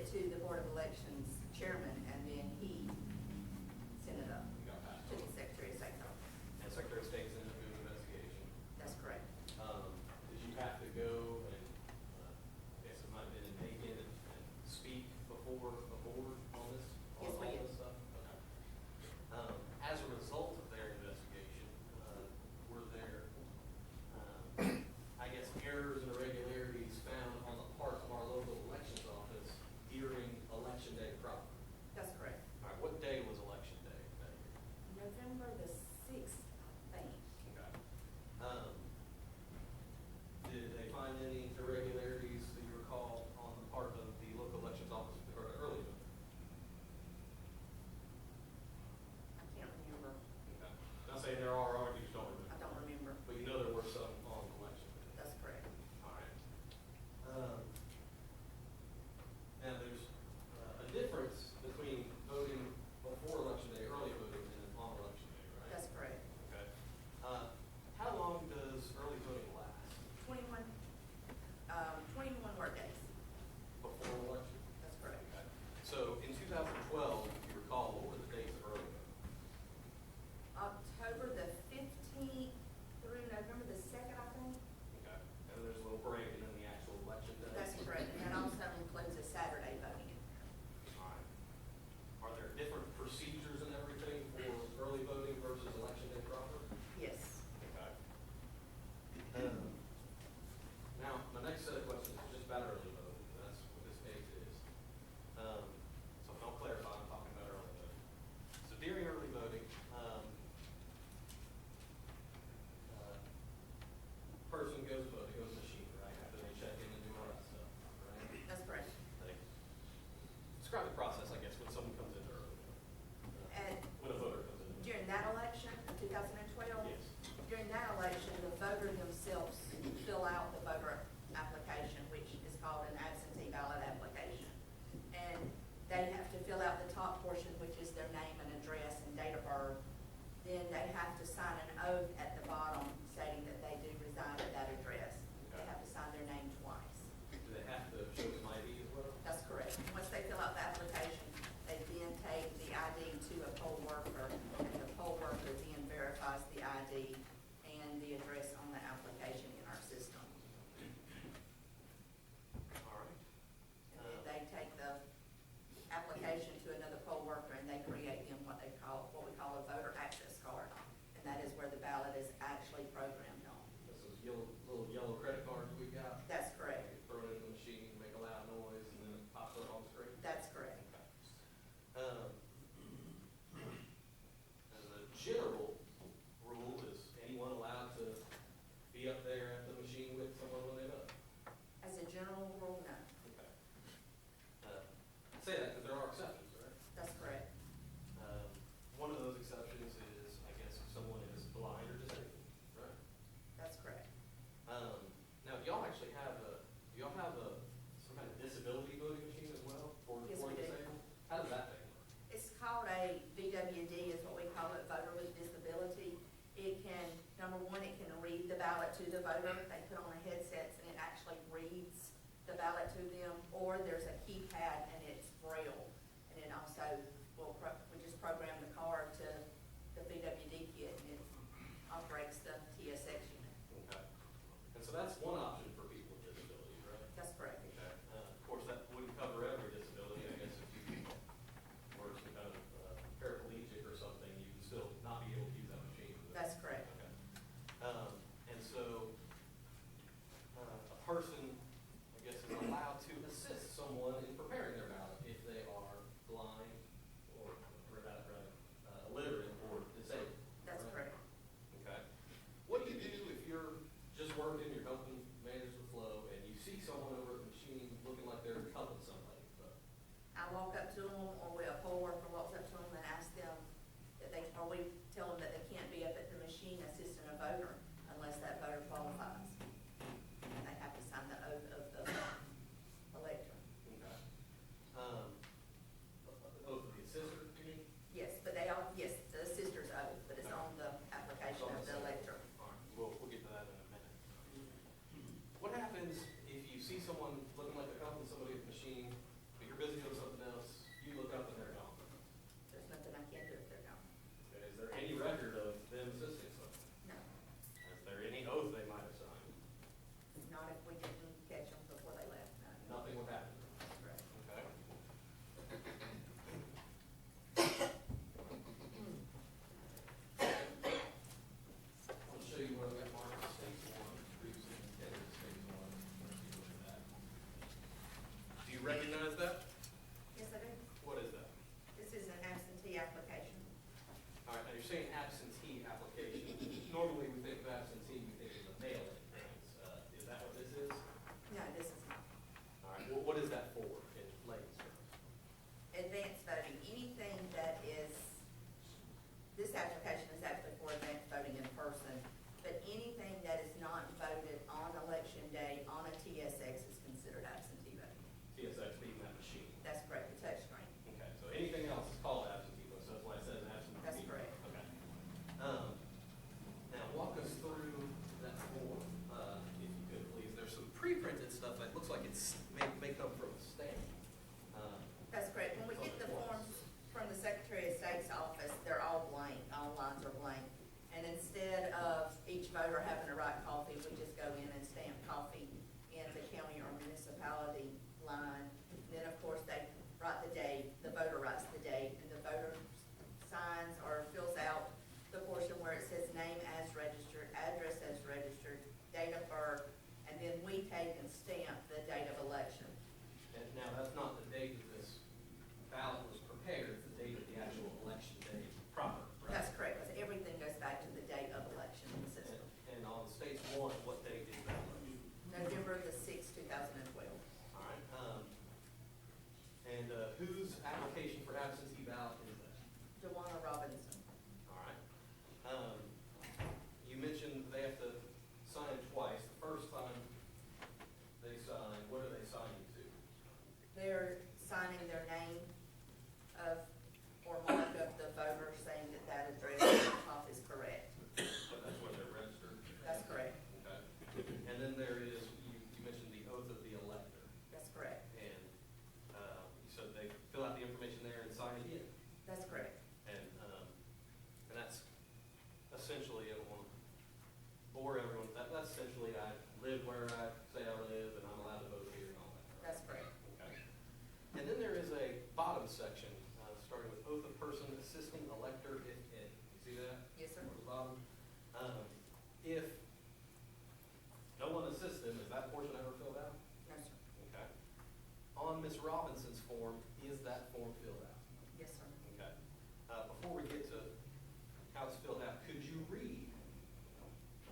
it to the Board of Elections chairman, and then he sent it up You got passed to on. the Secretary of State's office. And Secretary of State's ended up doing an investigation. That's correct. Did you have to go and, I guess it might have been in Macon and speak before a board on this, on Yes, we all did. this stuff? Okay. As a result of their investigation, were there, I guess, errors and irregularities found on the part of our local elections office during election day proper? That's correct. All right, what day was election day that year? November the 6th, I think. Okay. Did they find any irregularities that you recall on the part of the local elections office with regard to early voting? I can't remember. Okay. Not saying there are, or you just don't remember. I don't remember. But you know there were some on election day. That's correct. All right. Now, there's a difference between voting before election day, early voting, and then on election day, right? That's correct. Okay. How long does early voting last 21 work days. before election? That's correct. Okay. So in 2012, if you recall, what were the dates of early voting? October the 15th through November the 2nd, I think. Okay. And then there's a little break and then the actual election day? That's correct. And that also includes a Saturday voting. All right. Are there different procedures and everything for early voting versus election day proper? Yes. Okay. Now, my next set of questions is just about early voting. That's what this case is. So if I don't clarify, I'm talking about early voting. So during early voting, person goes to vote, they go to the machine, right? After they check in and do all that stuff, right? That's correct. Like, describe the process, I guess, when someone comes into early voting. And When a voter comes in. during that election, 2012, Yes. during that election, the voter themselves fill out the voter application, which is called an absentee ballot application. And they have to fill out the top portion, which is their name and address and date of birth. Then they have to sign an oath at the bottom stating that they do reside at that address. They have to sign their name twice. Do they have to show some ID as well? That's correct. Once they fill out the application, they then take the ID to a poll worker, and the poll worker then verifies the ID and the address on the application in our system. All right. And then they take the application to another poll worker, and they create them what we call a voter access card. And that is where the ballot is actually programmed on. That's those little yellow credit cards we got. That's correct. You throw it in the machine, make a loud noise, and then it pops up on the screen. That's correct. As a general rule, is anyone allowed to be up there at the machine with someone when they vote? As a general rule, no. Okay. I say that because there are exceptions, right? That's correct. One of those exceptions is, I guess, if someone is blind or disabled, right? That's correct. Now, do y'all actually have some kind of disability voting machine as well for Yes, we do. disabled? How does that thing work? It's called a VWD, is what we call it, voter with disability. It can, number one, it can read the ballot to the voter. They put on the headsets and it actually reads the ballot to them. Or there's a keypad and it's braille. And it also we just program the card to the VWD kit and it operates the TSX unit. Okay. And so that's one option for people with disabilities, right? That's correct. Okay. Of course, that wouldn't cover every disability. I guess if you were some kind of paraplegic or something, you would still not be able to use that machine. That's correct. Okay. And so a person, I guess, is allowed to assist someone in preparing their ballot if they are blind or illiterate or disabled. That's right? correct. Okay. What do you do if you're just working, you're helping saying absentee application, normally we think of absentee, we think of the mail-in things. Is that what this is? No, this is not. All right, well, what is that for in layman's terms? Advanced voting, anything that is, this application is actually for advanced voting in person, but anything that is not voted on election day on a TSX is considered absentee voting. TSX being that machine. That's correct, the touchscreen. Okay, so anything else is called absentee vote, so that's why it says absentee. That's correct. Okay. Now walk us through that form, if you could, please. There's some pre-printed stuff that looks like it's may come from a stamp. That's correct. When we get the forms from the Secretary of State's office, they're all blank, all lines are blank. And instead of each voter having to write coffee, we just go in and stamp coffee in the county or municipality line. Then, of course, they write the date, the voter writes the date, and the voter signs or fills out the portion where it says name as registered, address as registered, date of birth, and then we take and stamp the date of election. And now that's not the date that this ballot was prepared, it's the date of the actual election day proper, right? That's correct, because everything goes back to the date of election in the system. And on stage one, what date is that election? November the sixth, 2012. All right, and whose application for absentee ballot is that? Dewana Robinson. All right. You mentioned they have to sign twice. The first time they sign, what are they signing to? They're signing their name of, or mark of the voter saying that that address at the top is correct. So that's where they're registered? That's correct. Okay. And then there is, you mentioned the oath of the elector. That's correct. And you said they fill out the information there and sign it in. That's correct. And that's essentially, I don't want to bore everyone, that's essentially I live where I say I live and I'm allowed to vote here and all that. Right? That's correct. Okay. And then there is a bottom section, starting with oath of person assisting elector if in. You see that? Yes, sir. At the bottom. If no one assists them, is that portion ever filled out? No, sir. Okay. On Ms. Robinson's form, is that form filled out? Yes, sir. Okay. Before we get to how it's filled out, could you read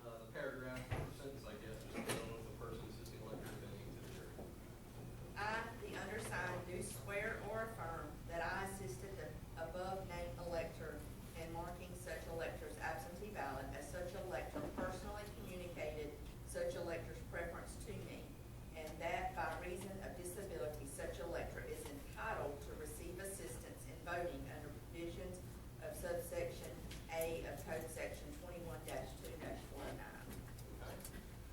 the paragraph or sentence, I guess, just dealing with the person assisting elector if any to the jury? I, the undersigned, do swear or affirm that I assisted the above named elector in marking such elector's absentee ballot as such elector personally communicated such elector's preference to me, and that by reason of disability, such elector is entitled to receive assistance in voting under provisions of subsection A of Code Section 21-2-49. Okay.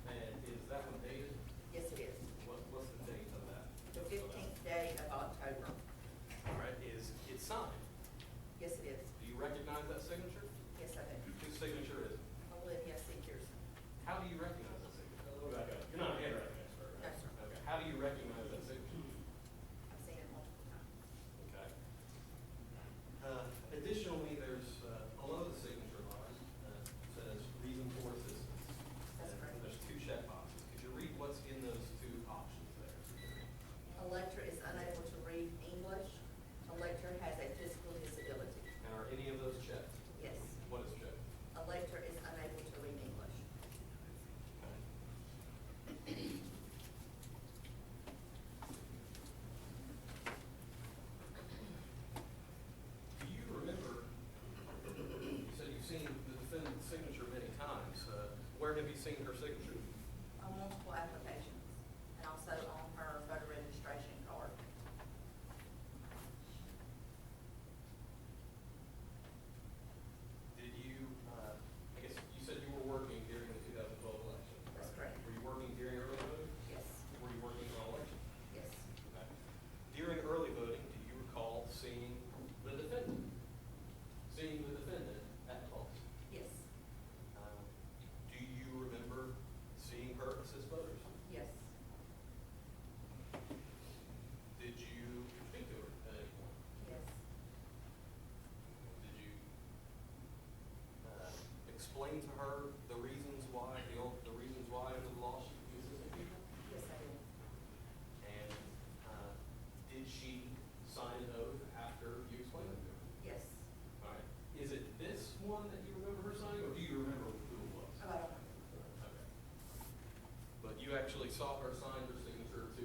And is that one dated? Yes, it is. What's the date of that? The 15th day of October. All right. Is it signed? Yes, it is. Do you recognize that signature? Yes, I do. Whose signature is it? Olivia C. Pearson. How do you recognize that signature? Let me back up. You're not a handwriting expert, right? No, sir. Okay. How do you recognize that signature? I've seen it multiple times. Okay. Additionally, there's below the signature line says reason for assistance. That's correct. And there's two check boxes. Could you read what's in those two options there? Elector is unable to read English. Elector has a physical disability. And are any of those checked? Yes. What is checked? Elector is unable to read English. Do you remember, you said you've seen the defendant's signature many times. Where have you seen her signature? On multiple applications, and also on her voter registration card. Did you, I guess you said you were working during the 2012 election. That's correct. Were you working during early voting? Yes. Were you working on election? Yes. Okay. During early voting, do you recall seeing the defendant? Seeing the defendant at the polls? Yes. Do you remember you actually saw her sign her signature to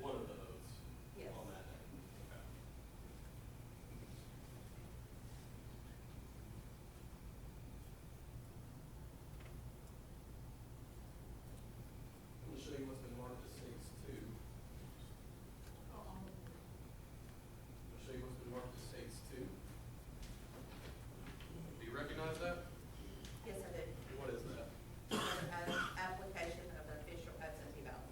one of those Yes. on that day? Okay. I'm gonna show you what's been marked as stage 2. I'm gonna show you what's been marked as stage 2. Do you recognize that? Yes, I do. What is that? Application of an official absentee ballot.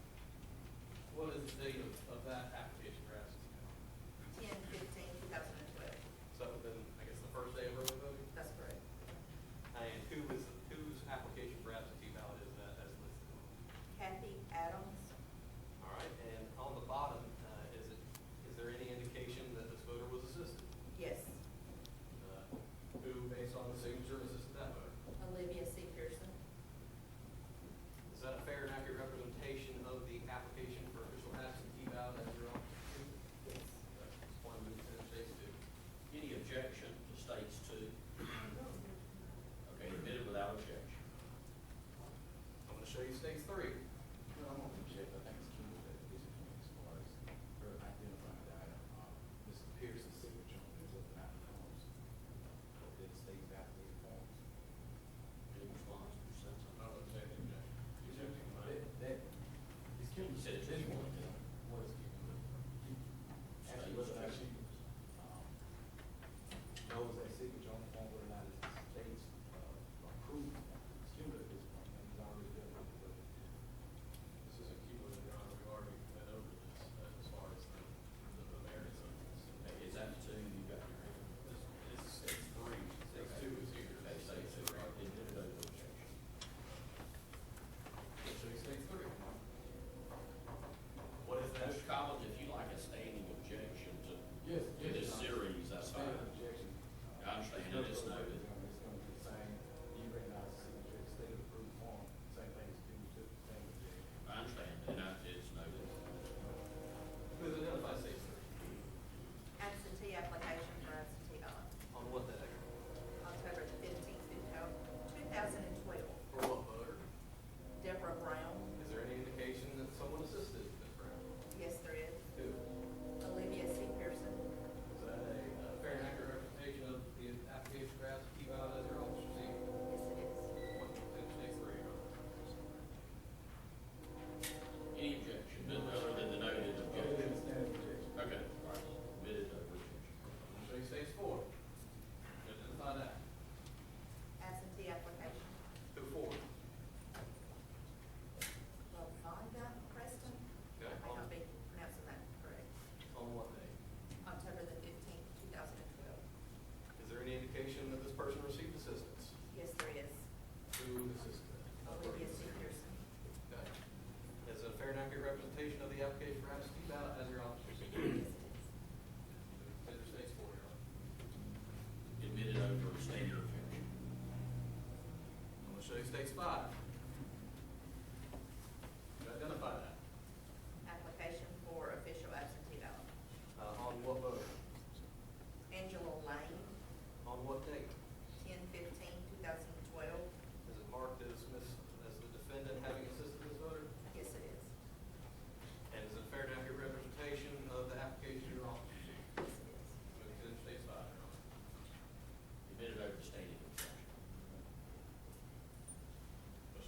What is the date of that application for absentee ballot? 10/15/2012. So that would have been, I guess, the first day of early voting? That's correct. And whose application for absentee ballot is that as listed? Kathy Adams. All right, and on the bottom, is there any indication that this voter was assisted? Yes. Who, based on the signature, assisted that voter? Olivia C. Pearson. Is that a fair and accurate representation of the application for official absentee ballot as your own? Yes. That's one move to stage 2. Any objection to states two? Okay, admitted without objection. I'm gonna show you stage 3. No, I'm gonna check, I think it's cumulative at this point as far as her identifying that, Mr. Pearson's signature on his other forms. That states validated forms. Any response? You said something. I don't say anything, Jack. You said anything, Mike? That, it's You said it's this one, cumulative. what is cumulative? Actually, whether or not she, knows that signature on the form, whether or not it's states, approved, it's cumulative at this point, and he's already done it. This isn't cumulative, Your Honor. We've already been over this as far as the merits of this. Okay, is that the two you got in your hand? This is stage 3. Stage 2 is here. Okay, stage two, right, admitted over objection. I'll show you stage 3. What is that? Mr. Collins, if you like a standing objection to Yes, this series, that's fine. Objection. I understand, I just noted. It's gonna be the same, you recognize the signature, state approved form, same thing as to the same objection. I understand, and it's noted. Please identify stage 3. Absentee application for absentee ballot. On what day? October the 15th, 2012. For what voter? Deborah Brown. Is there any indication that someone assisted Ms. Brown? Yes, there is. Who? Olivia C. Pearson. Is that a fair and accurate representation of the application for absentee ballot as your officer received? Yes, it is. Stage 3, Your Honor. Any objection, other than the noted objection? Standing objection. Okay, all right, admitted over objection. I'm going to show you stage 4. Identify that. Absentee application. Who for? Lavonda Preston. Okay. I might not be pronouncing that correct. On what day? October the 15th, 2012. Is there any indication that this person received assistance? Yes, there is. Who assisted? Olivia C. Pearson. Okay. Is it a fair and accurate representation of the application for absentee ballot as your officer received? Yes, it is. Consider stage 4, Your Honor. Admitted over standing objection. I'm going to show you stage 5. Identify that. Application for official absentee ballot. On what voter? Angela Lane, On what date? 10/15/2012. Is it marked as the defendant having assisted this voter? Yes, it is. And is it a fair and accurate representation of the application your officer received? Yes, it is. Moving to stage 5, Your Honor. Admitted over standing objection. I'm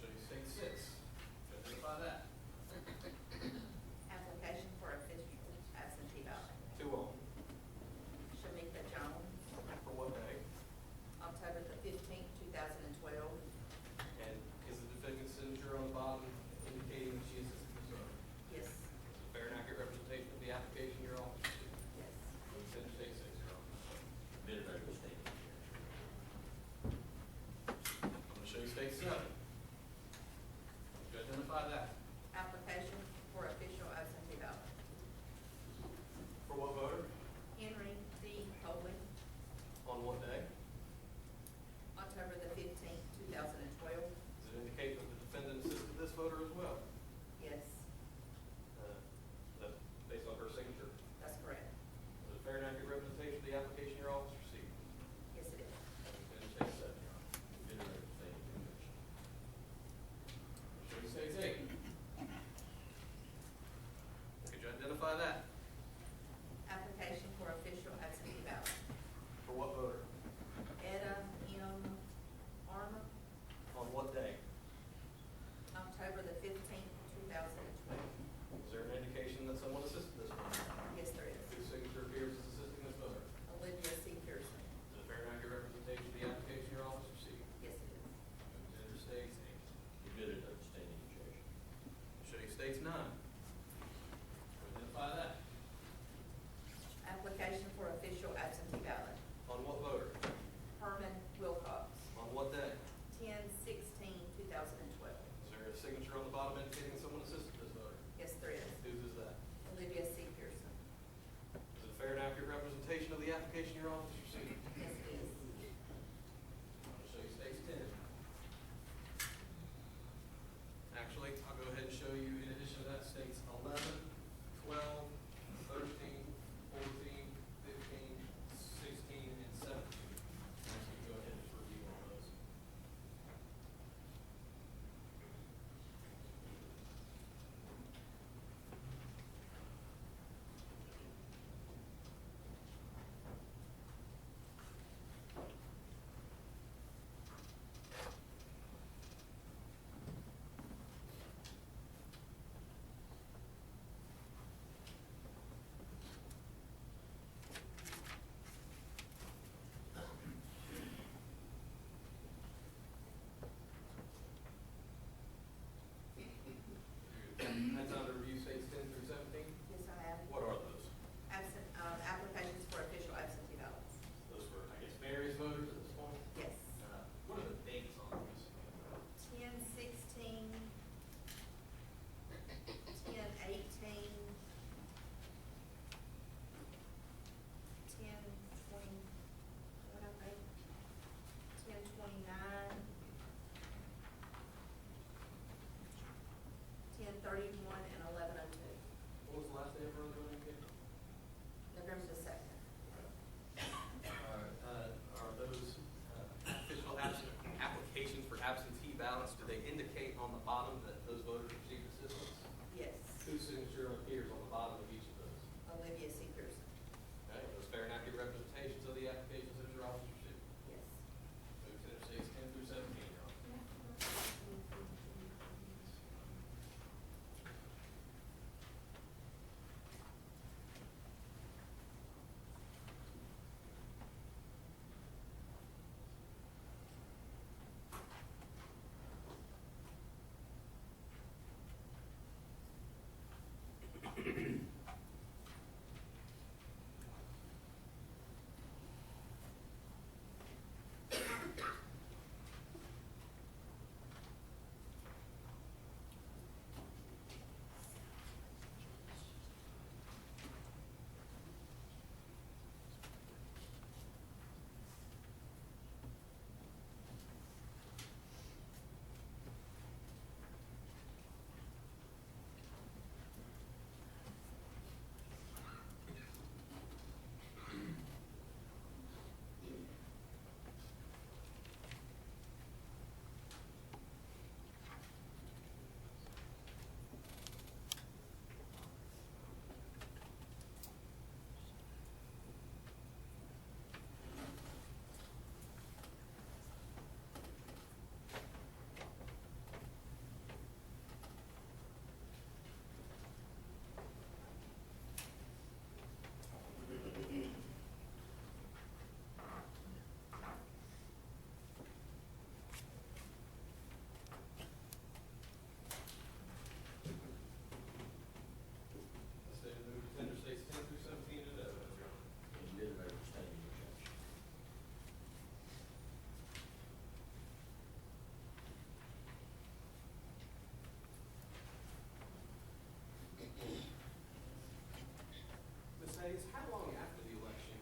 Hayes, how long after the election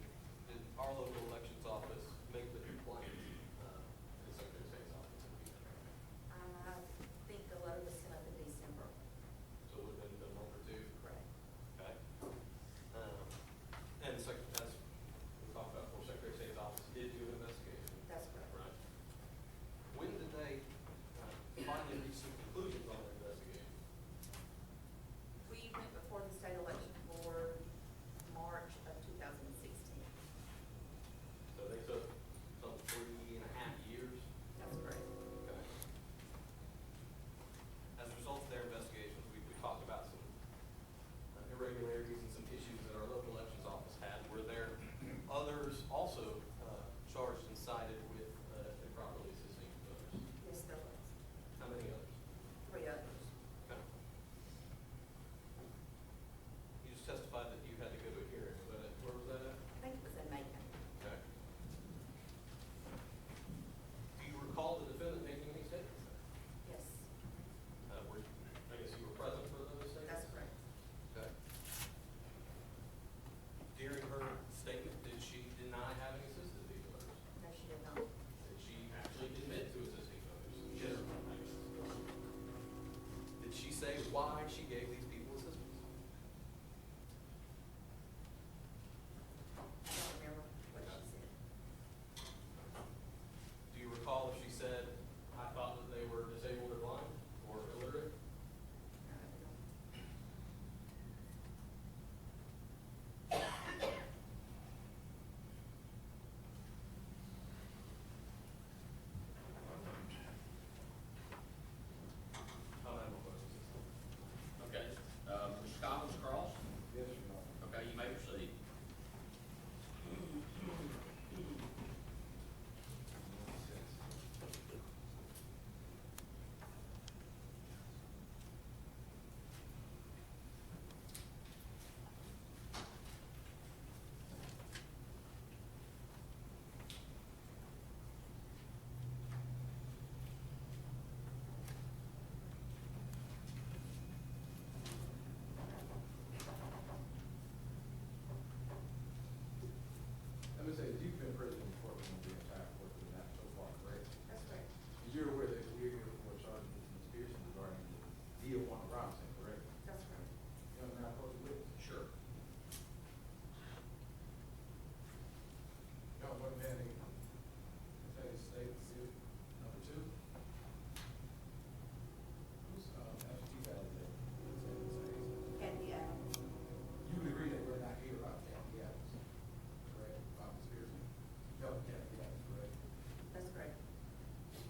did our local elections office make the complaint, to the Secretary of State's office? I think the letter was sent up in December. So it would have been a month or two? Correct. Okay. And as we talked about before, Secretary of State's office did do an investigation. That's correct. Right. When did they finally reach some conclusions on their investigation? We went before the state election board March of 2016. So they took some 3.5 years? That's correct. Okay. As a result of their investigations, we talked about some irregularities and some issues that our local elections office had. Were there others also charged and cited with improperly assisting voters? Yes, there was. How many others? 3 others. Okay. You just testified that you had to go to a hearing. Was that it? Where was that at? I think it was in Macon. Okay. Do you recall the defendant making any statements there? Yes, I guess you were present for those statements? that's correct. Okay. During her statement, did she deny having assisted these voters? No, she did not. Did she actually admit to assisting voters? Yes. Did she say why she gave these people assistance? I don't remember what she said. Do you recall if she said, I thought that they were disabled or blind or illiterate? I'll have a question. Okay, Mr. Collins Cross? Yes, Your Honor. Okay, you may proceed. Let me say, you've been president for the entire course of that so far, correct? That's correct. You're aware that we're here for Sergeant Spearson regarding the deal one Robinson, correct? That's correct. Young man, approach the witness. Sure. Young one man, say state exhibit number 2. Who's, after you got it there? Kathy Adams. You would agree that we're not here about Kathy Adams, correct? About Spearson. Young Kathy Adams, correct? That's correct.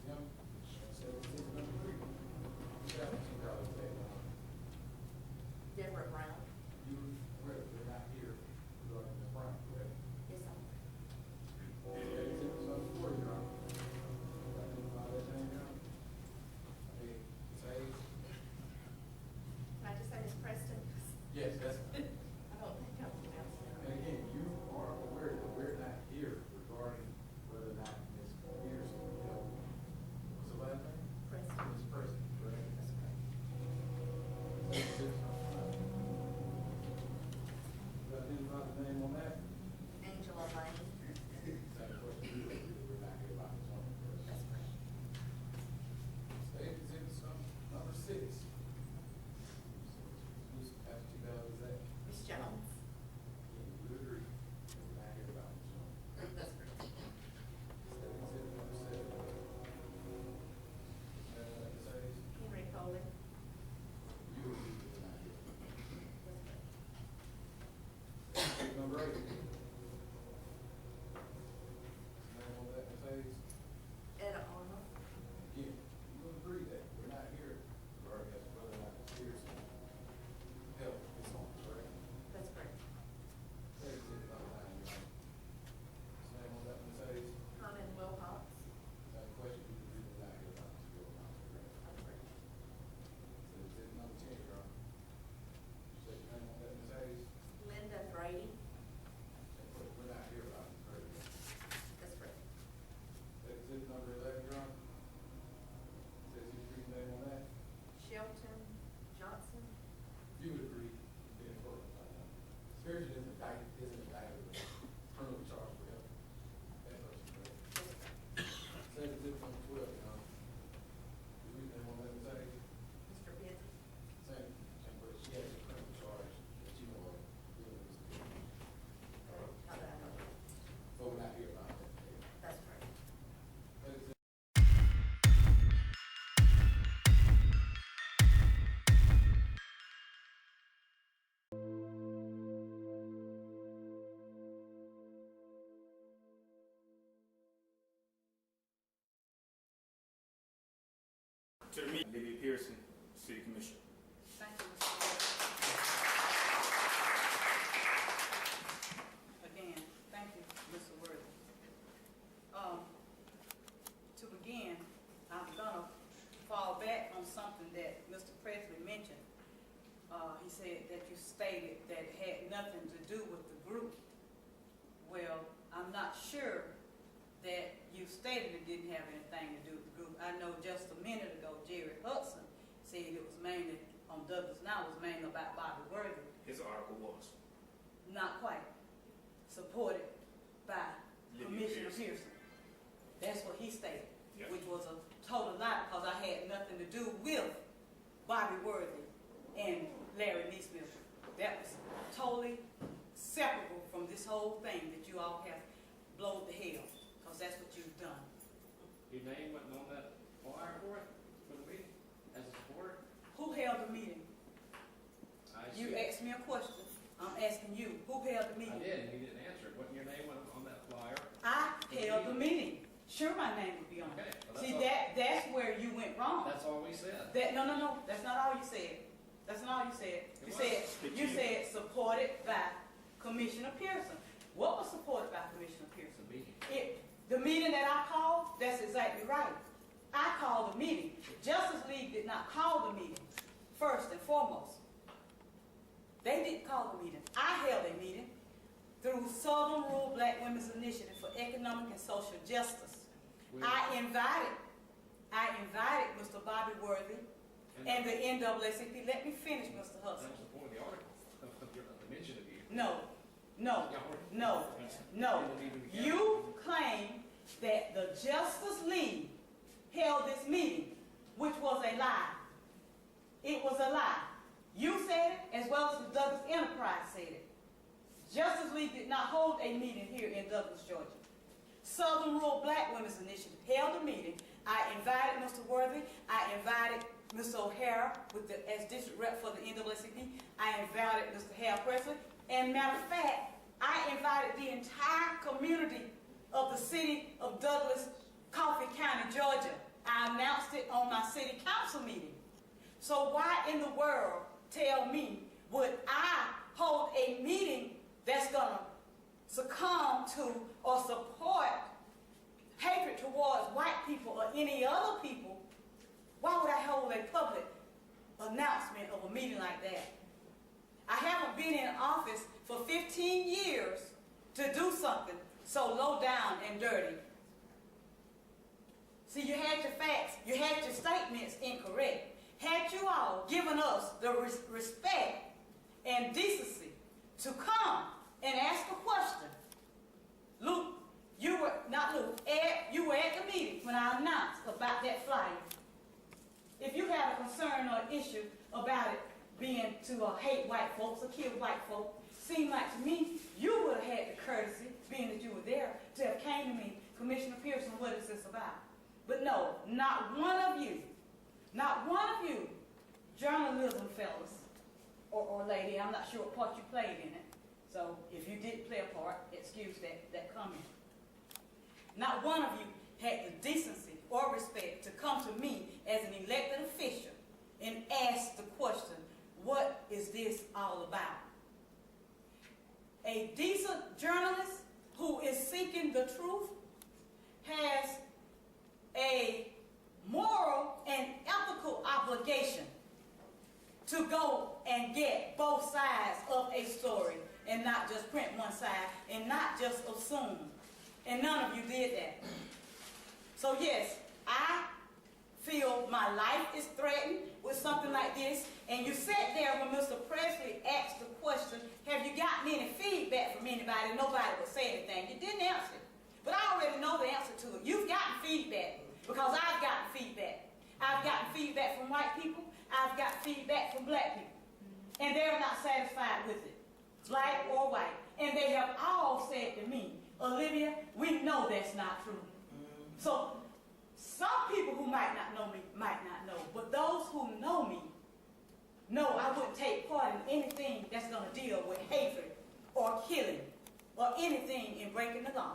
Young, say exhibit number 3. Who's after you got it there? Deborah Brown. You aware that we're not here regarding Ms. Brown, correct? Yes, I'm. Exhibit number 4, Your Honor. Identify that name, Your Honor. Hey, Ms. Hayes? Can I just say Ms. Preston? Yes, that's. I don't think I'm pronouncing it And right. again, you are aware that we're not here regarding whether or not Ms. Pearson, what's the last name? Preston. Ms. Preston, correct? That's correct. Exhibit number 5. You identify the name on that? Angela Lane. Same question, you agree that we're not here about this one, correct? That's correct. State exhibit number 6. Who's after you got is that? Ms. Jones. You would agree that we're not here about this one. That's correct. State exhibit number 7. Ms. Hayes? Henry Coley. You agree that we're not here. That's correct. Exhibit number 8. Name on that, Ms. Hayes? Etta Arnold. Again, you would agree that we're not here regarding as to whether or not Ms. Pearson help is on, correct? That's correct. State exhibit number 9, Your Honor. Name on that, Ms. Hayes? Conan Wilcox. That question, you agree we're not here about Ms. Wilcox, correct? That's correct. State exhibit number 10, Your Honor. Say your name on that, Ms. Hayes? Linda Grady. to the meeting. Olivia Pearson, City Commissioner. Thank you, Mr. Worthy. Again, thank you, Mr. Worthy. To begin, I'm gonna fall back on something that Mr. Presley mentioned. He said that you stated that it had nothing to do with the group. Well, I'm not sure that you stated it didn't have anything to do with the group. I know just a minute ago, Jerry Hudson said it was mainly on Douglas Now, was mainly about Bobby Worthy. His article was. Not quite. Supported by Commissioner Pearson. That's what he stated, which was a total lie because I had nothing to do with Bobby Worthy and Larry Neesmith. That was totally separable from this whole thing that you all have blown to hell, because that's what you've done. Your name wasn't on that flyer for it, for the meeting, as a supporter? Who held the meeting? You asked me a question. I'm asking you, who held the meeting? I did, and you didn't answer it. Wasn't your name on that flyer? I held the meeting. Sure, my name would be on it. Okay, well, See, that's where you went wrong. That's all we said. No, that's not all you said. That's not all you said. You said supported by Commissioner Pearson. What was supported by Commissioner Pearson? The meeting that I called, that's exactly right. I called the meeting. Justice League did not call the meeting, first and foremost. They didn't call the meeting. I held a meeting through Southern Rural Black Women's Initiative for Economic and Social Justice. I invited Mr. Bobby Worthy and the NAACP. Let me finish, Mr. Hudson. That was the point of the article, the mention of you. No. You claim that the Justice League held this meeting, which was a lie. It was a lie. You said it, as well as the Douglas Enterprise said it. Justice League did not hold a meeting here in Douglas, Georgia. Southern Rural Black Women's Initiative held a meeting. I invited Mr. Worthy. I invited Mr. O'Hara as district rep for the NAACP. I invited Mr. Hal Presley. And matter of fact, I invited the entire community of the city of Douglas, Coffee County, Georgia. I announced it on my city council meeting. So why in the world tell me would I hold a meeting that's going to succumb to or support hatred towards white people or any other people? Why would I hold a public announcement of a meeting like that? I haven't been in office for 15 years to do something so low down and dirty. See, you had your facts, you had your statements incorrect. Had you all given us the respect and decency to come and ask a question, Luke, you were at the meeting when I announced about that flyer. If you had a concern or an issue about it being to hate white folks or kill white folks, seemed like to me you would have had the courtesy, being that you were there, to have came to me, Commissioner Pearson, what is this about? But no, not one of you, journalism fellas or lady, I'm not sure what part you played in it. So if you did play a part, excuse that comment. Not one of you had the decency or respect to come to me as an elected official and ask the question, what is this all about? A decent journalist who is seeking the truth has a moral and ethical obligation to go and get both sides of a story and not just print one side and not just assume. And none of you did that. So yes, I feel my life is threatened with something like this, and you sat there when Mr. Presley asked the question, have you gotten any feedback from anybody? Nobody would say anything. You didn't answer it. But I already know the answer to it. You've gotten feedback because I've gotten feedback. I've gotten feedback from white people. I've got feedback from black people. And they're not satisfied with it, black or white. And they have all said to me, Olivia, we know that's not true. So some people who might not know me might not know, but those who know me know I wouldn't take part in anything that's going to deal with hatred or killing or anything in breaking the law.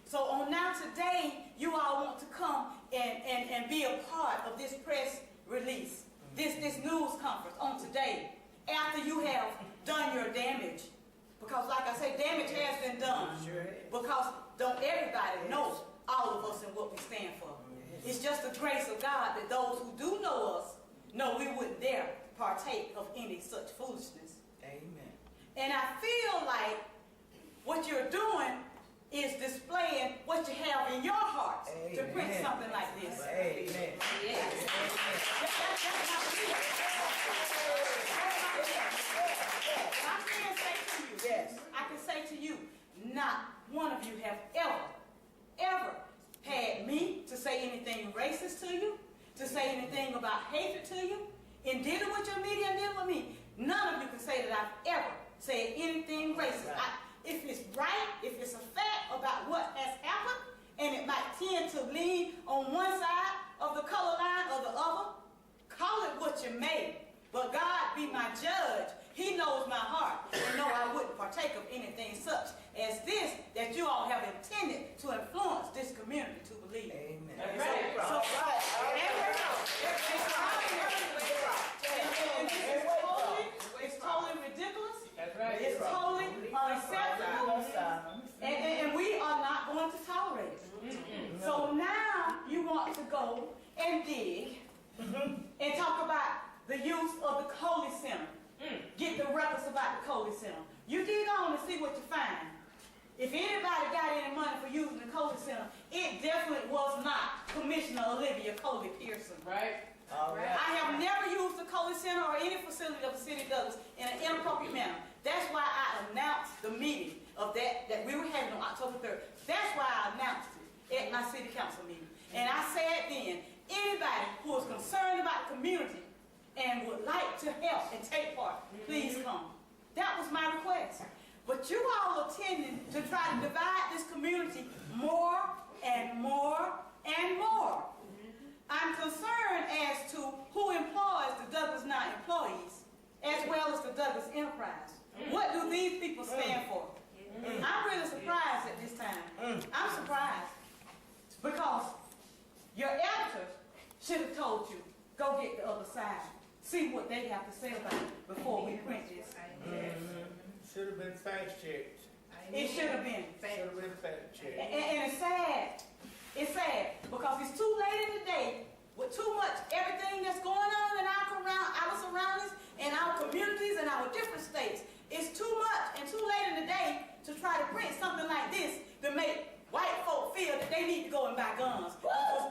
So on now today, you all want to come and be a part of this press release, this news conference on today, after you have done your damage. Because like I say, damage has been done. Because don't everybody know all of us and what we stand for. It's just the grace of God that those who do know us know we wouldn't dare partake of any such foolishness. Amen. And I feel like what you're doing is displaying what you have in your heart to print something like this. Amen. Yes. That's my feeling. My friends say to you, Yes. I can say to you, not one of you have ever had me to say anything racist to you, to say anything about hatred to you. In dealing with your media and dealing with me, none of you can say that I've ever said anything racist. If it's right, if it's a fact about what has happened, and it might tend to lean on one side of the color line or the other, call it what you may. But God be my judge. He knows my heart. And know I wouldn't partake of anything such as this that you all have intended to influence this community to believe. Amen. It's totally ridiculous. It's totally unacceptable. And we are not going to tolerate it. So now you want to go and dig and talk about the use of the Coley Center. Get the records about the Coley Center. You dig on and see what you find. If anybody got any money for using the Coley Center, it definitely was not Commissioner Olivia Coley Pearson. Right. I have never used the Coley Center or any facility of the city of Douglas in an inappropriate manner. That's why I announced the meeting of that we were having on October 3rd. That's why I announced it at my city council meeting. And I said then, anybody who is concerned about the community and would like to help and take part, please come. That was my request. But you all are tending to try to divide this community more and more and more. I'm concerned as to who employs the Douglas 9 employees, as well as the Douglas Enterprise. What do these people stand for? I'm really surprised at this time. I'm surprised because your editors should have told you, go get the other side. See what they have to say about it before we print this. Should have been fact checked. It should have been. Should have been fact checked. And it's sad. It's sad because it's too late in the day with too much everything that's going on in our surroundings and our communities and our different states. It's too much and too late in the day to try to print something like this to make white folk feel that they need to go and buy guns,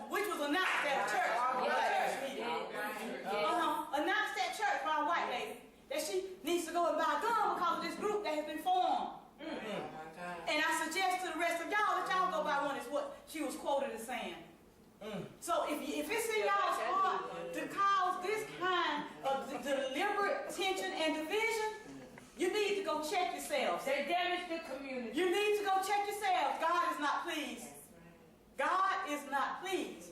which was announced at a church meeting. Announced at church by a white lady that she needs to go and buy a gun because of this group that has been formed. And I suggest to the rest of y'all that y'all go buy one, is what she was quoted as saying. So if it's in y'all's heart to cause this kind of deliberate tension and division, you need to go check yourselves. They damaged the community. You need to go check yourselves. God is not pleased. God is not pleased.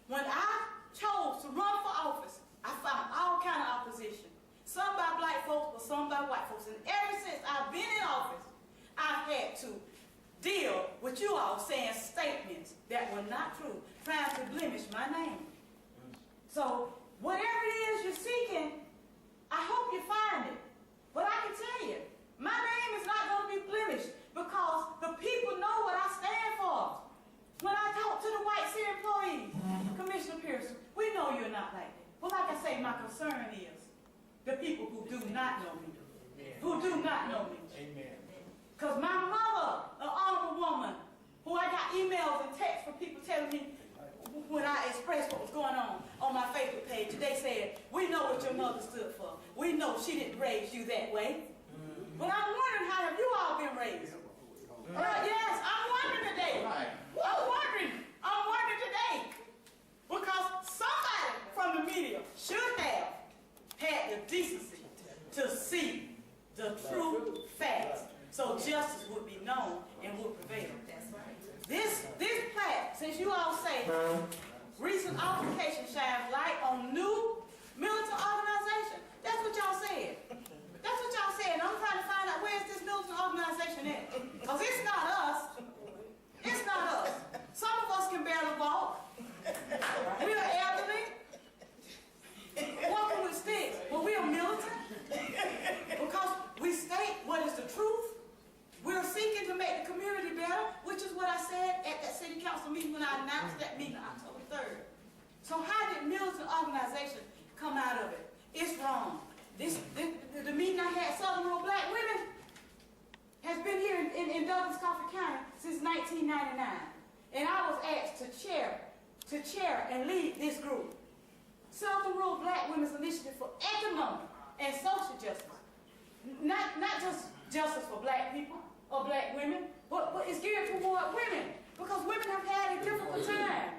When I chose to run for office, I found all kind of opposition. Some by black folks, but some by white folks. And ever since I've been in office, I've had to deal with you all saying statements that were not true, trying to blemish my name. So whatever it is you're seeking, I hope you find it. But I can tell you, my name is not going to be blemished because the people know what I stand for. When I talk to the white city employees, Commissioner Pearson, we know you're not like that. But like I say, my concern is the people who do not know me. Who do not know me. Amen. Because my mother, an honorable woman, who I got emails and texts from people telling me when I expressed what was going on my Facebook page, they said, we know what your mother stood for. We know she didn't raise you that way. But I'm wondering, how have you all been raised? Yes, I'm wondering today. I'm wondering today. Because somebody from the media should have had the decency to see the true facts so justice would be known and would prevail. This plaque, since you all say recent altercation shines light on new militant organization, that's what y'all said. That's what y'all said. And I'm trying to find out where's this militant organization at. Because it's not us. It's it's not us. Some of us can barely walk. We are elderly, walking with sticks, but we are militant because we state what is the truth. We're seeking to make the community better, which is what I said at that city council meeting when I announced that meeting on October 3rd. So how did militant organization come out of it? It's wrong. The meeting I had, Southern Rural Black Women, has been here in Douglas Coffee County since 1999. And I was asked to chair and lead this group. Southern Rural Black Women's Initiative for Economic and Social Justice. Not just justice for black people or black women, but it's geared toward women. Because women have had a difficult time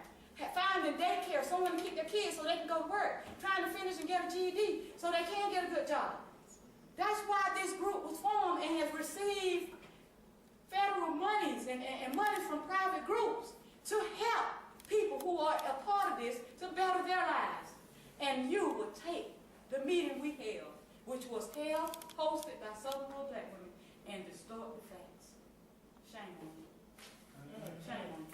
finding daycare, someone to keep their kids so they can go to work, trying to finish and get a GED so they can get a good job. That's why this group was formed and has received federal monies and money from private groups to help people who are a part of this to better their lives. And you would take the meeting we held, which was hosted by Southern Rural Black Women, and distort the facts. Shame on you. Shame on you.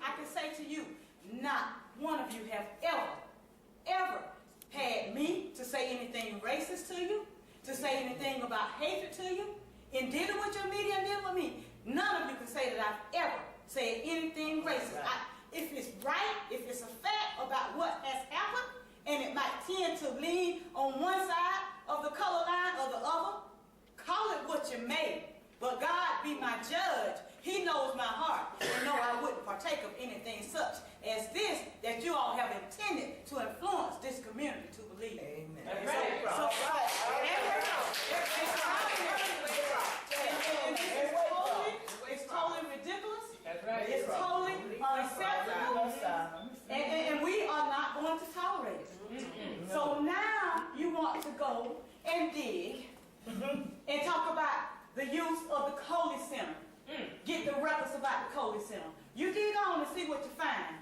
I can say to you, not one of you have ever had me to say anything racist to you, to say anything about hatred to you, in dealing with your media and dealing with me. None of you can say that I've ever said anything racist. If it's right, if it's a fact about what has happened, and it might tend to lean on one side of the color line or the other, call it what you may. But God be my judge. He knows my heart, and know I wouldn't partake of anything such as this that you all have intended to influence this community to believe. Amen. That's right. It's totally ridiculous. That's right. It's totally unacceptable. And we are not going to tolerate it. So now you want to go and dig and talk about the use of the Coley Center. Get the records about the Coley Center. You dig on and see what you find.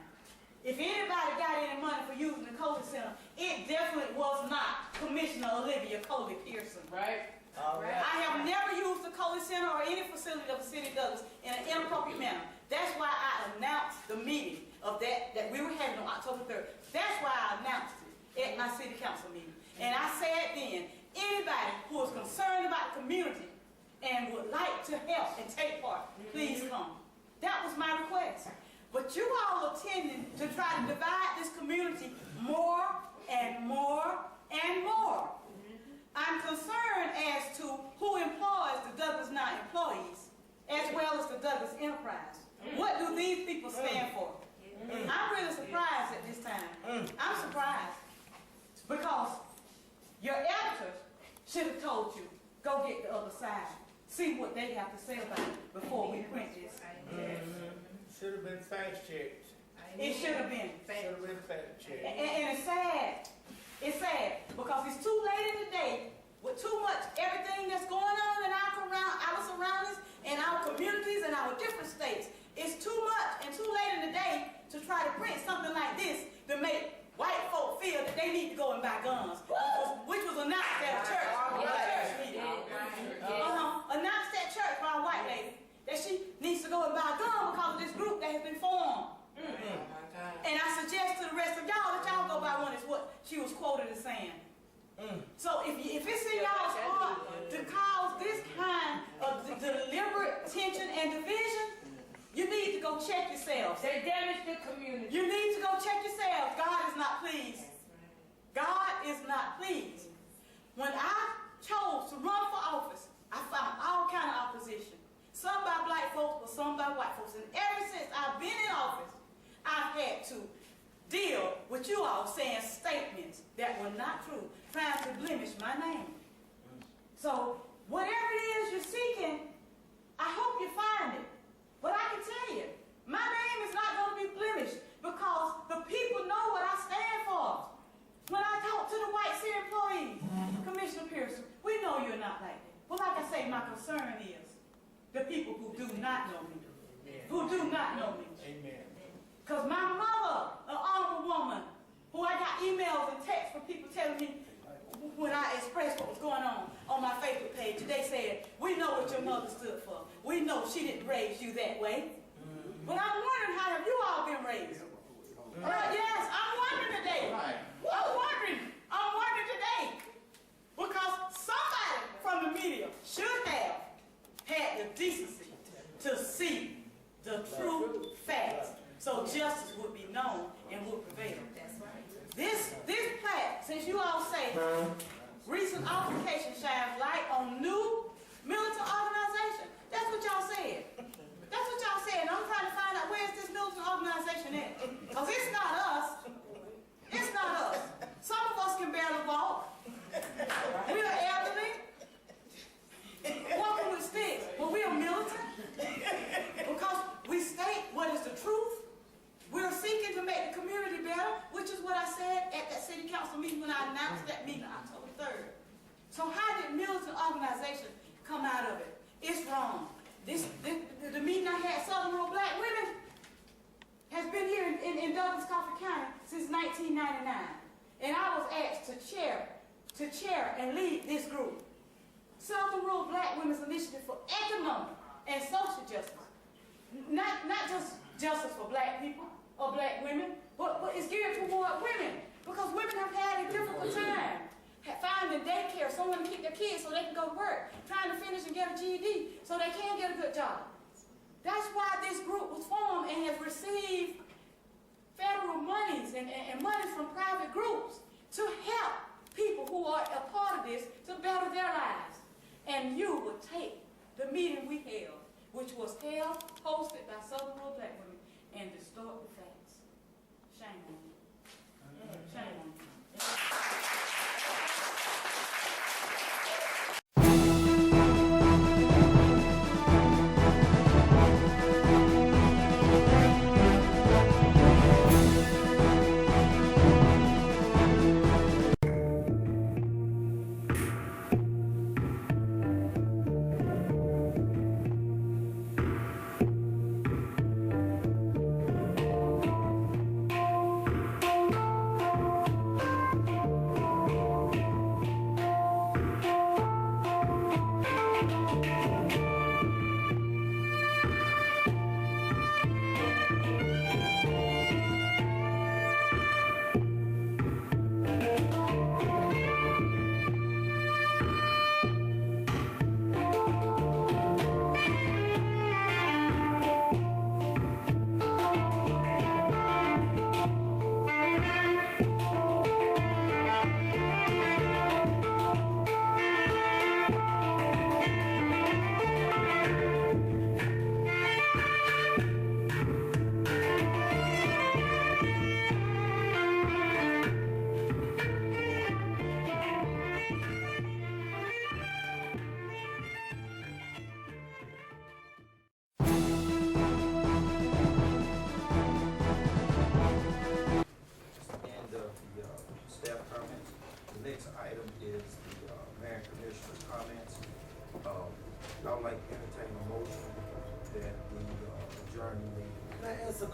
If anybody got any money for using the Coley Center, it definitely was not Commissioner Olivia Coley Pearson. Right? All right. I have never used the Coley Center or any facility of the city of Douglas in an inappropriate manner. That's why I announced the meeting of that we were having on October 3rd. That's why I announced it at my city council meeting. And I said then, anybody who is concerned about the community and would like to help and take part, please come. That was my request. But you all are tending to try to divide this community more and more and more. I'm concerned as to who employs the Douglas 9 employees, as well as the Douglas Enterprise. What do these people stand for? I'm really surprised at this time. I'm surprised. Because your editors should have told you, go get the other side. See what they have to say about it before we print this. Should have been fact-checked. It should have been. Should have been fact-checked. And it's sad. It's sad because it's too late in the day with too much everything that's going on in our surroundings and our communities and our different states. It's too much and too late in the day to try to print something like this to make white folk feel that they need to go and buy guns, which was announced at a church meeting. Announced at church by a white lady that she needs to go and buy a gun because of this group that has been formed. And I suggest to the rest of y'all that y'all go by one is what she was quoted as saying. So if it's in y'all's heart to cause this kind of deliberate tension and division, you need to go check yourselves. They damage the community. You need to go check yourselves. God is not pleased. God is not pleased. When I chose to run for office, I found all kind of opposition. Some by black folks, but some by white folks. And ever since I've been in office, I've had to deal with you all saying statements that were not true, trying to blemish my name. So whatever it is you're seeking, I hope you find it. But I can tell you, my name is not going to be blemished because the people know what I stand for. When I talk to the white city employees, Commissioner Pearson, we know you're not like that. But like I say, my concern is the people who do not know me. Who do not know me. Because my mother, an honorable woman, who I got emails and texts from people telling me when I expressed what was going on my Facebook page, they said, we know what your mother stood for. We know she didn't raise you that way. But I'm wondering, how have you all been raised? Yes, I'm wondering today. I'm wondering today. Because somebody from the media should have had the decency to see the true facts so justice would be known and would prevail. That's right. This plaque, since you all say recent altercation shines light on new militant organization, that's what y'all said. That's what y'all said. And I'm trying to find out where's this militant organization at. Because it's not us. It's not us. Some of us can barely walk. We are elderly. Walking with sticks. But we are militant. Because we state what is the truth. We're seeking to make the community better, which is what I said at that city council meeting when I announced that meeting on October 3rd. So how did militant organization come out of it? It's wrong. The meeting I had, Southern Rural Black Women, has been here in Douglas Coffee County since 1999. And I was asked to chair and lead this group. Southern Rural Black Women's Initiative for Economic and Social Justice. Not just justice for black people or black women, but it's geared toward women. Because women have had a difficult time finding daycare, someone to keep their kids so they can go to work, trying to finish and get a GED so they can get a good job. That's why this group was formed and has received federal monies and monies from private groups to help people who are a part of this to better their lives. And you would take the meeting we held, which was hosted by Southern Rural Black Women, and distort the facts. Shame on you. Shame on you.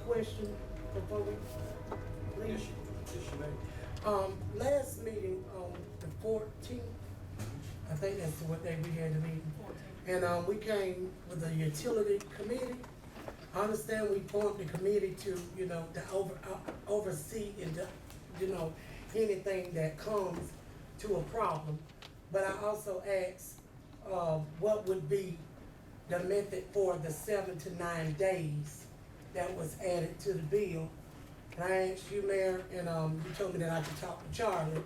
Question before we leave. Last meeting on the 14th, I think that's what day we had the meeting. And we came with the utility committee. I understand we formed the committee to, to oversee and, anything that comes to a problem. But I also asked what would be the method for the 7 to 9 days that was added to the bill. And I asked you, Mayor, and you told me that I could talk to Charlie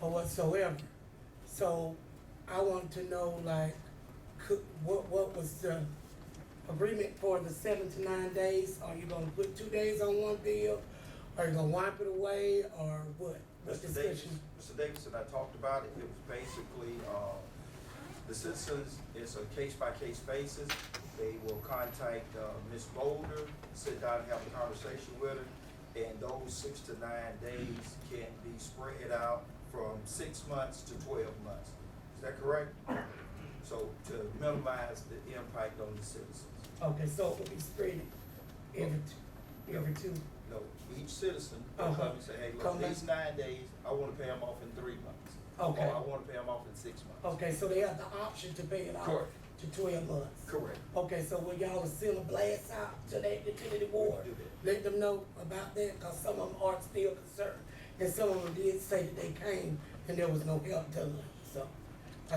or whatsoever. So I wanted to know, what was the agreement for the 7 to 9 days? Are you gonna put 2 days on one bill? Are you gonna wipe it away, or what? Mr. Davidson, I talked about it. It was basically, the citizens, it's a case-by-case basis. They will contact Ms. Boulder, sit down and have a conversation with her, and those 6 to 9 days can be spread out from 6 months to 12 months. Is that correct? So to minimize the impact on the citizens. Okay, so it will be spread every two? No, each citizen will come and say, hey, look, these 9 days, I wanna pay them off in 3 months. Okay. Or I wanna pay them off in 6 months. Okay, so they have the option to pay it off Correct. to 12 months. Correct. Okay, so will y'all send a blast out to that utility board? Do that. Let them know about that, cause some of them are still concerned. And some of them did say that they came and there was no help done, so.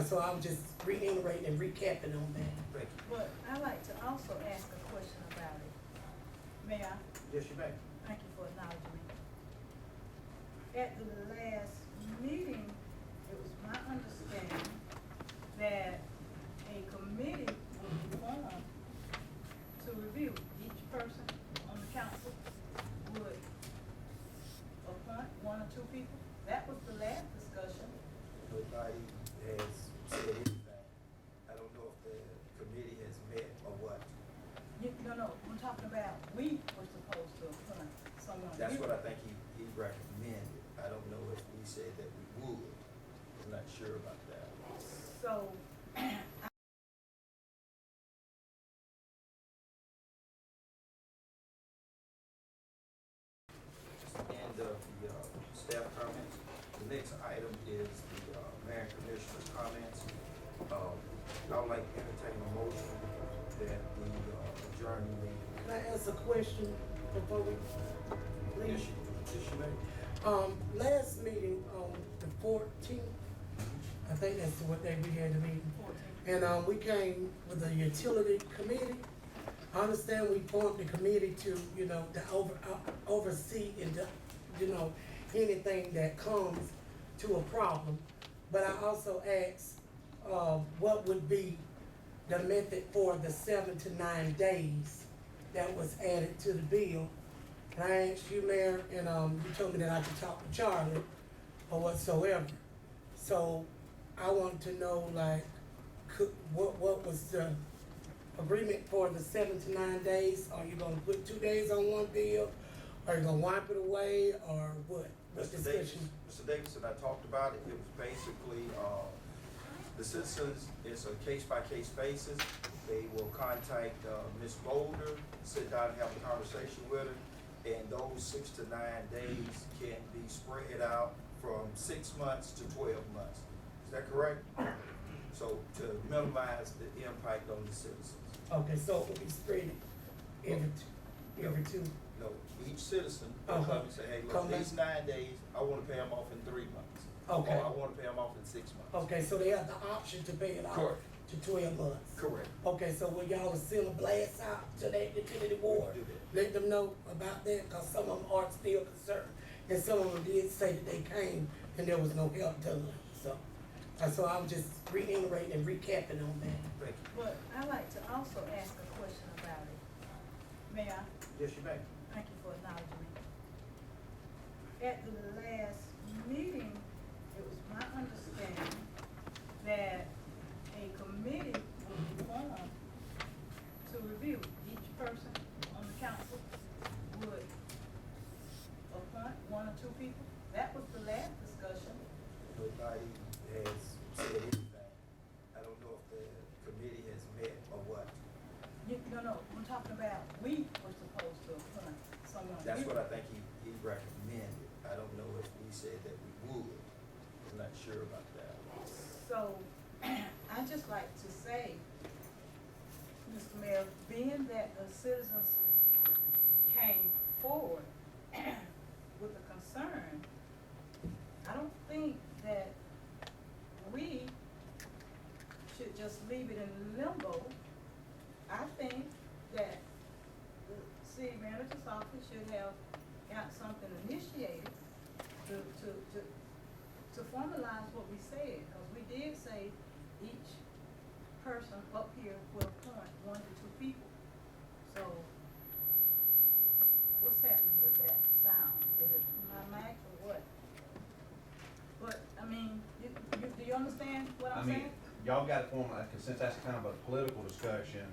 So I'm just reiterating and recapping on that. Thank you. But I'd like to also ask a question about it. May I? Yes, you may. Thank you for acknowledging me. At the last meeting, it was my understanding that a committee would be formed to review. Each person on the council would appoint 1 or 2 people. That was the last discussion. Nobody has said anything. I don't know if the committee has met or what. No, I'm talking about, we were supposed to appoint someone. That's what I think he recommended. I don't know if we said that we would. I'm not sure about that. So, And the staff comments. The next item is the mayor and commissioner's comments. I would like to entertain a motion that we adjourn the meeting. Can I ask a question before we leave? Yes, you may. Last meeting on the 14th, I think that's what day we had the meeting. And, we came with a utility committee. I understand we formed the committee to, to oversee and, anything that comes to a problem. But I also asked, what would be the method for the 7 to 9 days that was added to the bill? And I asked you, Mayor, and, you told me that I could talk to Charlie or whatsoever. So I wanted to know, like, what was the agreement for the 7 to 9 days? Are you gonna put 2 days on one bill? Are you gonna wipe it away, or what? What's the discussion? Mr. Davidson, I talked about it. It was basically, the citizens, it's a case-by-case basis. They will contact, Ms. Boulder, sit down and have a conversation with her. And those 6 to 9 days can be spread out from 6 months to 12 months. Is that correct? So to minimize the impact on the citizens. Okay, so it will be spread every two. No, each citizen will come and say, hey, look, these 9 days, I wanna pay them off in 3 months. Okay. Or I wanna pay them off in 6 months. Okay, so they have the option to pay it off Correct. to 12 months. Correct. Okay, so will y'all send a blast out to that utility board? Do that. Let them know about that, cause some of them are still concerned. And some of them did say that they came and there was no help done, so. So I'm just reiterating and recapping on that. Thank you. but I'd like to also ask a question about it. May I? Yes, you may. Thank you for acknowledging me. At the last meeting, it was my understanding that a committee would be formed to review. Each person on the council would appoint 1 or 2 people. That was the last discussion. Nobody has said anything. I don't know if the committee has met or what. No, I'm talking about, we were supposed to appoint someone. That's what I think he recommended. I don't know if we said that we would. I'm not sure about that. So, I'd just like to say, Mr. Mayor, being that the citizens came forward with a concern, I don't think that we should just leave it in limbo. I think that the city manager's office should have got something initiated to formalize what we said, because we did say each person up here will appoint 1 to 2 people. So, what's happening with that sound? Is it my mic or what? But, I mean, do you understand what I'm saying? Y'all got to form, since that's kind of a political discussion,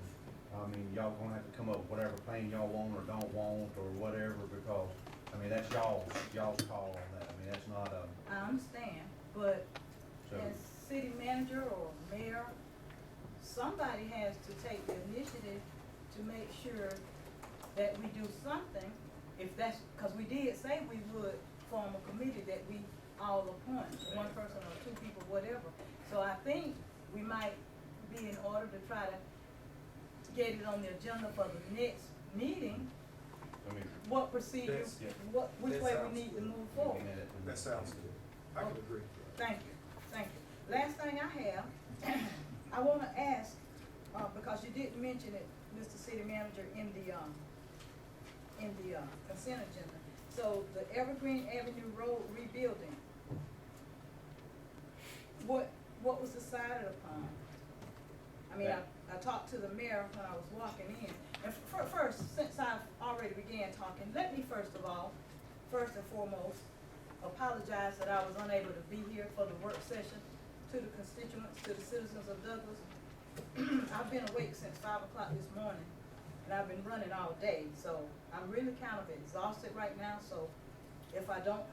I mean, y'all gonna have to come up with whatever plan y'all want or don't want or whatever, because, I mean, that's y'all's call on that. I mean, that's not a. I understand, but So- as city manager or mayor, somebody has to take the initiative to make sure that we do something if that's, cause we did say we would form a committee that we all appoint, one person or two people, whatever. So I think we might be in order to try to get it on the agenda for the next meeting, I mean, what procedure, That's- which that way sounds we need to good. move forward. That sounds good. I can agree. Thank you. Last thing I have, I wanna ask, because you didn't mention it, Mr. City Manager, in the consent agenda. So the Evergreen Avenue Road rebuilding, what was decided upon? I mean, I talked to the mayor when I was walking in, and first, since I've already began talking, let me first and foremost, apologize that I was unable to be here for the work session, to the constituents, to the citizens of Douglas. I've been awake since 5 o'clock this morning, and I've been running all day, so I'm really kind of exhausted right now, so if I don't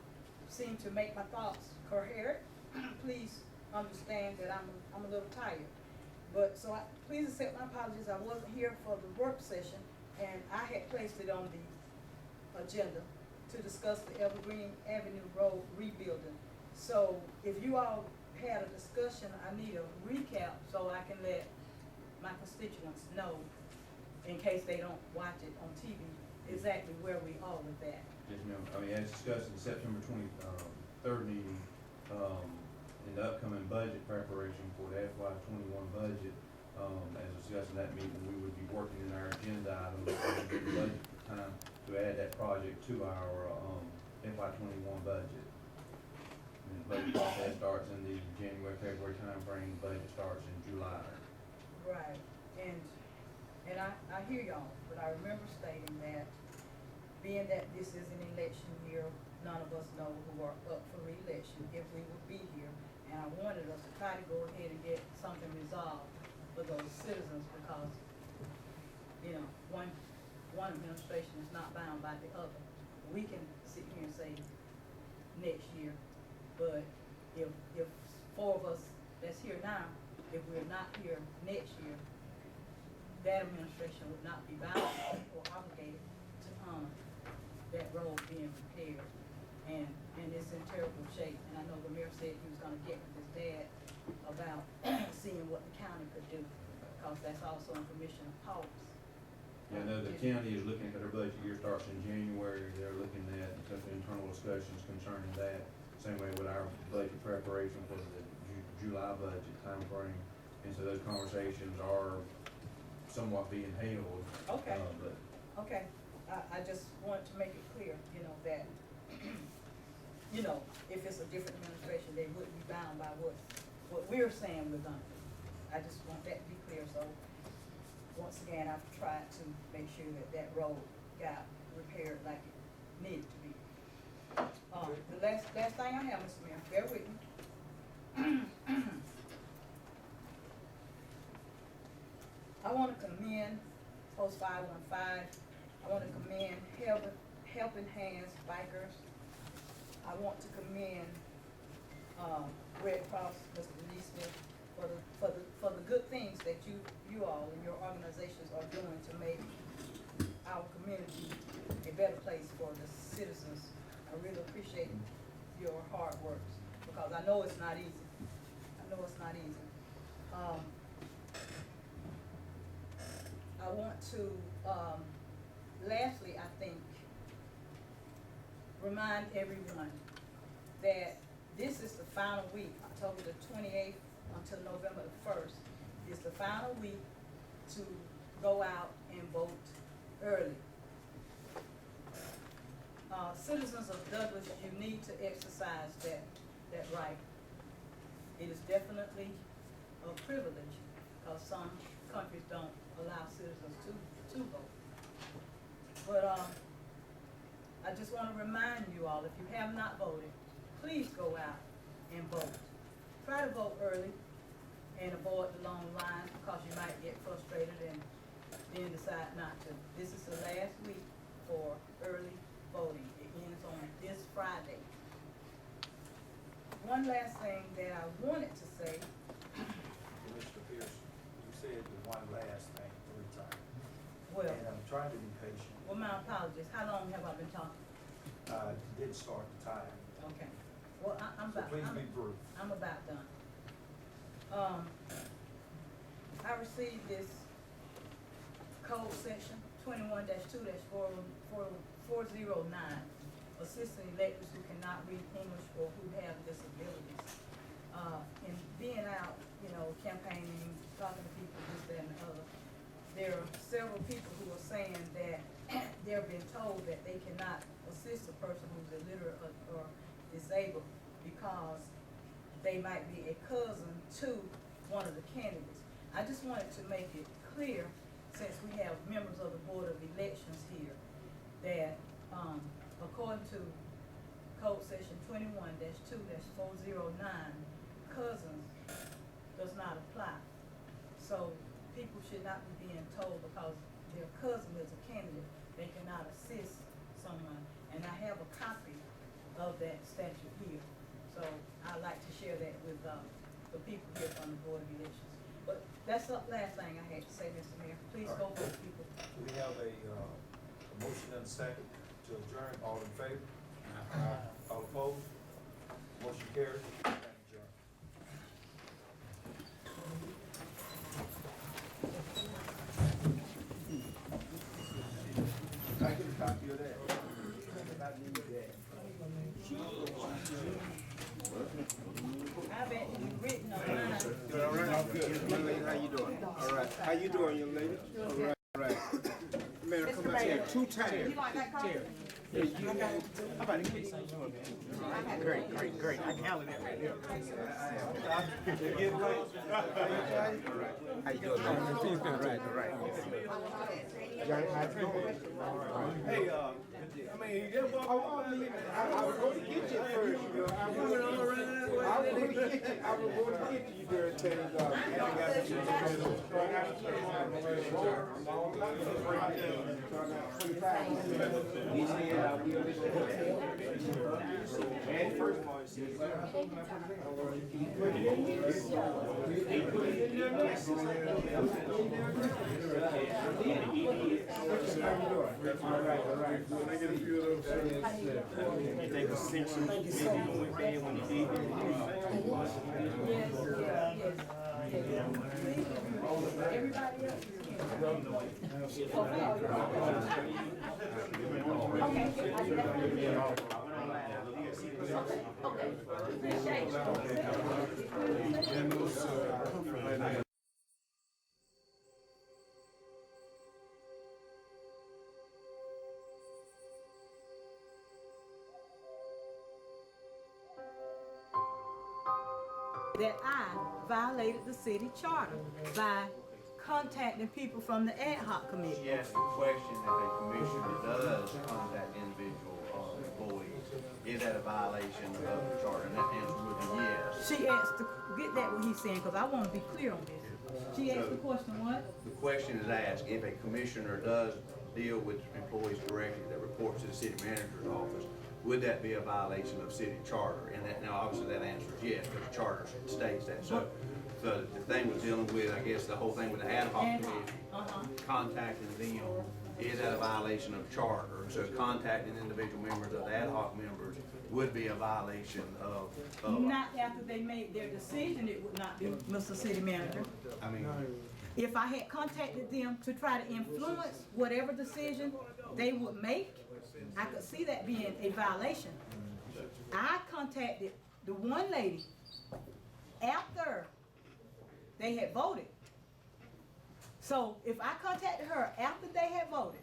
seem to make my thoughts coherent, please understand that I'm a little tired. But, so please accept my apologies, I wasn't here for the work session, and I had placed it on the agenda to discuss the Evergreen Avenue Road rebuilding. So, if you all had a discussion, I need a recap so I can let my constituents know, in case they don't watch it on TV, exactly where we are with that. Yes, ma'am. I mean, as discussed in the September 23rd meeting, in the upcoming budget preparation for the FY '21 budget, as discussed in that meeting, we would be working in our agenda items in the budget time to add that project to our FY '21 budget. And the budget process starts in the January, February timeframe. The budget starts in July. Right, and I hear y'all, but I remember stating that, being that this is an election year, none of us know who are up for re-election, if we would be here. And I wanted us to try to go ahead and get something resolved for those citizens, because, you know, one administration is not bound by the other. We can sit here and say next year, but if 4 of us that's here now, if we're not here next year, that administration would not be bound or obligated to honor that road being repaired. And it's in terrible shape, and I know the mayor said he was gonna get with his dad about seeing what the county could do, because that's also in Commissioner Paul's. Yeah, I know the county is looking at their budget year starts in January. They're looking at internal discussions concerning that. Same way with our budget preparation for the July budget timeframe. And so those conversations are somewhat being held. Okay. But Okay, I just wanted to make it clear, you know, that, you know, if it's a different administration, they wouldn't be bound by what we're saying we're gonna do. I just want that to be clear, so once again, I've tried to make sure that road got repaired like it needed to be. The last thing I have, Mr. Mayor, bear with me. I wanna commend Post 515. I wanna commend Helping Hands Bikers. I want to commend, Red Cross, Mr. Lee Smith, for the good things that you all and your organizations are doing to make our community a better place for the citizens. I really appreciate your hard work, because I know it's not easy. I want to, lastly, I think, remind everyone that this is the final week, October the 28th until November the 1st, is the final week to go out and vote early. Citizens of Douglas, you need to exercise that right. It is definitely a privilege, because some countries don't allow citizens to vote. But I just want to remind you all, if you have not voted, please go out and vote. Try to vote early and avoid the long lines, because you might get frustrated and then decide not to. This is the last week for early voting. It ends on this Friday. One last thing that I wanted to say. Mr. Pearson, you said the one last thing 3 times. Well- and I'm trying to be patient. Well, my apologies. How long have I been talking? Didn't start the time, Okay. Well, I'm so about, please be brief. I'm about done. I received this code section 21-2-409, assisting electors who cannot read English or who have disabilities. In being out, campaigning, talking to people, this, that, and the other, there are several people who are saying that they're being told that they cannot assist a person who's illiterate or disabled because they might be a cousin to one of the candidates. I just wanted to make it clear, since we have members of the Board of Elections here, that according to Code Section 21-2-409, cousins does not apply. So people should not be being told because their cousin is a candidate, they cannot assist someone. And I have a copy of that statute here. So I'd like to share that with the people here from the Board of Elections. But that's the last thing I had to say, Mr. Mayor. Please All go right. vote, people. We have a motion and a second to adjourn. All in favor? All opposed? Motion carries. Adjourn. I get a copy of that. I need that. I bet you written on mine. All right, I'm good. Young lady, how you doing? All right. How you doing, young lady? All right, all right. Man, come back here 2 times. You like that copy? Yeah, you got it. How about in case I know it, man? Great. I can handle that right here. How you doing, man? All right. Johnny, how you doing? Hey, I mean, I was going to get you first, you know. I was going to get you during tennis. And first one, all right. Can I get a few of those? You think a century maybe you went bad when you did? Everybody else that I violated the city charter by contacting people from the ad hoc committee. She asked the question if a commissioner does contact individual employees, is that a violation of the charter? And that answer would be yes. She asked to get that what he's saying, because I want to be clear on this. She asked the question, what? The question is asked, if a commissioner does deal with employees directly that reports to the city manager's office, would that be a violation of city charter? And that, now obviously that answer is yes, because the charter states that. So the thing was dealing with, I guess, the whole thing with the ad hoc committee, contacting them, is that a violation of charter? So contacting individual members of the ad hoc members would be a violation of. Not after they made their decision, it would not be, Mr. City Manager. I mean, If I had contacted them to try to influence whatever decision they would make, I could see that being a violation. I contacted the one lady after they had voted. So if I contacted her after they had voted,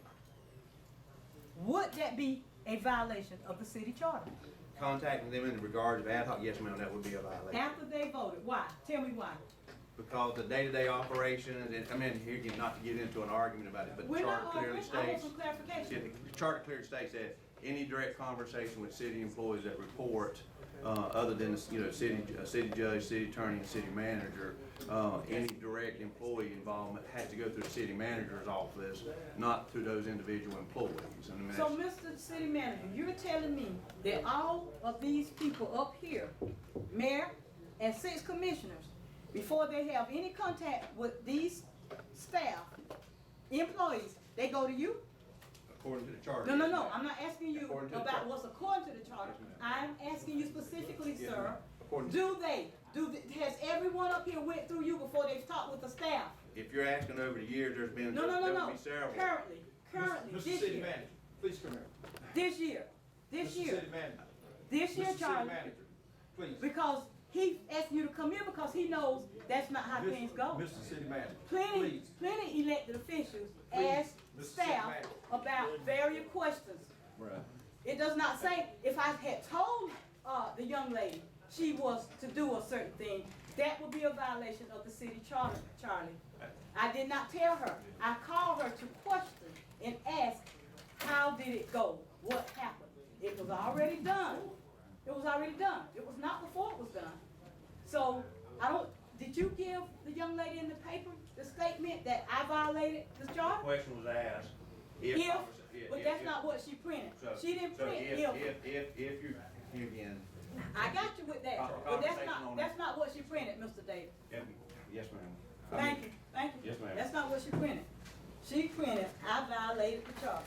would that be a violation of the city charter? contacting them in regards of ad hoc, yes ma'am, that would be a violation. After they voted, why? Tell me why. Because the day-to-day operations, and I mean, here again, not to get into an argument about it, but the We're charter not clearly arguing. I want states. some clarification. The charter clearly states that any direct conversation with city employees that report, other than, city judge, city attorney, and city manager, any direct employee involvement has to go through the city manager's office, not through those individual employees. And I mean, So, that's- Mr. City Manager, you're telling me that all of these people up here, mayor and 6 commissioners, before they have any contact with these staff, employees, They go to you? According to the charter. No, I'm not asking you According to the about charter. what's according to the charter. Yes, ma'am. I'm asking you specifically, Yes, sir. ma'am. According to- Has everyone up here went through you before they've talked with the staff? If you're asking over the years, there's been, No. there will be several. Currently, Mr. this City year. Manager, please come here. This year. Mr. City Manager. This year, Mr. Charlie. City Manager, please. Because he asked you to come in because he knows that's not how things go. Mr. City Manager, Plenty please. elected officials Please, ask Mr. staff City Manager. about various questions. Right. It does not say, if I had told the young lady she was to do a certain thing, that would be a violation of the city charter, Charlie. I did not tell her. I called her to question and ask, how did it go? What happened? It was already done. It was already done. It was not before it was done. So, did you give the young lady in the paper the statement that I violated the charter? Question was asked. But that's not what she printed. She didn't print If you, again. I got you with that, but that's not what she printed, Mr. Davis. Yes, ma'am. Thank you. Yes, ma'am. That's not what she printed. She printed, I violated the charter.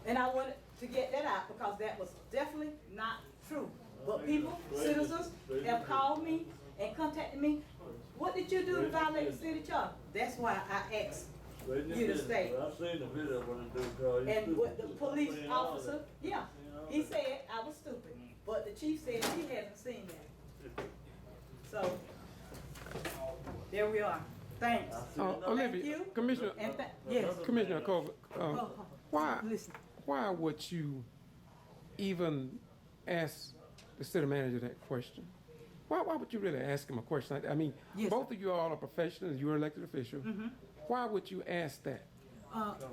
And I wanted to get that out because that was definitely not true. But people, citizens, have called me and contacted me. What did you do to violate the city charter? That's why I asked you to stay. I seen the video when they do call you. And what the police officer, yeah, he said I was stupid, but the chief said he hasn't seen that. So, there we are. Thanks. Olivia, Thank you. Commissioner, And yes. Commissioner Colvin, why Listen. would you even ask the city manager that question? Why would you really ask him a question like that? I mean, both of you all are professionals, you're elected officials. Why would you ask that?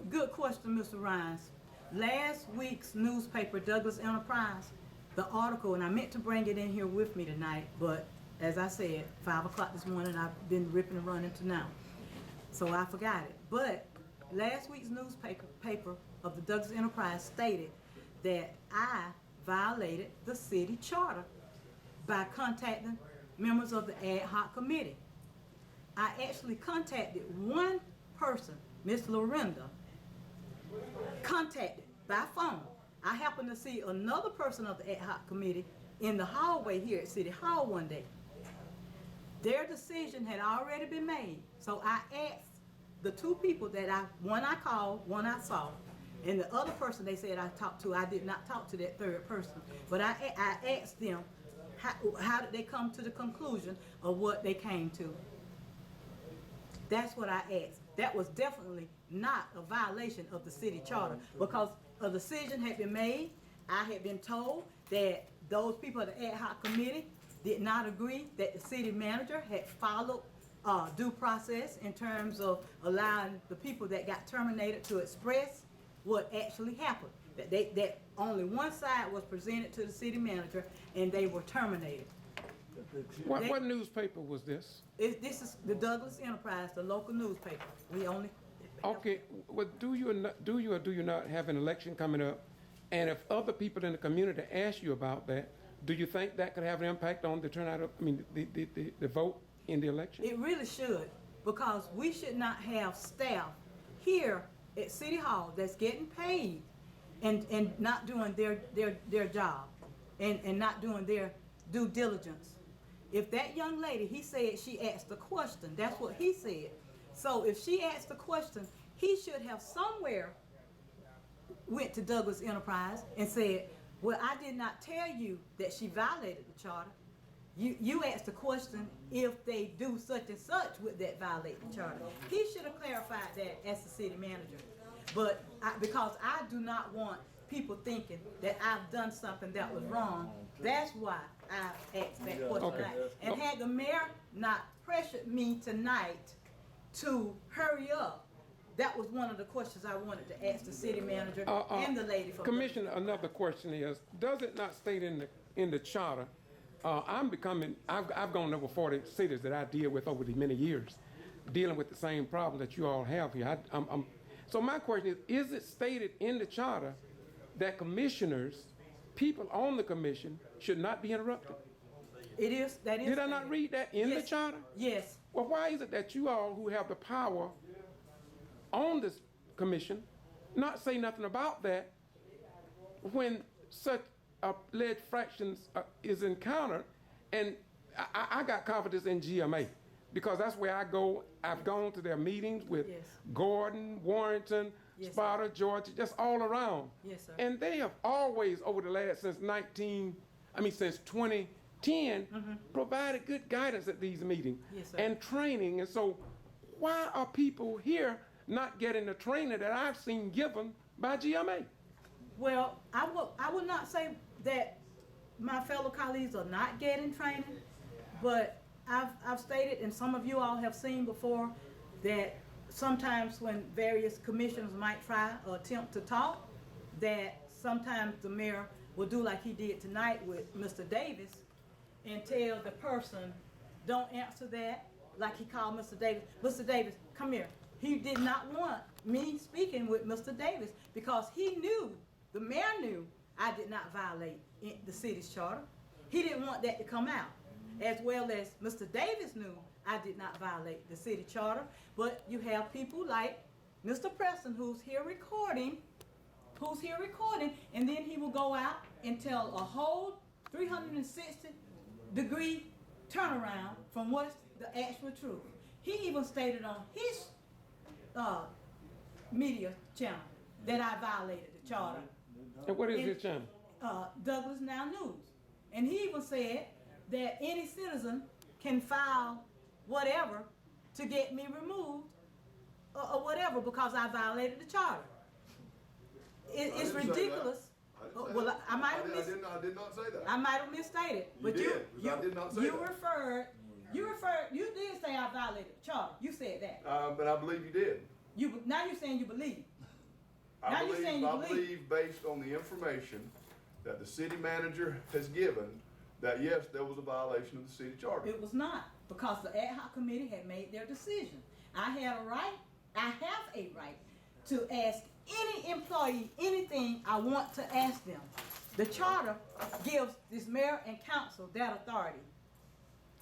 Good question, Mr. Rhines. Last week's newspaper, Douglas Enterprise, the article, and I meant to bring it in here with me tonight, but as I said, 5 o'clock this morning, I've been ripping and running to now. So I forgot it. But last week's newspaper of the Douglas Enterprise stated that I violated the city charter by contacting members of the ad hoc committee. I actually contacted one person, Miss Lorinda, contacted by phone. I happened to see another person of the ad hoc committee in the hallway here at City Hall one day. Their decision had already been made. So I asked the two people that one I called, one I saw, and the other person they said I talked to, I did not talk to that third person. But I asked them, how did they come to the conclusion of what they came to? That's what I asked. That was definitely not a violation of the city charter because a decision had been made. I had been told that those people of the ad hoc committee did not agree that the city manager had followed due process in terms of allowing the people that got terminated to express what actually happened. That only one side was presented to the city manager and they were terminated. What newspaper was this? This is the Douglas Enterprise, the local newspaper. We only. Okay, well, do you or do you not have an election coming up? And if other people in the community ask you about that, do you think that could have an impact on the turnout of, the vote in the election? It really should, because we should not have staff here at City Hall that's getting paid and not doing their job and not doing their due diligence. If that young lady, he said she asked a question, that's what he said. So if she asked a question, he should have somewhere went to Douglas Enterprise and said, well, I did not tell you that she violated the charter. You asked the question if they do such and such with that violate the charter. He should have clarified that as the city manager. But because I do not want people thinking that I've done something that was wrong, that's why I asked that question. Okay. And had the mayor not pressured me tonight to hurry up, that was one of the questions I wanted to ask the city manager and the lady from. Commissioner, another question is, does it not state in the charter? I've gone over 40 cities that I deal with over the many years, dealing with the same problem that you all have here. So my question is it stated in the charter that commissioners, people on the commission, should not be interrupted? It is, that is. Did I not read that in the charter? Yes. Well, why is it that you all who have the power on this commission not say nothing about that when such alleged fractions is encountered? And I got confidence in GMA because that's where I go. I've gone to their meetings with Gordon, Warrington, Sparta, Georgia, just all around. Yes, sir. And they have always, over the last, since 2010, provided good guidance at these meetings and training. And so why are people here not getting the training that I've seen given by GMA? Well, I would not say that my fellow colleagues are not getting training, but I've stated, and some of you all have seen before, that sometimes when various commissioners might try or attempt to talk, that sometimes the mayor will do like he did tonight with Mr. Davis and tell the person, don't answer that, like he called Mr. Davis. Mr. Davis, come here. He did not want me speaking with Mr. Davis because he knew, the mayor knew, I did not violate the city's charter. He didn't want that to come out. As well as Mr. Davis knew I did not violate the city charter. But you have people like Mr. Preston who's here recording, and then he will go out and tell a whole 360-degree turnaround from what's the actual truth. He even stated on his media channel that I violated the charter. And what is his channel? Douglas Now News. And he even said that any citizen can file whatever to get me removed or whatever because I violated the charter. It's ridiculous. Well, I might have I did not say that. I might have misstated. But I did not say that. You did say I violated the charter. You said that. But I believe you did. Now you're saying you believe. I believe based on the information that the city manager has given that yes, there was a violation of the city charter. It was not, because the ad hoc committee had made their decision. I have a right to ask any employee anything I want to ask them. The charter gives this mayor and council that authority.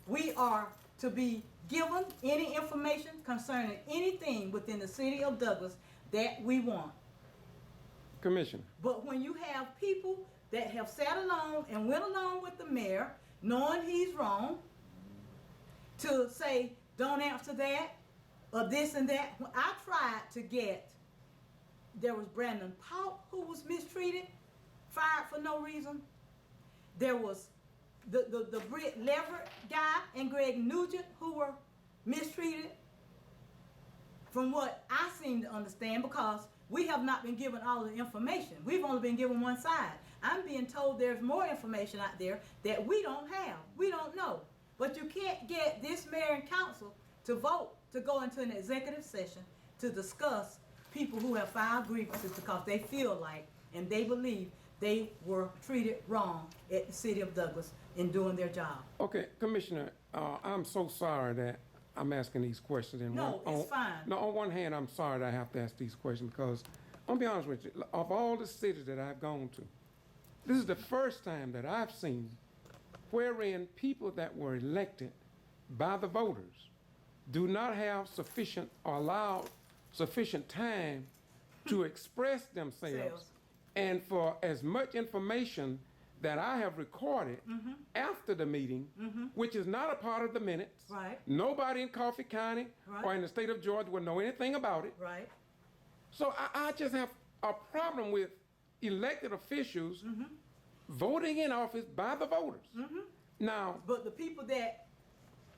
We are to be given any information concerning anything within the city of Douglas that we want. Commissioner. But when you have people that have sat along and went along with the mayor, knowing he's wrong, to say, don't answer that, or this and that. When I tried to get, there was Brandon Pauk who was mistreated, fired for no reason. There was the Britt Leverett guy and Greg Nugent who were mistreated, from what I seem to understand, because we have not been given all the information. We've only been given one side. I'm being told there's more information out there that we don't have. We don't know. But you can't get this mayor and council to vote to go into an executive session to discuss people who have filed grievances because they feel like and they believe they were treated wrong at the city of Douglas in doing their job. Okay, Commissioner, I'm so sorry that I'm asking these questions. It's fine. No, on one hand, I'm sorry that I have to ask these questions because, I'll be honest with you, of all the cities that I've gone to, this is the first time that I've seen wherein people that were elected by the voters do not have sufficient or allowed sufficient time to express themselves and for as much information that I have recorded after the meeting, which is not a part of the minutes. Right. Nobody in Coffee County or in the state of Georgia will know anything about it. Right. So I just have a problem with elected officials voting in office by the voters. Now, but the people that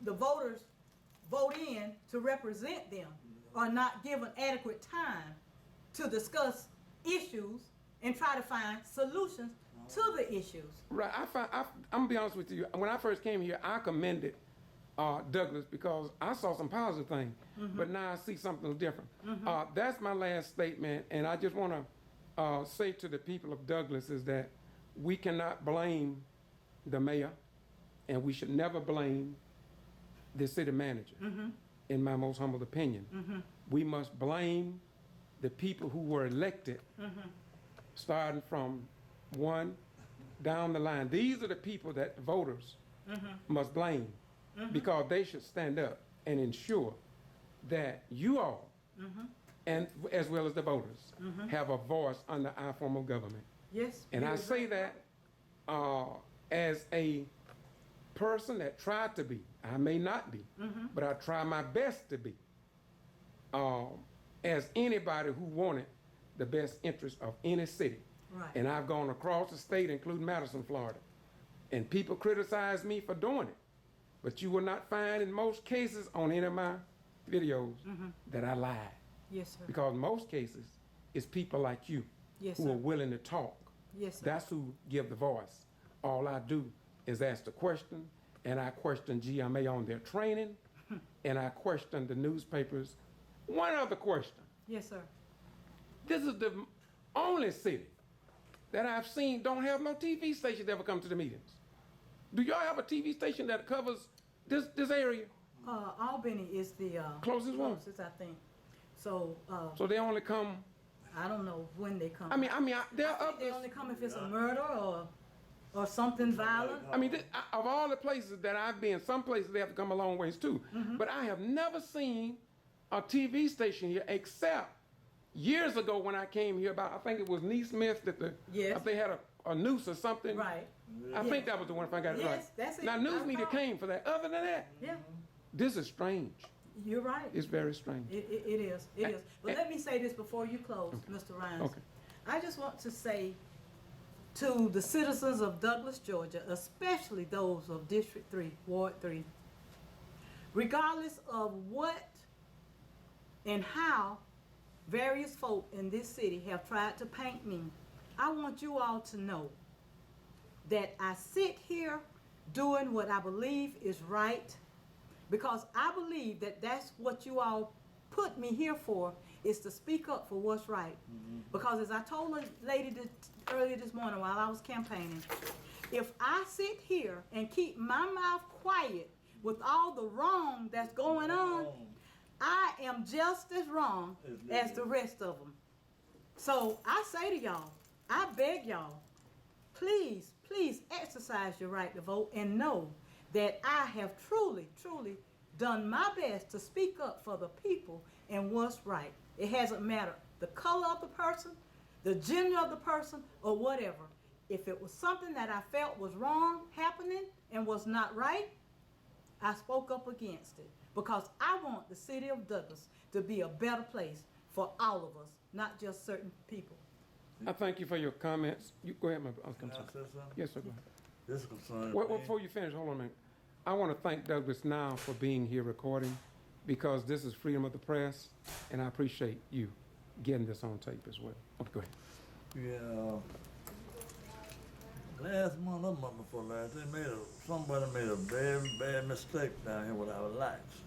the voters vote in to represent them are not given adequate time to discuss issues and try to find solutions to the issues. Right, I'm gonna be honest with you. When I first came here, I commended Douglas because I saw some positive things, but now I see something different. That's my last statement, and I just want to say to the people of Douglas is that we cannot blame the mayor, and we should never blame the city manager, in my most humble opinion. We must blame the people who were elected, starting from one down the line. These are the people that voters must blame, because they should stand up and ensure that you all, and as well as the voters, have a voice under our form of government. Yes. And I you're say right. that as a person that tried to be. I may not be, but I try my best to be. As anybody who wanted the best interest of any city. Right. And I've gone across the state, including Madison, Florida. And people criticize me for doing it. But you will not find in most cases on any of my videos that I lied. Yes, sir. Because most cases, it's people like you Yes, who sir. are willing to talk. Yes, sir. That's who give the voice. All I do is ask the question, and I question GMA on their training, and I question the newspapers. One other question. Yes, sir. This is the only city that I've seen don't have no TV station that ever come to the meetings. Do y'all have a TV station that covers this area? Albany is the Closest one? closest, I think. So, So they only come. I don't know when they come. I mean, there I are think they others. only come if it's a murder or something violent. I mean, of all the places that I've been, some places they have to come a long ways too. But I have never seen a TV station here except years ago when I came here about, I think it was Neesmith that if they had a noose or something. Right. I think that was the one if I got it right. Yes, that's it. Now news I media recall. came for that. Other than that, Yeah, this is strange. you're right. It's very strange. It is. It is. But let me say this before you close, Mr. Rhines. Okay. I just want to say to the citizens of Douglas, Georgia, especially those of District 3, Ward 3, regardless of what and how various folk in this city have tried to paint me, I want you all to know that I sit here doing what I believe is right, because I believe that that's what you all put me here for, is to speak up for what's right. Because as I told a lady earlier this morning while I was campaigning, if I sit here and keep my mouth quiet with all the wrong that's going on, I am just as wrong as the rest of them. So I say to y'all, I beg y'all, please, please exercise your right to vote and know that I have truly, truly done my best to speak up for the people and what's right. It hasn't mattered the color of the person, the gender of the person, or whatever. If it was something that I felt was wrong happening and was not right, I spoke up against it. Because I want the city of Douglas to be a better place for all of us, not just certain people. I thank you for your comments. You go ahead, my brother. Can I say something? Yes, sir. Go ahead. This concerns Well, me. before you finish, hold on a minute. I want to thank Douglas now for being here recording, because this is freedom of the press, and I appreciate you getting this on tape as well. Okay, go ahead. Yeah. Last month, or month before last, somebody made a very bad mistake down here with our lights.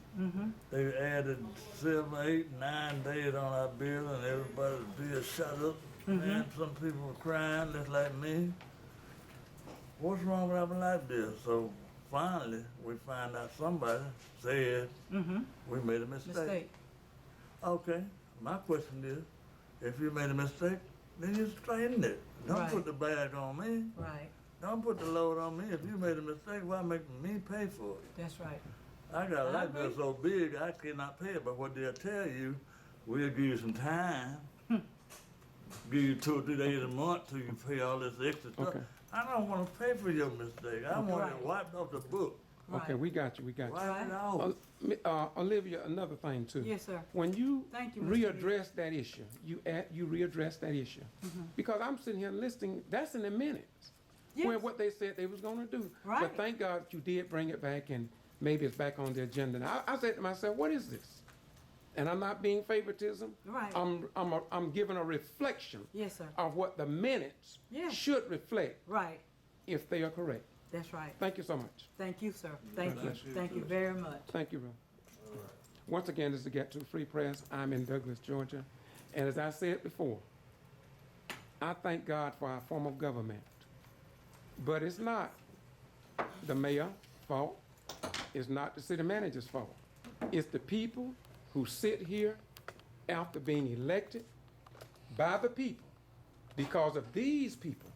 They added 7, 8, 9 days on our bill, and everybody's bill shut up. And some people were crying, just like me. What's wrong with our light bill? So finally, we find out somebody said we made a mistake. Okay, my question is, if you made a mistake, then you straighten it. Don't put the bag on me. Right. Don't put the load on me. If you made a mistake, why make me pay for it? That's right. I got a light bill so big, I cannot pay it. But what they'll tell you, we'll give you some time. Give you 2 or 3 days a month till you pay all this extra stuff. Okay. I don't want to pay for your mistake. I want it wiped off the book. Okay, we got you. Wipe it off. Olivia, another thing too. Yes, sir. When you Thank you, Mr. readdress that issue, you readdress that issue. Because I'm sitting here listening, that's in the minutes. Yes. Where what they said they was gonna do. Right. But thank God you did bring it back, and maybe it's back on the agenda. Now, I said to myself, what is this? And I'm not being favoritism. Right. I'm giving a reflection Yes, sir. of what the minutes Yeah. should reflect Right. if they are correct. That's right. Thank you so much. Thank you, sir. Thank God you. bless you. Thank you very much. Thank you, bro. Once again, this is the Get to Free Press. I'm in Douglas, Georgia. And as I said before, I thank God for our form of government. But it's not the mayor's fault. It's not the city manager's fault. It's the people who sit here after being elected by the people, because of these people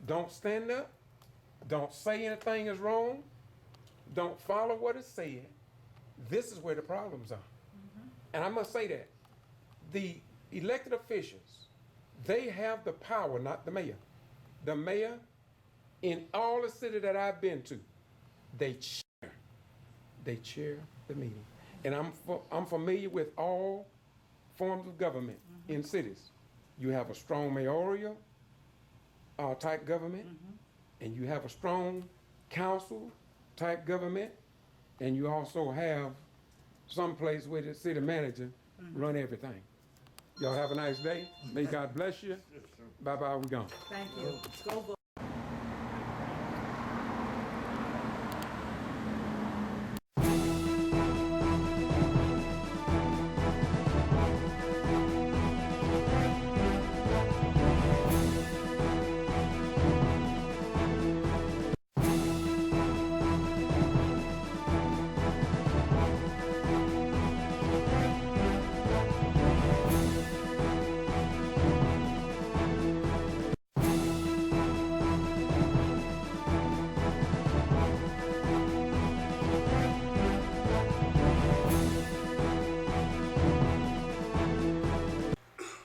don't stand up, don't say anything is wrong, don't follow what is said, this is where the problems are. And I must say that the elected officials, they have the power, not the mayor. The mayor, in all the city that I've been to, they chair the meeting. And I'm familiar with all forms of government in cities. You have a strong mayoral type government, and you have a strong council type government, and you also have some place where the city manager run everything. Y'all have a nice day. May God bless you. Bye-bye, we gone. Thank you. Go vote.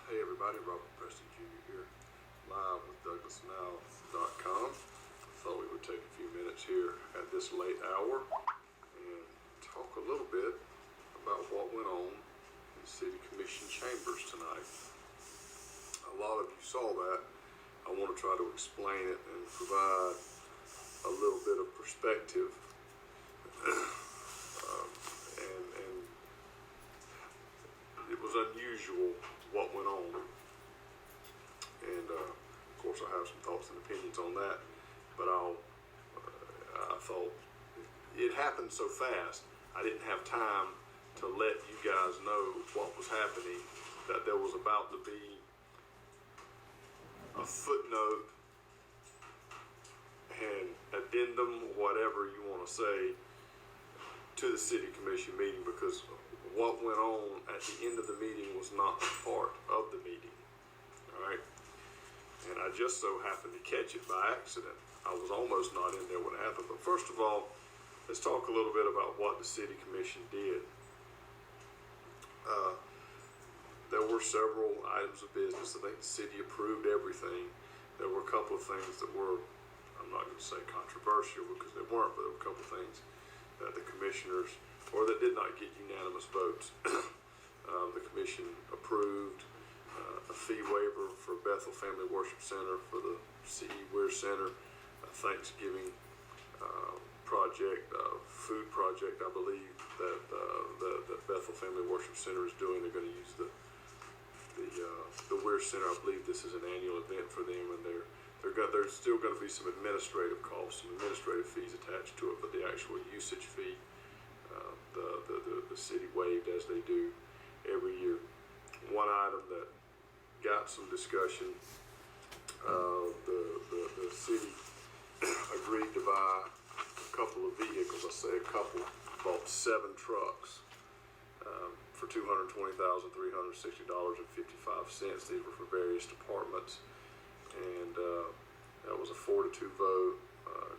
Hey everybody, Robert Preston Jr. here, live with DouglasNow.com. Thought we would take a few minutes here at this late hour and talk a little bit about what went on in City Commission chambers tonight. A lot of you saw that. I want to try to explain it and provide a little bit of perspective. And it was unusual what went on. And of course I have some thoughts and opinions on that, but I thought it happened so fast, I didn't have time to let you guys know what was happening, that there was about to be a footnote and addendum, whatever you want to say, to the City Commission meeting, because what went on at the end of the meeting was not a part of the meeting. All right. And I just so happened to catch it by accident. I was almost not in there when it happened. But first of all, let's talk a little bit about what the City Commission did. There were several items of business. I think the city approved everything. There were a couple of things that were, I'm not going to say controversial because they weren't, but there were a couple of things that the commissioners, or that did not get unanimous votes. The commission approved a fee waiver for Bethel Family Worship Center for the G.B.R Center, a Thanksgiving project, food project, I believe, that the Bethel Family Worship Center is doing. They're going to use the Weir Center. I believe this is an annual event for them, and there's still going to be some administrative costs, some administrative fees attached to it, but the actual usage fee, the city waived as they do every year. One item that got some discussion, the city agreed to buy a couple of vehicles. I say a couple, bought 7 trucks for $220,360.55. These were for various departments, and that was a 4-2 vote.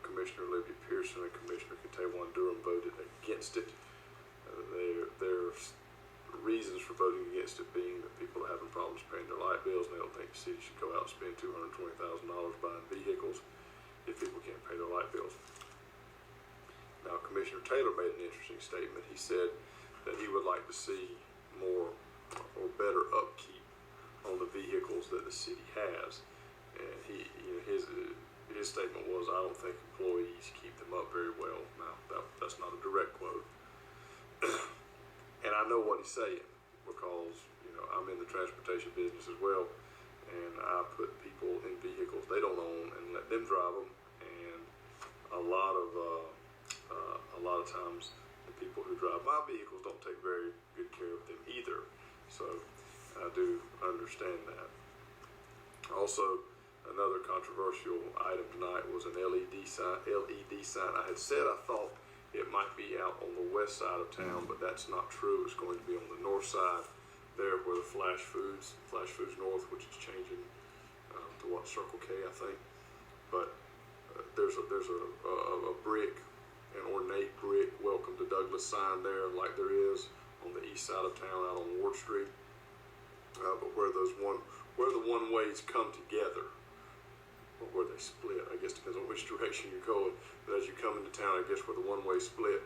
Commissioner Olivia Pearson and Commissioner Katawan Durham voted against it. Their reasons for voting against it being that people are having problems paying their light bills, and they don't think the city should go out and spend $220,000 buying vehicles if people can't pay their light bills. Now, Commissioner Taylor made an interesting statement. He said that he would like to see more or better upkeep on the vehicles that the city has. And his statement was, I don't think employees keep them up very well. Now, that's not a direct quote. And I know what he's saying, because I'm in the transportation business as well, and I put people in vehicles they don't own and let them drive them. And a lot of times the people who drive my vehicles don't take very good care of them either. So I do understand that. Also, another controversial item tonight was an LED sign. I had said I thought it might be out on the west side of town, but that's not true. It's going to be on the north side, there where the Flash Foods North, which is changing to Circle K, I think. But there's a brick an ornate brick "Welcome to Douglas" sign there, like there is on the east side of town out on Ward Street. But where the one ways come together, or where they split, I guess depends on which direction you're going. But as you come into town, I guess where the one-way split,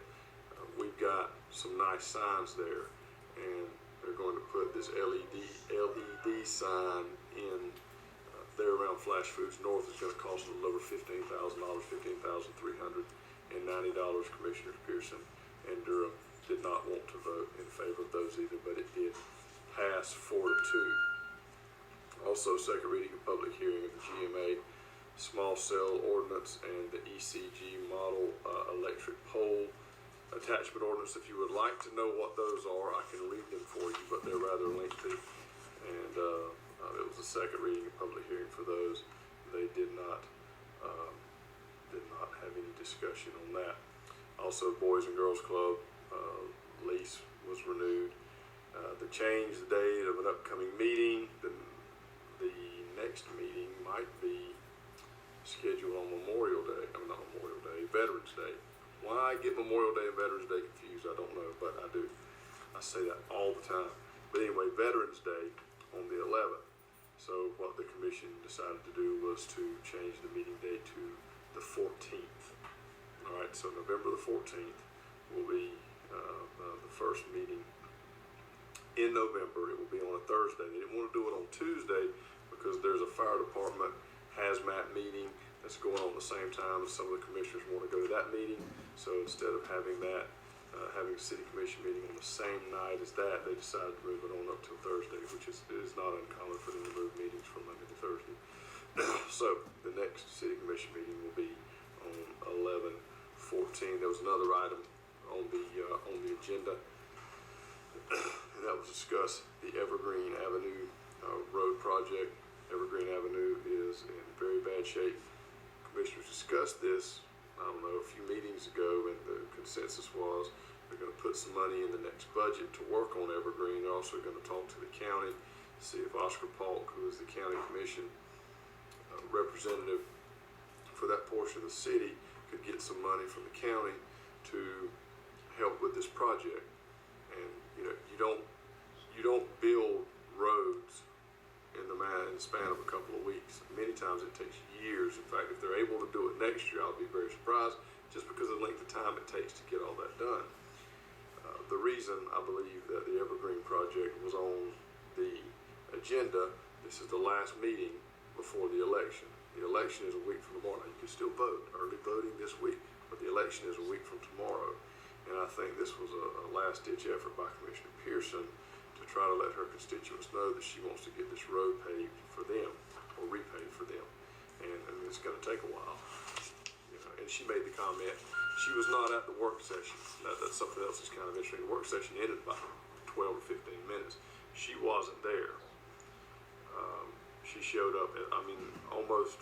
we've got some nice signs there, and they're going to put this LED sign in there around Flash Foods North. Is going to cost a little over $15,000, $15,390. Commissioners Pearson and Durham did not want to vote in favor of those either, but it did pass 4-2. Also, second reading and public hearing of the GMA small cell ordinance and the ECG model electric pole attachment ordinance. If you would like to know what those are, I can read them for you, but they're rather lengthy. And it was a second reading and public hearing for those. They did not have any discussion on that. Also, Boys and Girls Club lease was renewed. The change the date of an upcoming meeting. The next meeting might be scheduled on Memorial Day. I mean, not Memorial Day, Veterans Day. Why I get Memorial Day and Veterans Day confused, I don't know, but I do. I say that all the time. But anyway, Veterans Day on the 11th. So what the commission decided to do was to change the meeting date to the 14th. All right, so November the 14th will be the first meeting in November. It will be on a Thursday. They didn't want to do it on Tuesday because there's a fire department hazmat meeting that's going on at the same time, and some of the commissioners want to go to that meeting. So instead of having that, having a city commission meeting on the same night as that, they decided to move it on up till Thursday, which is not uncommon for them to move meetings from Monday to Thursday. So the next city commission meeting will be on 11/14. There was another item on the agenda, and that was discuss the Evergreen Avenue road project. Evergreen Avenue is in very bad shape. Commissioners discussed this, I don't know, a few meetings ago, and the consensus was they're going to put some money in the next budget to work on Evergreen. They're also going to talk to the county, see if Oscar Polk, who is the county commission representative for that portion of the city, could get some money from the county to help with this project. And you don't build roads in the span of a couple of weeks. Many times it takes years. In fact, if they're able to do it next year, I'll be very surprised, just because of the length of time it takes to get all that done. The reason I believe that the Evergreen project was on the agenda, this is the last meeting before the election. The election is a week from tomorrow. You can still vote, early voting this week, but the election is a week from tomorrow. And I think this was a last-ditch effort by Commissioner Pearson to try to let her constituents know that she wants to get this road paved for them, or repaved for them. And it's going to take a while. And she made the comment, she was not at the work session. That's something else that's kind of interesting. The work session ended about 12 or 15 minutes. She wasn't there. She showed up, almost,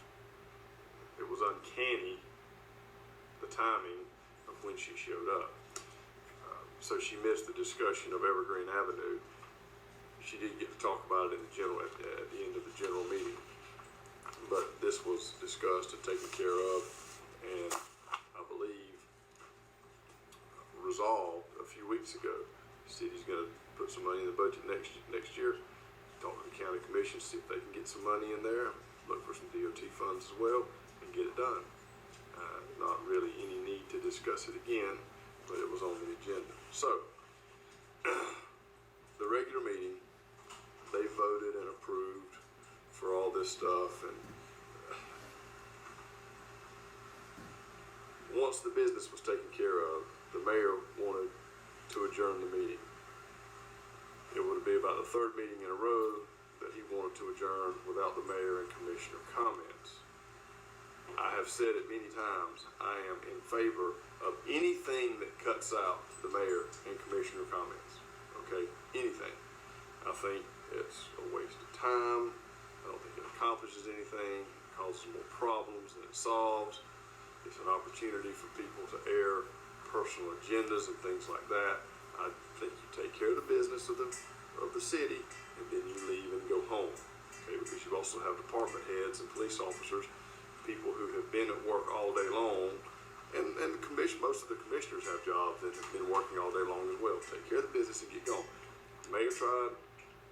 it was uncanny, the timing of when she showed up. So she missed the discussion of Evergreen Avenue. She did get to talk about it in the at the end of the general meeting. But this was discussed and taken care of, and I believe resolved a few weeks ago. The city's going to put some money in the budget next year. Talk to the county commission, see if they can get some money in there. Look for some DOT funds as well, and get it done. Not really any need to discuss it again, but it was on the agenda. So, the regular meeting, they voted and approved for all this stuff, and once the business was taken care of, the mayor wanted to adjourn the meeting. It would be about the third meeting in a row that he wanted to adjourn without the mayor and commissioner comments. I have said it many times, I am in favor of anything that cuts out the mayor and commissioner comments. Okay, anything. I think it's a waste of time. I don't think it accomplishes anything. It causes more problems than it solves. It's an opportunity for people to air personal agendas and things like that. I think you take care of the business of the city, and then you leave and go home. Okay, because you also have department heads and police officers, people who have been at work all day long, and the commission most of the commissioners have jobs and have been working all day long as well. Take care of the business and get going. The mayor tried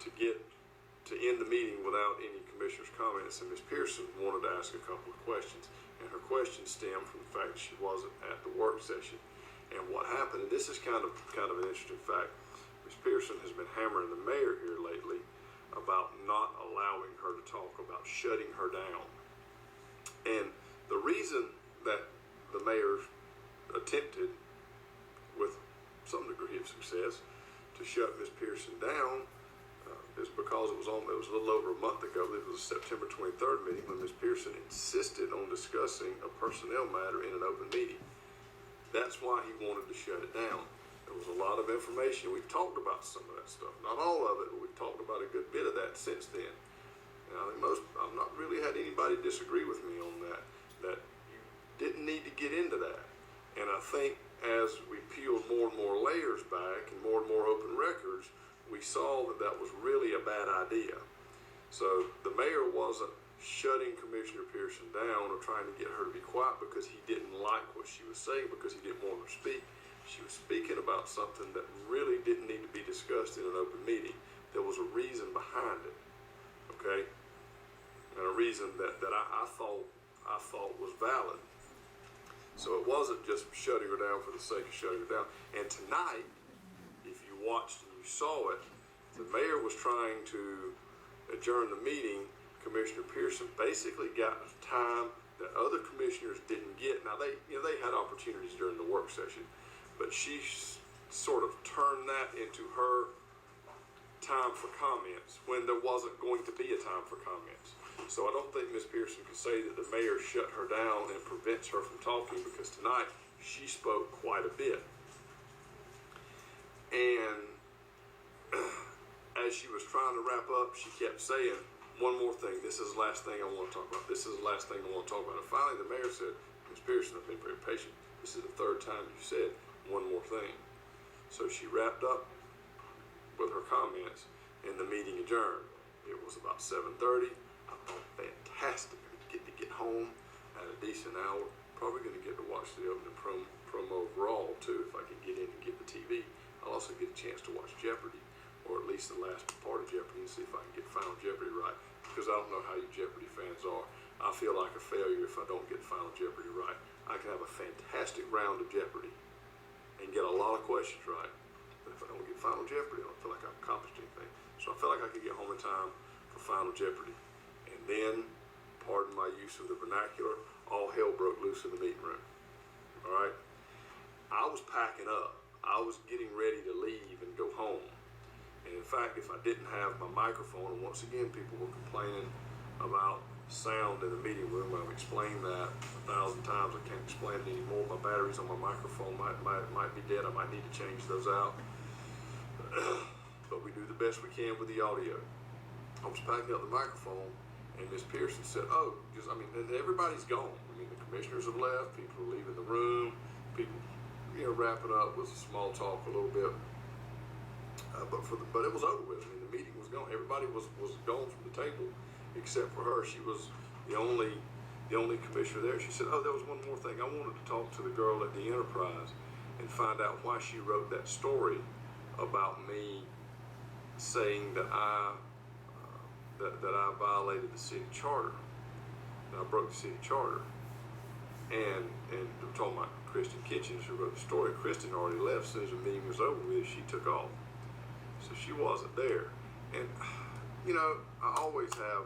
to end the meeting without any commissioners' comments, and Ms. Pearson wanted to ask a couple of questions. And her questions stemmed from the fact that she wasn't at the work session. And what happened, and this is kind of an interesting fact, Ms. Pearson has been hammering the mayor here lately about not allowing her to talk, about shutting her down. And the reason that the mayor attempted, with some degree of success, to shut Ms. Pearson down is because it was a little over a month ago. It was a September 23rd meeting when Ms. Pearson insisted on discussing a personnel matter in an open meeting. That's why he wanted to shut it down. There was a lot of information. We've talked about some of that stuff. Not all of it, but we've talked about a good bit of that since then. And I think I've not really had anybody disagree with me on that you didn't need to get into that. And I think as we peeled more and more layers back and more open records, we saw that was really a bad idea. So the mayor wasn't shutting Commissioner Pearson down or trying to get her to be quiet because he didn't like what she was saying, because he didn't want her to speak. She was speaking about something that really didn't need to be discussed in an open meeting. There was a reason behind it, okay? And a reason that I thought was valid. So it wasn't just shutting her down for the sake of shutting her down. And tonight, if you watched and you saw it, the mayor was trying to adjourn the meeting. Commissioner Pearson basically got time that other commissioners didn't get. Now they had opportunities during the work session, but she sort of turned that into her time for comments when there wasn't going to be a time for comments. So I don't think Ms. Pearson can say that the mayor shut her down and prevents her from talking, because tonight she spoke quite a bit. And as she was trying to wrap up, she kept saying, one more thing, this is the last thing I want to talk about. This is the last thing I want to talk about. And finally the mayor said, Ms. Pearson, I've been very patient. This is the third time you said one more thing. So she wrapped up with her comments and the meeting adjourned. It was about 7:30. I thought, fantastic. I get to get home at a decent hour. Probably going to get to watch the opening promo of Raw too, if I can get in and get the TV. I'll also get a chance to watch Jeopardy, or at least the last part of Jeopardy, and see if I can get Final Jeopardy right, because I don't know how you Jeopardy fans are. I feel like a failure if I don't get Final Jeopardy right. I can have a fantastic round of Jeopardy and get a lot of questions right, but if I don't get Final Jeopardy, I don't feel like I've accomplished anything. So I feel like I could get home in time for Final Jeopardy. And then, pardon my use of the vernacular, all hell broke loose in the meeting room. All right? I was packing up. I was getting ready to leave and go home. And in fact, if I didn't have my microphone, and once again, people were complaining about sound in the meeting room. I've explained that 1,000 times. I can't explain it anymore. My batteries on my microphone might be dead. I might need to change those out. But we do the best we can with the audio. I was packing up the microphone, and Ms. Pearson said, and everybody's gone. I mean, the commissioners have left. People are leaving the room. People, wrapping up with small talk a little bit. But it was over with. I mean, the meeting was gone. Everybody was gone from the table, except for her. She was the only commissioner there. She said, there was one more thing. I wanted to talk to the girl at the Enterprise and find out why she wrote that story about me saying that I violated the city charter, that I broke the city charter. And I'm talking about Kristen Kitchens, who wrote the story. Kristen already left. As soon as the meeting was over with, she took off. So she wasn't there. And, I always have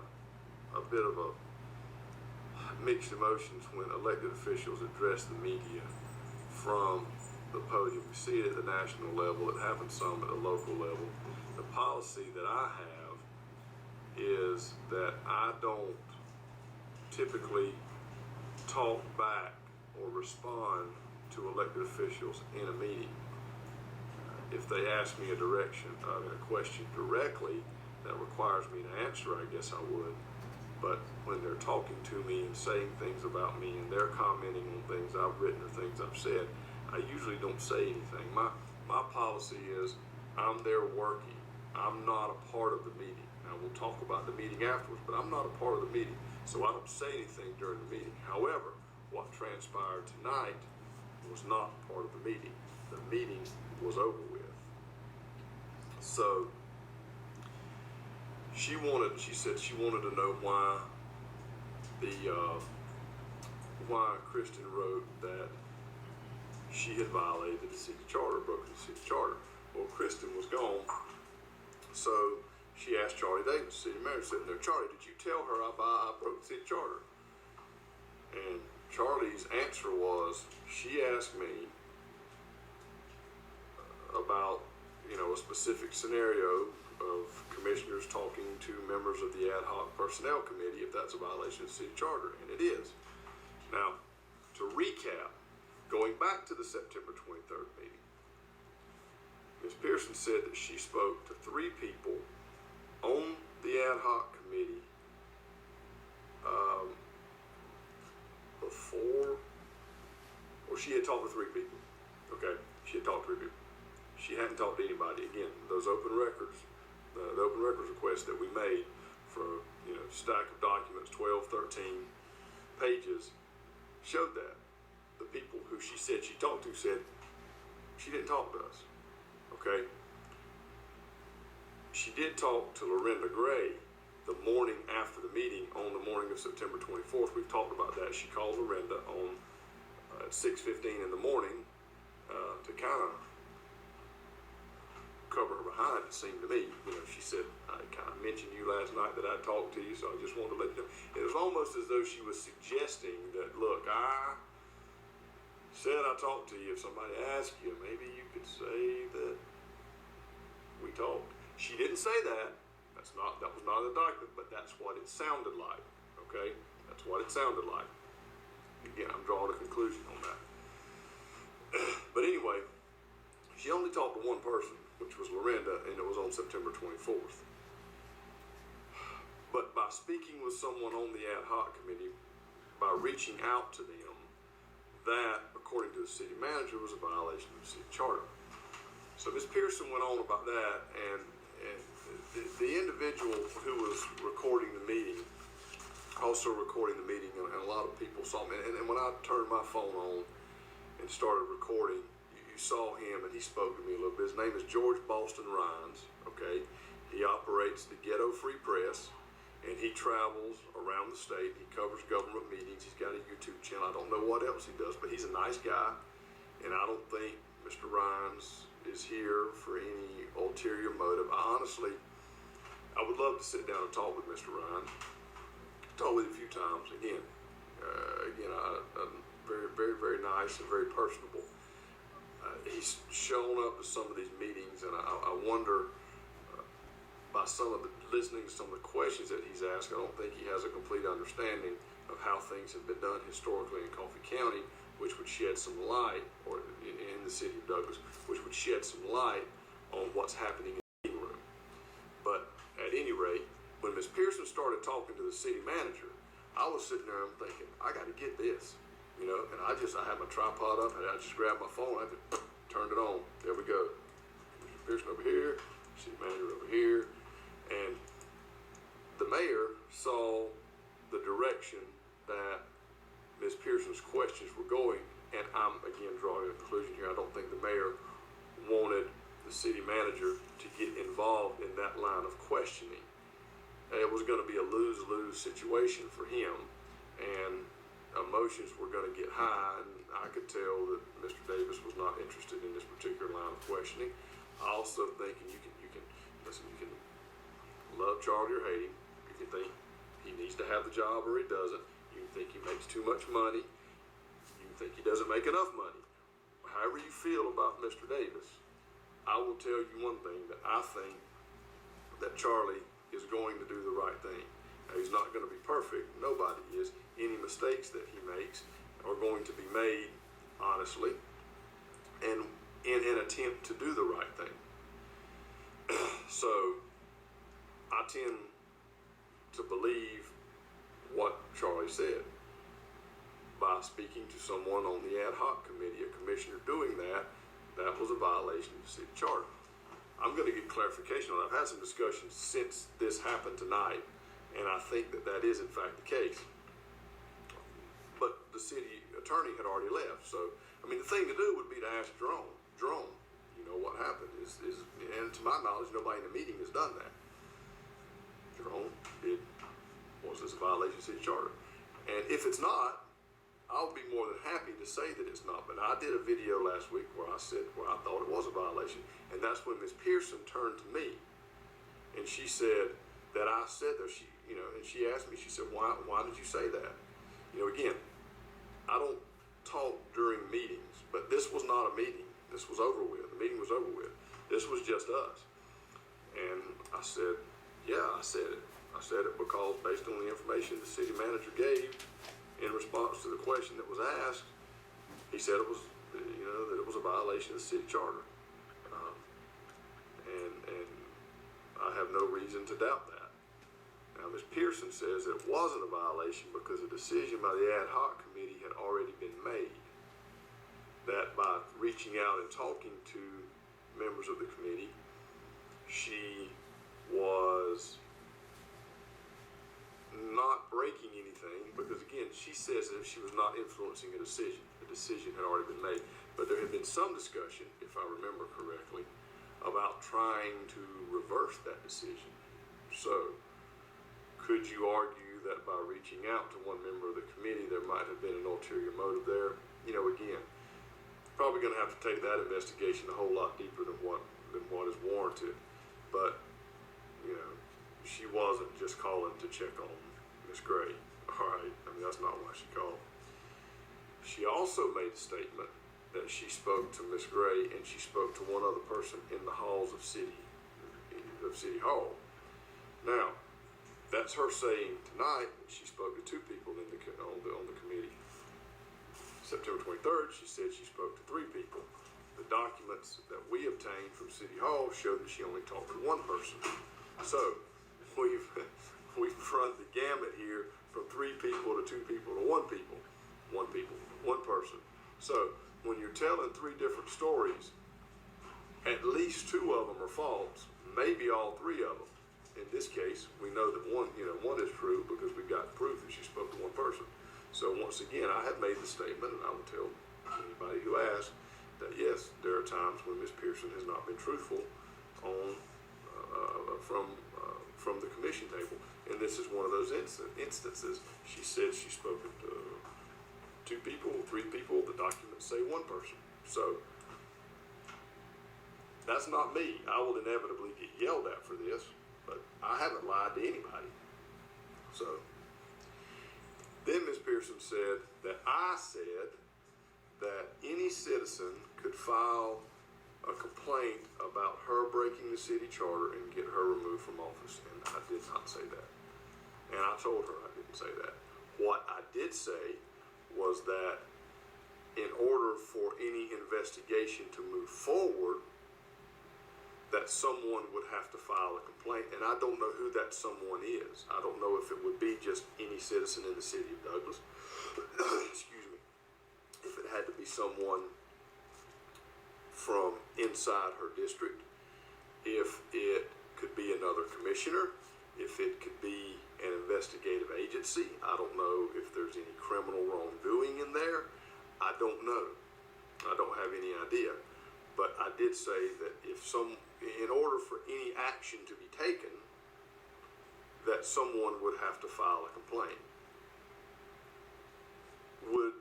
a bit of a mixed emotions when elected officials address the media from the podium. We see it at the national level. It happens some at the local level. The policy that I have is that I don't typically talk back or respond to elected officials in a meeting. If they ask me a question directly that requires me to answer, I guess I would. But when they're talking to me and saying things about me and they're commenting on things I've written or things I've said, I usually don't say anything. My policy is I'm there working. I'm not a part of the meeting. Now we'll talk about the meeting afterwards, but I'm not a part of the meeting. So I don't say anything during the meeting. However, what transpired tonight was not part of the meeting. The meeting was over with. So she said she wanted to know why why Kristen wrote that she had violated the city charter, broken the city charter. Well, Kristen was gone, so she asked Charlie Davis, city manager, sitting there, Charlie, did you tell her I broke the city charter? And Charlie's answer was, she asked me about, a specific scenario of commissioners talking to members of the ad hoc personnel committee if that's a violation of the city charter, and it is. Now, to recap, going back to the September 23rd meeting, Ms. Pearson said that she spoke to 3 people on the ad hoc committee she had talked to 3 people. Okay, she had talked to 3 people. She hadn't talked to anybody. Again, those open records, the open records request that we made for stack of documents, 12, 13 pages, showed that. The people who she said she talked to said she didn't talk to us. Okay? She did talk to Lorinda Gray the morning after the meeting on the morning of September 24th. We've talked about that. She called Lorinda on at 6:15 in the morning to kind of cover her behind, it seemed to me. She said, I kind of mentioned you last night that I talked to you, so I just wanted to let you know. It was almost as though she was suggesting that, look, I said I talked to you. If somebody asked you, maybe you could say that we talked. She didn't say that. That was not in the document, but that's what it sounded like. Okay? That's what it sounded like. Again, I'm drawing a conclusion on that. But anyway, she only talked to one person, which was Lorinda, and it was on September 24th. But by speaking with someone on the ad hoc committee, by reaching out to them, that, according to the city manager, was a violation of the city charter. So Ms. Pearson went on about that, and the individual who was recording the meeting, also recording the meeting, and a lot of people saw me. And when I turned my phone on and started recording, you saw him, and he spoke to me a little bit. His name is George Boston Rhines, okay? He operates the Ghetto Free Press, and he travels around the state. He covers government meetings. He's got a YouTube channel. I don't know what else he does, but he's a nice guy, and I don't think Mr. Rhines is here for any ulterior motive. I would love to sit down and talk with Mr. Rhines. Talked with him a few times. Again, very, very, very nice and very personable. He's shown up to some of these meetings, and I wonder, by listening to some of the questions that he's asked, I don't think he has a complete understanding of how things have been done historically in Coffee County, which would shed some light, or in the city of Douglas, which would shed some light on what's happening in the meeting room. But at any rate, when Ms. Pearson started talking to the city manager, I was sitting there and thinking, I got to get this, and I had my tripod up, and I just grabbed my phone, I just turned it on. There we go. Mr. Pearson over here, city manager over here, and the mayor saw the direction that Ms. Pearson's questions were going, and I'm again drawing a conclusion here. I don't think the mayor wanted the city manager to get involved in that line of questioning. It was going to be a lose-lose situation for him, and emotions were going to get high, and I could tell that Mr. Davis was not interested in this particular line of questioning. I also think, and you can love Charlie or hate him, you can think he needs to have the job or he doesn't, you can think he makes too much money, you can think he doesn't make enough money. However you feel about Mr. Davis, I will tell you one thing, that I think that Charlie is going to do the right thing. Now, he's not going to be perfect. Nobody is. Any mistakes that he makes are going to be made honestly and in an attempt to do the right thing. So I tend to believe what Charlie said. By speaking to someone on the ad hoc committee, a commissioner doing that was a violation of the city charter. I'm going to get clarification on that. I've had some discussions since this happened tonight, and I think that is in fact the case. But the city attorney had already left, so I mean, the thing to do would be to ask Jerome, you know, what happened? And to my knowledge, nobody in the meeting has done that. Jerome, was this a violation of city charter? And if it's not, I'll be more than happy to say that it's not. But I did a video last week where I thought it was a violation, and that's when Ms. Pearson turned to me, and she said that I said that and she asked me, she said, why did you say that? You know, again, I don't talk during meetings, but this was not a meeting. This was over with. The meeting was over with. This was just us. And I said, yeah, I said it. I said it because based on the information the city manager gave in response to the question that was asked, he said it was, you know, that it was a violation of the city charter. And I have no reason to doubt that. Now, Ms. Pearson says it wasn't a violation because a decision by the ad hoc committee had already been made. That by reaching out and talking to members of the committee, she was not breaking anything, because again, she says that she was not influencing a decision. The decision had already been made. But there had been some discussion, if I remember correctly, about trying to reverse that decision. So, could you argue that by reaching out to one member of the committee, there might have been an ulterior motive there? You know, again, probably going to have to take that investigation a whole lot deeper than what is warranted. But, you know, she wasn't just calling to check on Miss Gray. All right, I mean, that's not why she called. She also made a statement that she spoke to Miss Gray and she spoke to one other person in the halls of City Hall. Now, that's her saying tonight she spoke to two people on the committee. September 23rd, she said she spoke to 3 people. The documents that we obtained from City Hall showed that she only talked to one person. So we've run the gamut here from 3 people to 2 people to 1 person. So when you're telling 3 different stories, at least 2 of them are false, maybe all 3 of them. In this case, we know that one is true because we've got proof that she spoke to 1 person. So once again, I have made the statement, and I will tell anybody who asks, that yes, there are times when Ms. Pearson has not been truthful on from the commission table, and this is one of those instances. She said she spoke to 2 people, 3 people. The documents say 1 person. So that's not me. I will inevitably get yelled at for this, but I haven't lied to anybody. So then Ms. Pearson said that I said that any citizen could file a complaint about her breaking the city charter and get her removed from office, and I did not say that. And I told her I didn't say that. What I did say was that in order for any investigation to move forward, that someone would have to file a complaint, and I don't know who that someone is. I don't know if it would be just any citizen in the city of Douglas. Excuse me. If it had to be someone from inside her district, if it could be another commissioner, if it could be an investigative agency. I don't know if there's any criminal wrongdoing in there. I don't know. I don't have any idea. But I did say that in order for any action to be taken, that someone would have to file a complaint. Would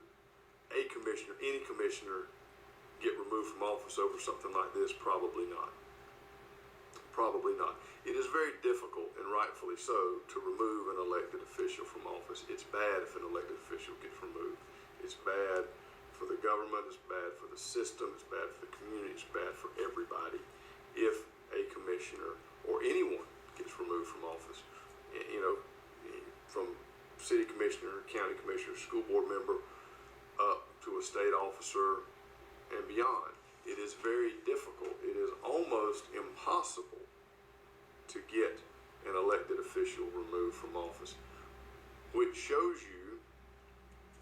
a commissioner, any commissioner, get removed from office over something like this? Probably not. Probably not. It is very difficult, and rightfully so, to remove an elected official from office. It's bad if an elected official gets removed. It's bad for the government, it's bad for the system, it's bad for the community, it's bad for everybody if a commissioner or anyone gets removed from office. You know, from city commissioner, county commissioner, school board member, up to a state officer and beyond. It is very difficult. It is almost impossible to get an elected official removed from office, which shows you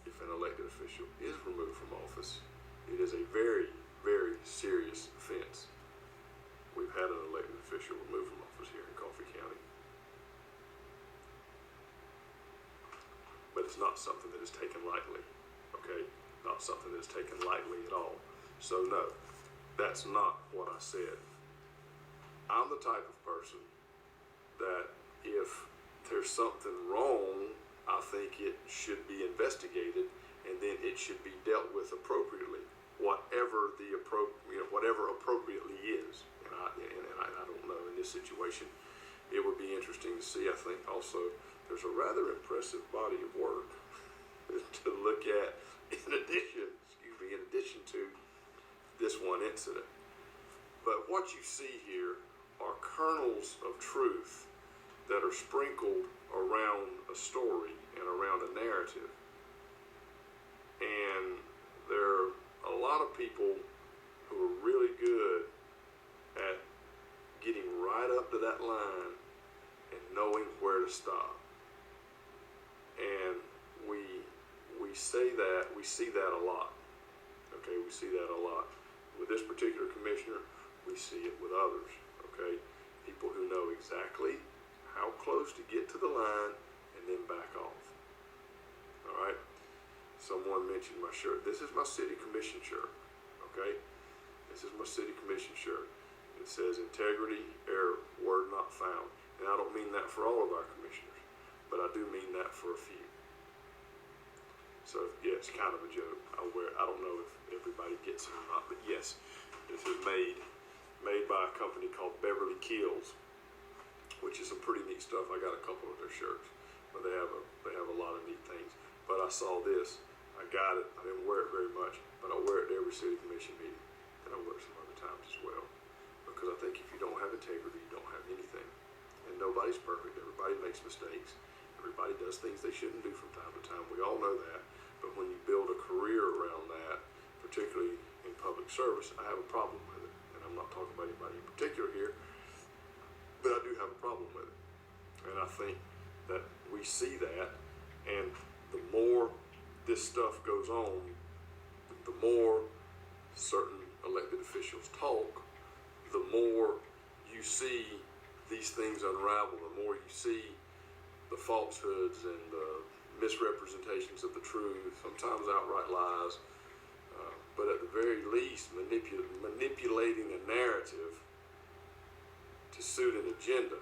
if an elected official is removed from office, it is a very, very serious offense. We've had an elected official removed from office here in Coffee County. But it's not something that is taken lightly, okay? not something that's taken lightly at all. So no, that's not what I said. I'm the type of person that if there's something wrong, I think it should be investigated, and then it should be dealt with appropriately, whatever whatever appropriately is. And I don't know, in this situation, it would be interesting to see. I think also there's a rather impressive body of work to look at in addition to this one incident. But what you see here are kernels of truth that are sprinkled around a story and around a narrative. And there are a lot of people who are really good at getting right up to that line and knowing where to stop. And we say that, we see that a lot. Okay, we see that a lot. With this particular commissioner, we see it with others. Okay, people who know exactly how close to get to the line and then back off. All right. Someone mentioned my shirt. This is my city commission shirt. Okay, this is my city commission shirt. It says integrity, error, word not found. And I don't mean that for all of our commissioners, but I do mean that for a few. So yeah, it's kind of a joke. I don't know if everybody gets it or not, but yes, this is made by a company called Beverly Kills, which is some pretty neat stuff. I got a couple of their shirts, but they have a lot of neat things. But I saw this, I got it. I didn't wear it very much, but I wear it to every city commission meeting, and I wear it some other times as well. Because I think if you don't have integrity, you don't have anything. And nobody's perfect. Everybody makes mistakes. Everybody does things they shouldn't do from time to time. We all know that. But when you build a career around that, particularly in public service, I have a problem with it. And I'm not talking about anybody in particular here, but I do have a problem with it. And I think that we see that, and the more this stuff goes on, the more certain elected officials talk, the more you see these things unravel, the more you see the falsehoods and the misrepresentations of the truth, sometimes outright lies, but at the very least manipulating a narrative to suit an agenda.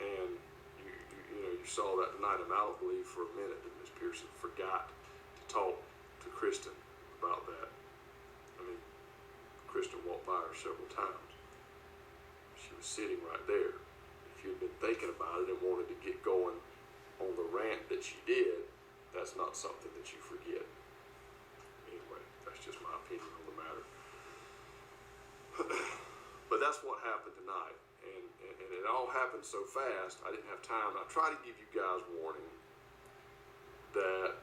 And you saw that tonight, and I don't believe for a minute that Ms. Pearson forgot to talk to Kristen about that. I mean, Kristen walked by her several times. She was sitting right there. If you'd been thinking about it and wanted to get going on the rant that she did, that's not something that you forget. Anyway, that's just my opinion on the matter. But that's what happened tonight. And it all happened so fast, I didn't have time. I try to give you guys warning that,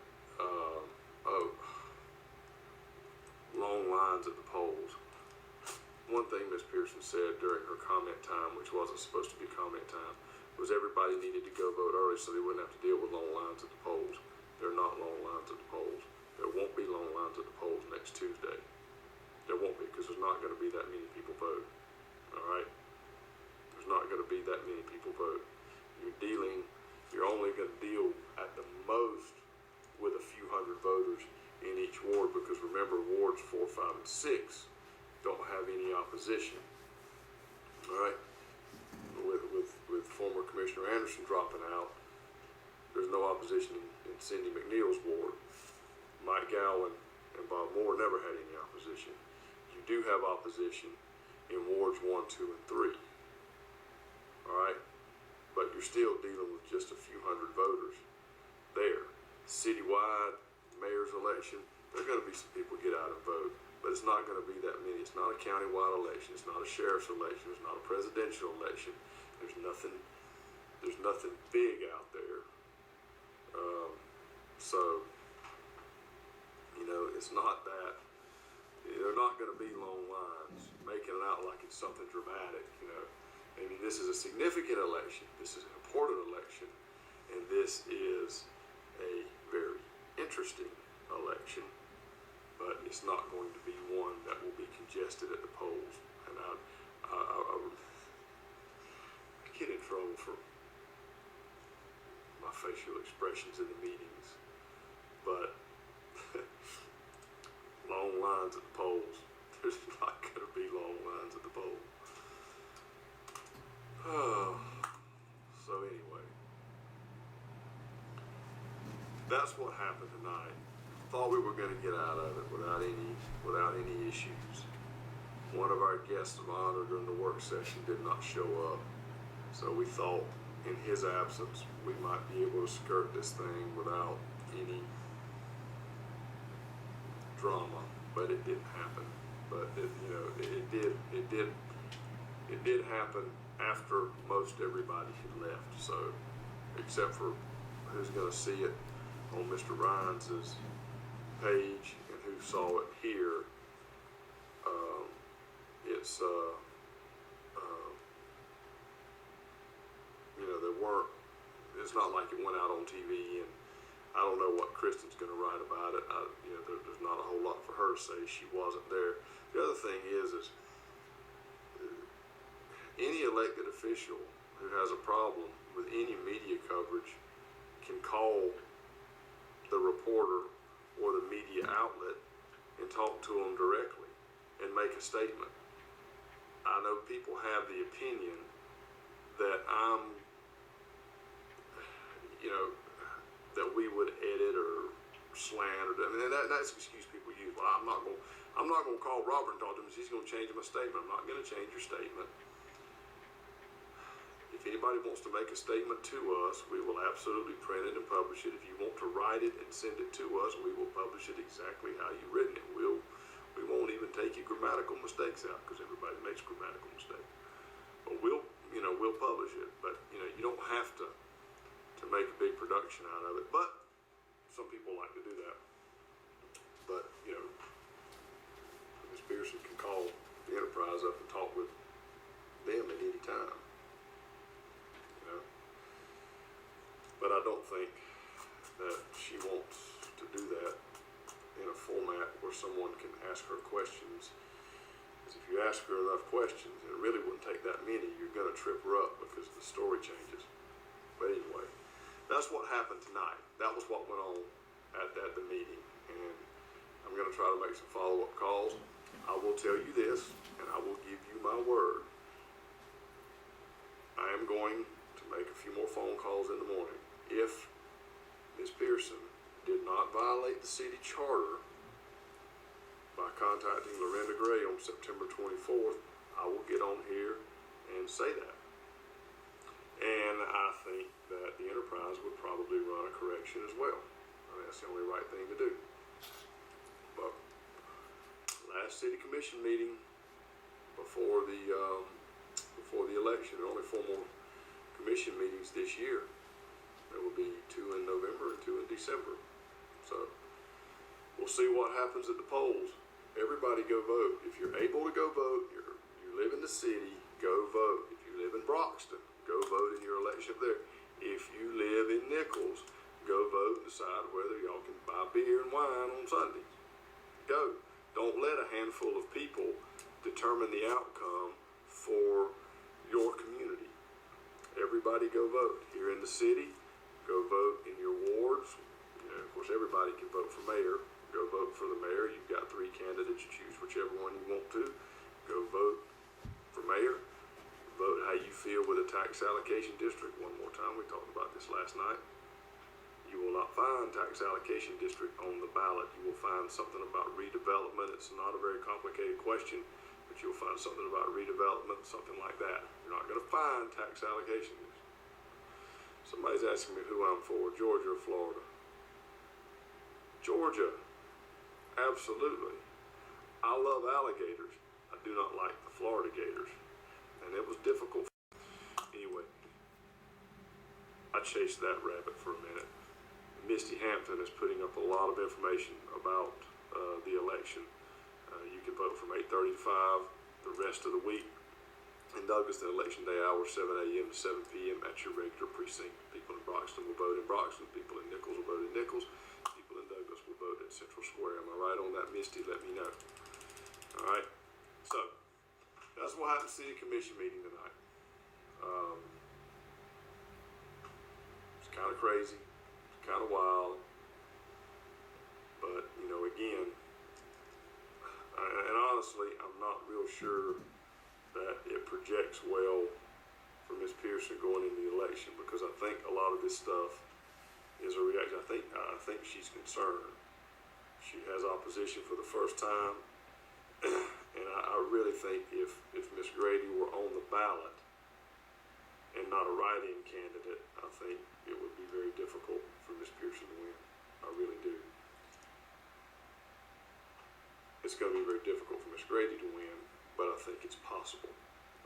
long lines at the polls. One thing Ms. Pearson said during her comment time, which wasn't supposed to be comment time, was everybody needed to go vote early so they wouldn't have to deal with long lines at the polls. There are not long lines at the polls. There won't be long lines at the polls next Tuesday. There won't be, because there's not going to be that many people vote. All right? There's not going to be that many people vote. You're only going to deal at the most with a few hundred voters in each ward, because remember, wards 4, 5, and 6 don't have any opposition. All right? With former Commissioner Anderson dropping out, there's no opposition in Cindy McNeil's ward. Mike Gowan and Bob Moore never had any opposition. You do have opposition in wards 1, 2, and 3. All right? But you're still dealing with just a few hundred voters there. Citywide, mayor's election, there are going to be some people get out and vote, but it's not going to be that many. It's not a countywide election. It's not a sheriff's election. It's not a presidential election. There's nothing big out there. So, it's not that. They're not going to be long lines, making it out like it's something dramatic, I mean, this is a significant election. This is an important election. And this is a very interesting election. But it's not going to be one that will be congested at the polls. And I get in trouble for my facial expressions in the meetings. But lines at the polls. There's not going to be long lines at the polls. So anyway, that's what happened tonight. Thought we were going to get out of it without any issues. One of our guests of honor during the work session did not show up, so we thought in his absence we might be able to skirt this thing without any drama, but it didn't happen. But it did happen after most everybody had left. So, except for who's going to see it on Mr. Rhines's page and who saw it here, it's not like it went out on TV, and I don't know what Kristen's going to write about it. There's not a whole lot for her to say. She wasn't there. The other thing is any elected official who has a problem with any media coverage can call the reporter or the media outlet and talk to them directly and make a statement. I know people have the opinion that that we would edit or slander. I mean, that's the excuse people use. Well, I'm not going to call Robert and talk to him. He's going to change my statement. I'm not going to change your statement. If anybody wants to make a statement to us, we will absolutely print it and publish it. If you want to write it and send it to us, we will publish it exactly how you've written it. We won't even take your grammatical mistakes out, because everybody makes grammatical mistakes. But we'll publish it. But you don't have to make a big production out of it. But some people like to do that. But Ms. Pearson can call the Enterprise up and talk with them at any time. But I don't think that she wants to do that in a format where someone can ask her questions. Because if you ask her enough questions, and it really wouldn't take that many, you're going to trip her up because the story changes. But anyway, that's what happened tonight. That was what went on at the meeting. And I'm going to try to make some follow-up calls. I will tell you this, and I will give you my word. I am going to make a few more phone calls in the morning. If Ms. Pearson did not violate the city charter by contacting Lorinda Gray on September 24th, I will get on here and say that. And I think that the Enterprise would probably run a correction as well. I mean, that's the only right thing to do. But last city commission meeting before the election, there are only 4 more commission meetings this year. There will be 2 in November and 2 in December. So we'll see what happens at the polls. Everybody go vote. If you're able to go vote, you live in the city, go vote. If you live in Broxton, go vote in your election up there. If you live in Nichols, go vote and decide whether y'all can buy beer and wine on Sundays. Go. Don't let a handful of people determine the outcome for your community. Everybody go vote. Here in the city, go vote in your wards. Of course, everybody can vote for mayor. Go vote for the mayor. You've got 3 candidates. Choose whichever one you want to. Go vote for mayor. Vote how you feel with a tax allocation district. One more time, we talked about this last night. You will not find tax allocation district on the ballot. You will find something about redevelopment. It's not a very complicated question, but you'll find something about redevelopment, something like that. You're not going to find tax allocation district. Somebody's asking me who I'm for, Georgia or Florida. Georgia, absolutely. I love alligators. I do not like the Florida gators. And it was difficult. Anyway, I chased that rabbit for a minute. Misty Hampton is putting up a lot of information about the election. You can vote from 8:30 to 5 the rest of the week. In Douglas, the election day hours, 7 a.m. to 7 p.m. at your regular precinct. People in Broxton will vote in Broxton. People in Nichols will vote in Nichols. People in Douglas will vote at Central Square. Am I right on that, Misty? Let me know. All right. So that's what happened at the City Commission meeting tonight. It's kind of crazy. It's kind of wild. But, again, projects well for Ms. Pearson going into the election, because I think a lot of this stuff is a reaction. I think she's concerned. She has opposition for the first time, and I really think if Ms. Grady were on the ballot and not a write-in candidate, I think it would be very difficult for Ms. Pearson to win. I really do. It's going to be very difficult for Ms. Grady to win, but I think it's possible.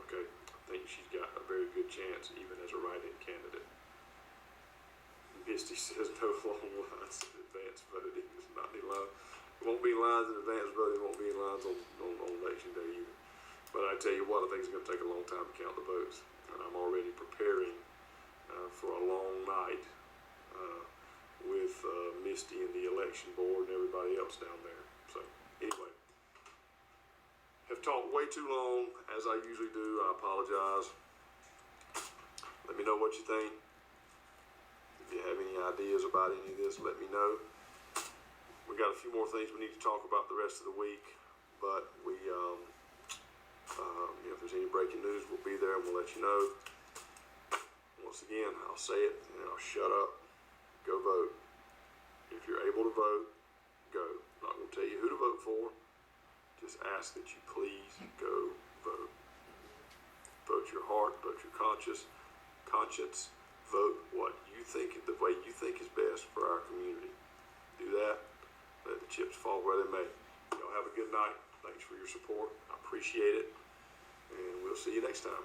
Okay, I think she's got a very good chance, even as a write-in candidate. Misty says no long lines in advance voting. There's not any lines. There won't be lines in advance voting. Won't be lines on election day either. But I tell you what, I think it's going to take a long time to count the votes, and I'm already preparing for a long night with Misty and the election board and everybody else down there. So anyway, have talked way too long, as I usually do. I apologize. Let me know what you think. If you have any ideas about any of this, let me know. We got a few more things we need to talk about the rest of the week, but we, if there's any breaking news, we'll be there and we'll let you know. Once again, I'll say it and I'll shut up. Go vote. If you're able to vote, go. I'm not going to tell you who to vote for. Just ask that you please go vote. Vote your heart, vote your conscience. Vote what you think, the way you think is best for our community. Do that. Let the chips fall where they may. Y'all have a good night. Thanks for your support. I appreciate it. And we'll see you next time.